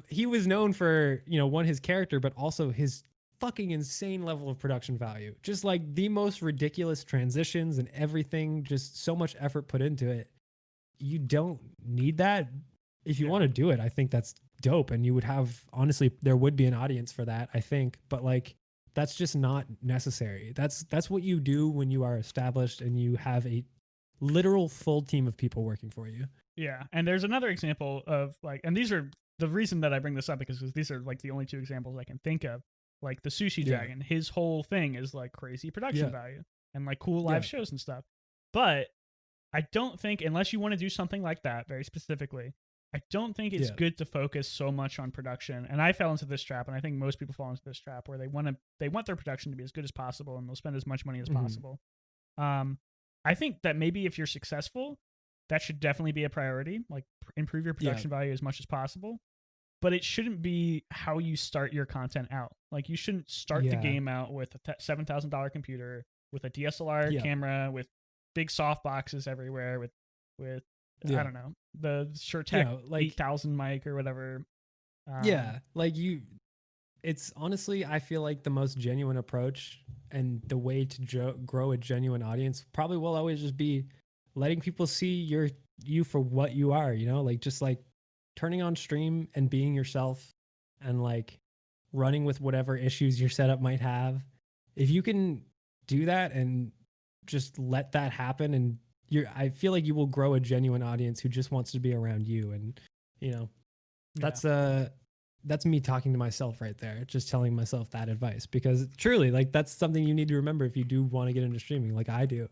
He was known for, one, his character, but also his fucking insane level of production value. Just like the most ridiculous transitions and everything, just so much effort put into it. You don't need that. If you want to do it, I think that's dope, and you would have, honestly, there would be an audience for that, I think, but like, that's just not necessary. That's what you do when you are established and you have a literal full team of people working for you. Yeah, and there's another example of like, and these are the reason that I bring this up, because these are like the only two examples I can think of. Like the Sushi Dragon, his whole thing is like crazy production value and like cool live shows and stuff. But I don't think, unless you want to do something like that very specifically, I don't think it's good to focus so much on production. And I fell into this trap, and I think most people fall into this trap, where they want their production to be as good as possible, and they'll spend as much money as possible. I think that maybe if you're successful, that should definitely be a priority. Like, improve your production value as much as possible. But it shouldn't be how you start your content out. Like, you shouldn't start the game out with a $7,000 computer, with a DSLR camera, with big soft boxes everywhere, with I don't know, the SureTech like 8,000 mic or whatever. It's honestly, I feel like the most genuine approach, and the way to grow a genuine audience probably will always just be letting people see you for what you are, like, just like turning on stream and being yourself, and like running with whatever issues your setup might have. If you can do that and just let that happen, and I feel like you will grow a genuine audience who just wants to be around you. And that's me talking to myself right there, just telling myself that advice, because truly, like, that's something you need to remember if you do want to get into streaming, like I do.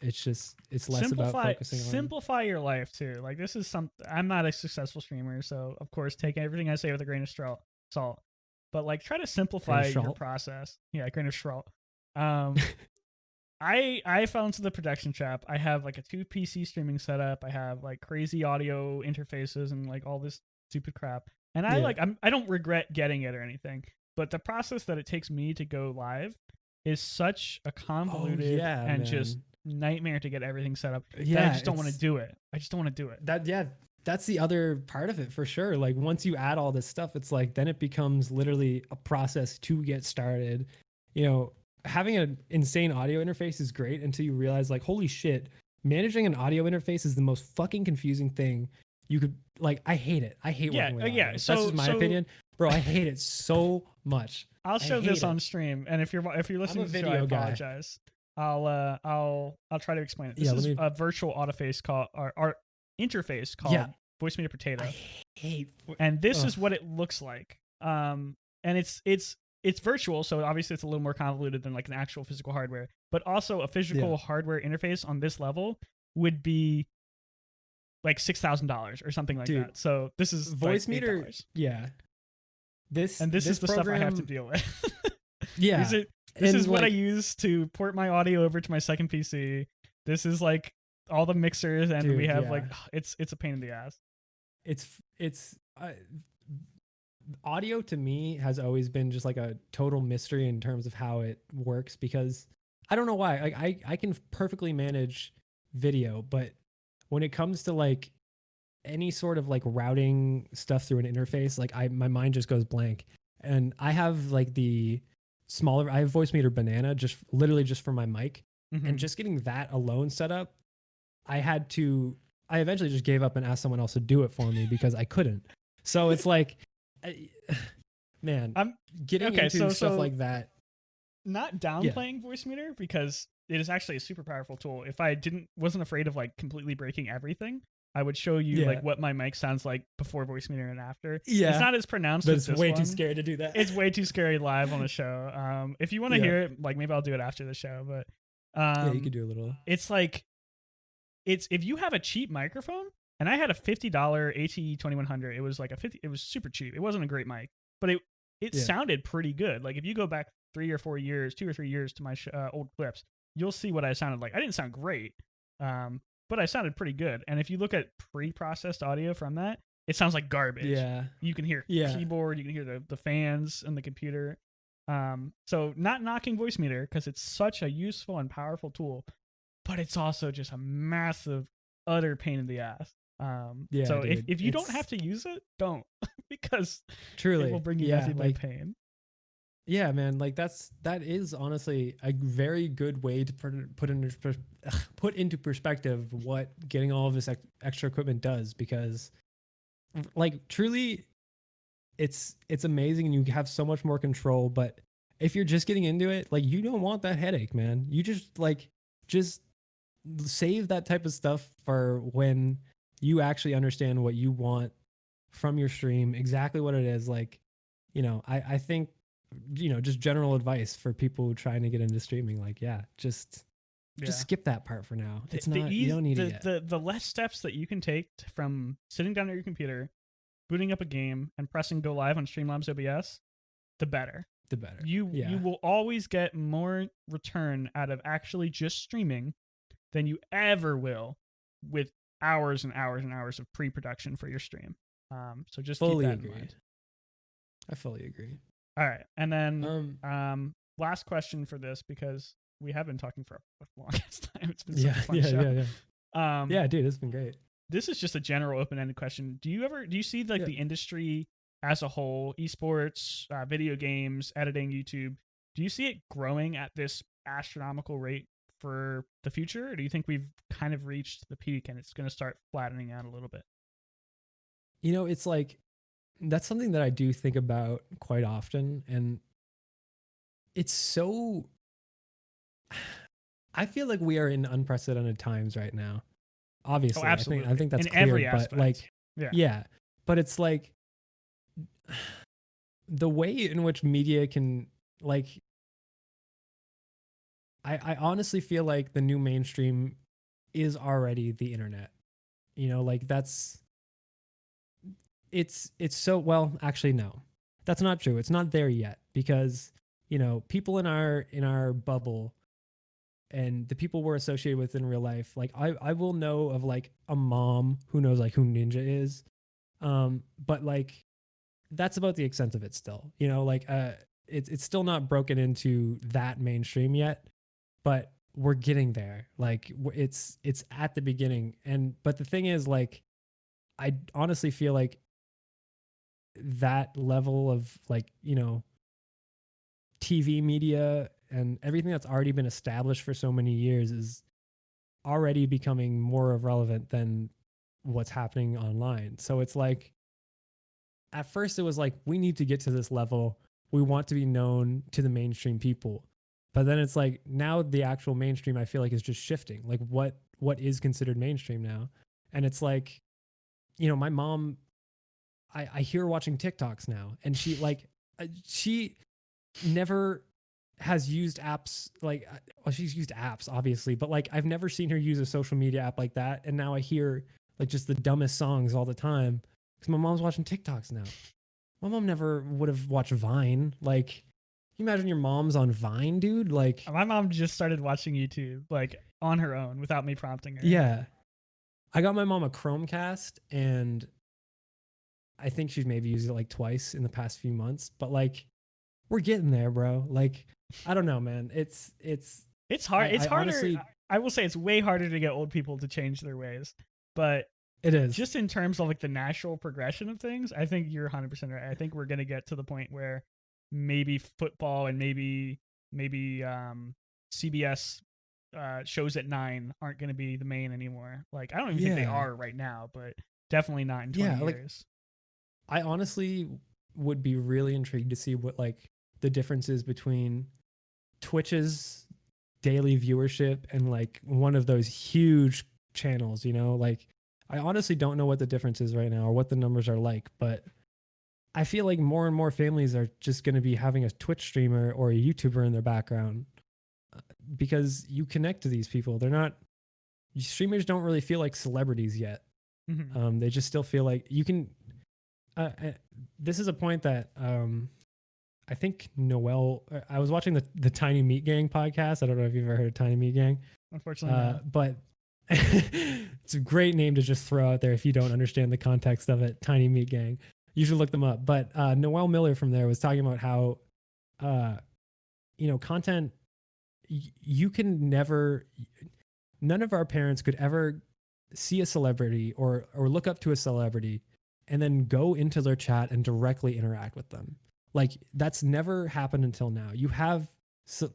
It's less about focusing on simplify your life too. Like, this is I'm not a successful streamer, so of course take everything I say with a grain of salt, but like, try to simplify your process. Grain of salt. I fell into the production trap. I have like a 2 PC streaming setup. I have like crazy audio interfaces and like all this stupid crap. And Yeah. I don't regret getting it or anything. But the process that it takes me to go live is such a Oh convoluted yeah, and just man. nightmare to get everything set up that I Yeah, just don't want to it's do it. I just don't want to do it. that's the other part of it for sure. Like once you add all this stuff, it's like then it becomes literally a process to get started. You know, having an insane audio interface is great until you realize like holy shit, managing an audio interface is the most fucking confusing thing you could like. I hate it. I hate Yeah, working with audio. yeah. That's So just my opinion. Bro, I hate it so much. I'll I show this hate on it. stream, and if you're listening to the show, I video guy. apologize. I'll try to explain it. This Yeah, is a virtual autoface called or interface called Yeah. Voice Meter Potato, I hate and this ugh. is what it looks like. And it's virtual, so obviously it's a little more convoluted than like an actual physical hardware. But also a physical hardware interface on this level would be like $6,000 or something like Dude, that. So this is voice like meter. $8. Yeah. This Is the program, stuff I have to deal with. Yeah. This is what I like, use to port my audio over to my second PC. This is like all the mixers, and dude, we have yeah. like it's a pain in the ass. It's audio to me has always been just like a total mystery in terms of how it works because I don't know why. Like I can perfectly manage video, but when it comes to like any sort of like routing stuff through an interface, like my mind just goes blank. And I have like the smaller, I have voice meter banana just literally just for my mic. Mm-hmm. And just getting that alone set up, I eventually just gave up and asked someone else to do it for me because I couldn't. So it's like, man, I'm getting into stuff like that. Not downplaying voice meter because it is actually a super powerful tool. If I wasn't afraid of like completely breaking everything, I would show you like what my mic sounds like before voice meter and after. Yeah, it's not as pronounced. But it's way too scary to do that. It's way too scary live on the show. If you want to hear it, like maybe I'll do it after the show. But yeah, you could do a little. It's like if you have a cheap microphone, and I had a $50 ATE 2100. It was like it was super cheap. It wasn't a great mic, but it sounded pretty good. Like if you go back 2 or 3 years to my old clips, you'll see what I sounded like. I didn't sound great, but I sounded pretty good. And if you look at pre-processed audio from that, it sounds like garbage. Yeah, you can hear keyboard, you can hear the fans and the computer. So not knocking voice meter because it's such a useful and powerful tool, but it's also just a massive, utter pain in the ass. So dude, if you don't have to use it, don't because truly it will bring you nothing but pain. Yeah, man, like that is honestly a very good way to put into perspective what getting all of this extra equipment does because like truly it's amazing and you have so much more control, but if you're just getting into it, like you don't want that headache, man. You just save that type of stuff for when you actually understand what you want from your stream, exactly what it is. Like, you know, I think, you know, just general advice for people trying to get into streaming, like, just skip that part for now. It's not, you don't need it yet. The less steps that you can take from sitting down at your computer, booting up a game and pressing go live on Streamlabs OBS, the better. You will always get more return out of actually just streaming than you ever will with hours and hours and hours of pre-production for your stream. So just keep that in mind. I fully agree. All right, and then last question for this because we have been talking for a longest time. It's been such a fun show. Yeah, dude, it's been great. This is just a general open-ended question. Do you see like the industry as a whole, esports, video games, editing, YouTube? Do you see it growing at this astronomical rate for the future, or do you think we've kind of reached the peak and it's going to start flattening out a little bit? You know, it's like that's something that I do think about quite often, and it's so I feel like we are in unprecedented times right now. Obviously, absolutely. I think that's in clear, every but aspect. like but it's like the way in which media can like I honestly feel like the new mainstream is already the internet. You know, like it's so, well, actually no. That's not true. It's not there yet because, you know, people in our bubble and the people we're associated with in real life, like I will know of like a mom who knows like who Ninja is, but like that's about the extent of it still, you know, like it's still not broken into that mainstream yet, but we're getting there. Like it's at the beginning. And but the thing is, like, I honestly feel like that level of, like, you know, TV media and everything that's already been established for so many years is already becoming more relevant than what's happening online. So it's like, at first it was like, we need to get to this level. We want to be known to the mainstream people. But then it's like, now the actual mainstream, I feel like, is just shifting. Like what is considered mainstream now? And it's like, you know, my mom, I hear her watching TikToks now, and she never has used apps like, well, she's used apps obviously, but like I've never seen her use a social media app like that. And now I hear like just the dumbest songs all the time because my mom's watching TikToks now. My mom never would have watched Vine. Like, can you imagine your mom's on Vine, dude? Like, My mom just started watching YouTube like on her own without me prompting her. yeah. I got my mom a Chromecast, and I think she's maybe used it like twice in the past few months, but like we're getting there, bro. Like, I don't know, man. It's hard. It's I harder. honestly, I will say it's way harder to get old people to change their ways, but it is. just in terms of like the natural progression of things, I think you're 100% right. I think we're gonna get to the point where maybe football and maybe CBS shows at 9 aren't gonna be the main anymore. Like, I don't even think they are right now, but definitely not in 20 years. I honestly would be really intrigued to see what like the difference is between Twitch's daily viewership and like one of those huge channels, you know? Like, I honestly don't know what the difference is right now or what the numbers are like, but I feel like more and more families are just going to be having a Twitch streamer or a YouTuber in their background because you connect to these people. They're not, streamers don't really feel like celebrities yet. Mm-hmm. They just still feel like you can. This is a point that I think Noel. I was watching the Tiny Meat Gang podcast. I don't know if you've ever heard of Tiny Meat Gang. Unfortunately, no. But it's a great name to just throw out there if you don't understand the context of it. Tiny Meat Gang. You should look them up. But Noel Miller from there was talking about how, you know, content. You can never. None of our parents could ever see a celebrity or look up to a celebrity and then go into their chat and directly interact with them. Like, that's never happened until now. You have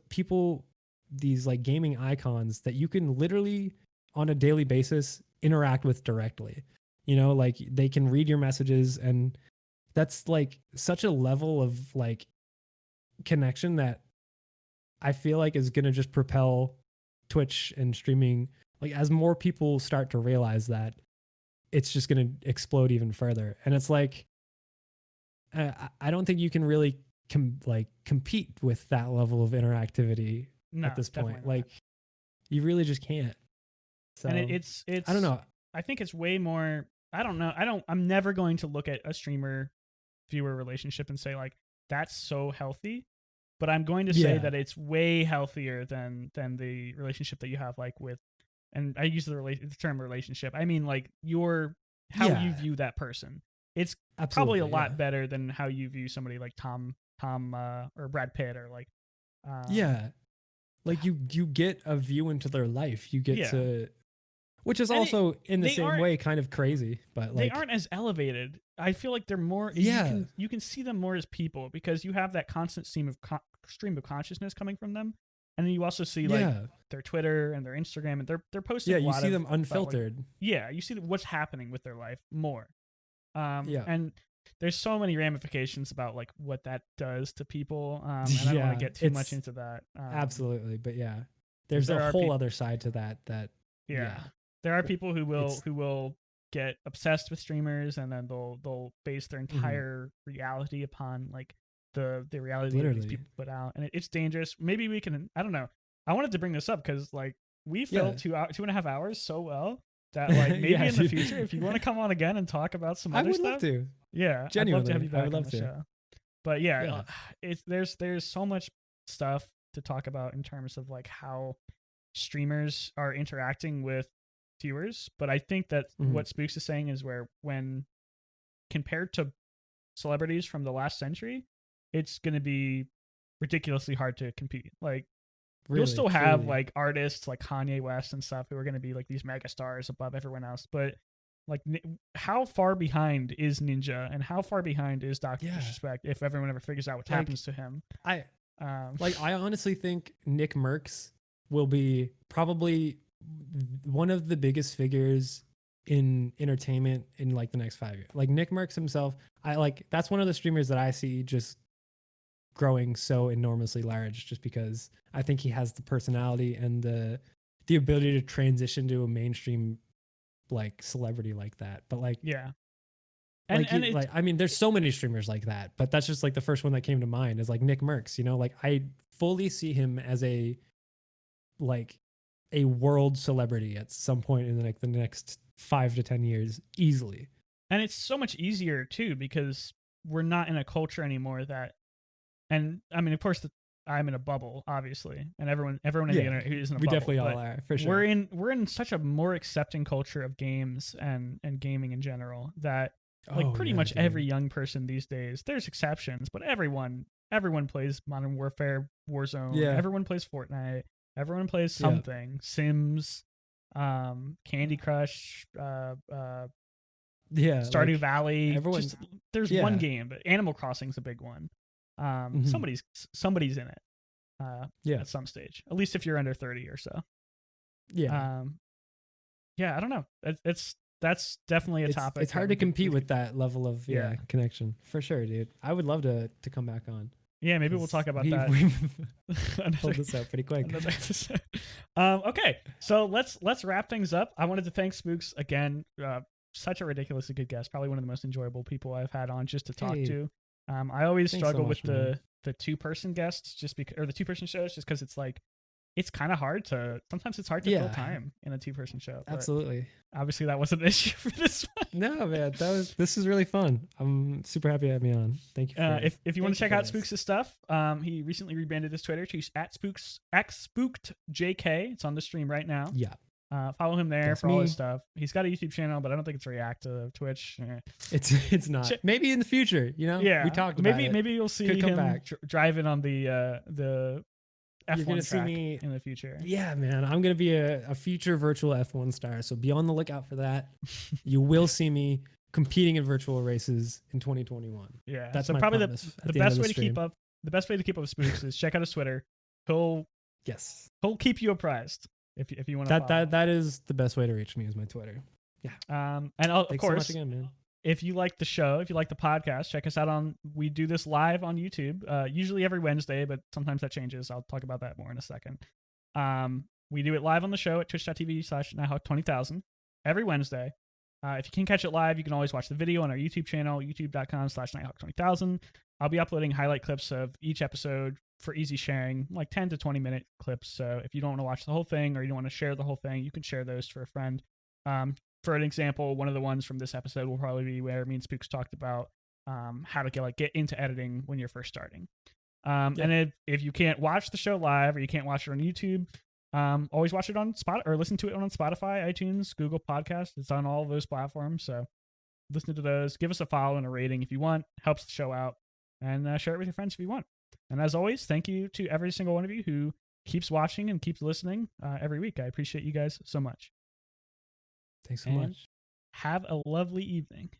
people, these like gaming icons that you can literally on a daily basis interact with directly. You know, like they can read your messages, and that's like such a level of like connection that I feel like is going to just propel Twitch and streaming. Like, as more people start to realize that, it's just going to explode even further. And it's like, I don't think you can really compete with that level of interactivity at this point. Like, you really just can't. So, and it's I don't know. I think it's way more. I don't know. I'm never going to look at a streamer viewer relationship and say like that's so healthy, but I'm going to say that it's way healthier than the relationship that you have like with. And I use the term relationship. I mean, like how you view that person. It's probably a lot better than how you view somebody like Tom or Brad Pitt or like. Like you get a view into their life. You get to, which is also in the same way kind of crazy, but like they aren't as elevated. I feel like they're more. You can see them more as people because you have that constant stream of consciousness coming from them. And then you also see like their Twitter and their Instagram, and they're posting. You see them unfiltered. You see what's happening with their life more. And there's so many ramifications about like what that does to people. And I don't want to get too much into that. Absolutely, but there's a whole other side to that. There are people who will get obsessed with streamers, and then they'll base their entire reality upon like the reality that these people put out, and it's dangerous. Maybe we can. I don't know. I wanted to bring this up because like we filled 2.5 hours so well that like maybe in the future, if you want to come on again and talk about some other stuff, I would love to. Yeah, genuinely, I'd love to have you back I would love on the to. show. But there's so much stuff to talk about in terms of like how streamers are interacting with viewers, but I think that what Spooks is saying is where when compared to celebrities from the last century, it's going to be ridiculously hard to compete. Like you'll still have like artists like Kanye West and stuff who are going to be like these mega stars above everyone else, but like how far behind is Ninja and how far behind is Dr. Disrespect if everyone ever figures out what happens to him? I honestly think Nick Merckx will be probably one of the biggest figures in entertainment in like the next 5 years. Like Nick Merckx himself, that's one of the streamers that I see just growing so enormously large, just because I think he has the personality and the ability to transition to a mainstream like celebrity like that. But like, yeah. And I mean, there's so many streamers like that, but that's just like the first one that came to mind is like Nick Merckx, you know, like I fully see him as a world celebrity at some point in the next 5 to 10 years easily. And it's so much easier too, because we're not in a culture anymore that, and I mean, of course I'm in a bubble, obviously, and everyone in the internet who isn't a bubble. We definitely all are, for sure. We're in such a more accepting culture of games and gaming in general that pretty much every young person these days, there's exceptions, but everyone plays Modern Warfare, Warzone. Yeah. Everyone plays Fortnite. Everyone plays something. Sims, Candy Crush, Stardew Valley. There's one game, but Animal Crossing's a big one. Somebody's in it. At some stage, at least if you're under 30 or so. I don't know. That's definitely a topic. It's hard to compete with that level of connection, for sure, dude. I would love to come back on. Yeah, maybe we'll talk about that. We've pulled this out pretty quick. Okay, so let's wrap things up. I wanted to thank Spooks again. Such a ridiculously good guest. Probably one of the most enjoyable people I've had on just to talk to. I always struggle with the 2-person guests or the 2-person shows, just because it's like it's kind of hard to fill time in a 2-person show. Absolutely. Obviously that wasn't an issue for this one. No, man, this is really fun. I'm super happy to have me on. Thank you. If you want to check out Spooks' stuff, he recently rebranded his Twitter to @SpookedJK. It's on the stream right now. Yeah. Follow him there for all his stuff. He's got a YouTube channel, but I don't think it's very active. Twitch. It's not. Maybe in the future, you know? Yeah. We talked about it. Maybe you'll see him driving on the F1 track in the future. Yeah, man. I'm going to be a future virtual F1 star, so be on the lookout for that. You will see me competing in virtual races in 2021. Yeah. That's so probably the best way to keep up. The best way to keep up with Spooks is check out his Twitter. He'll keep you apprised if you want to. That is the best way to reach me is my Twitter. Yeah. And of Thanks course, so much again, man. If you like the show, if you like the podcast, check us out we do this live on YouTube, usually every Wednesday, but sometimes that changes. I'll talk about that more in a second. We do it live on the show at twitch.tv/Nighthawk20,000 every Wednesday. If you can catch it live, you can always watch the video on our YouTube channel, youtube.com/Nighthawk20,000. I'll be uploading highlight clips of each episode for easy sharing, like 10 to 20 minute clips. So if you don't want to watch the whole thing or you don't want to share the whole thing, you can share those for a friend. For an example, one of the ones from this episode will probably be where me and Spooks talked about how to get into editing when you're first starting. And if you can't watch the show live or you can't watch it on YouTube, always watch it on Spotify or listen to it on Spotify, iTunes, Google Podcasts. It's on all of those platforms. So listen to those. Give us a follow and a rating if you want. Helps the show out. And share it with your friends if you want. And as always, thank you to every single one of you who keeps watching and keeps listening every week. I appreciate you guys so much. Thanks so much. Have a lovely evening.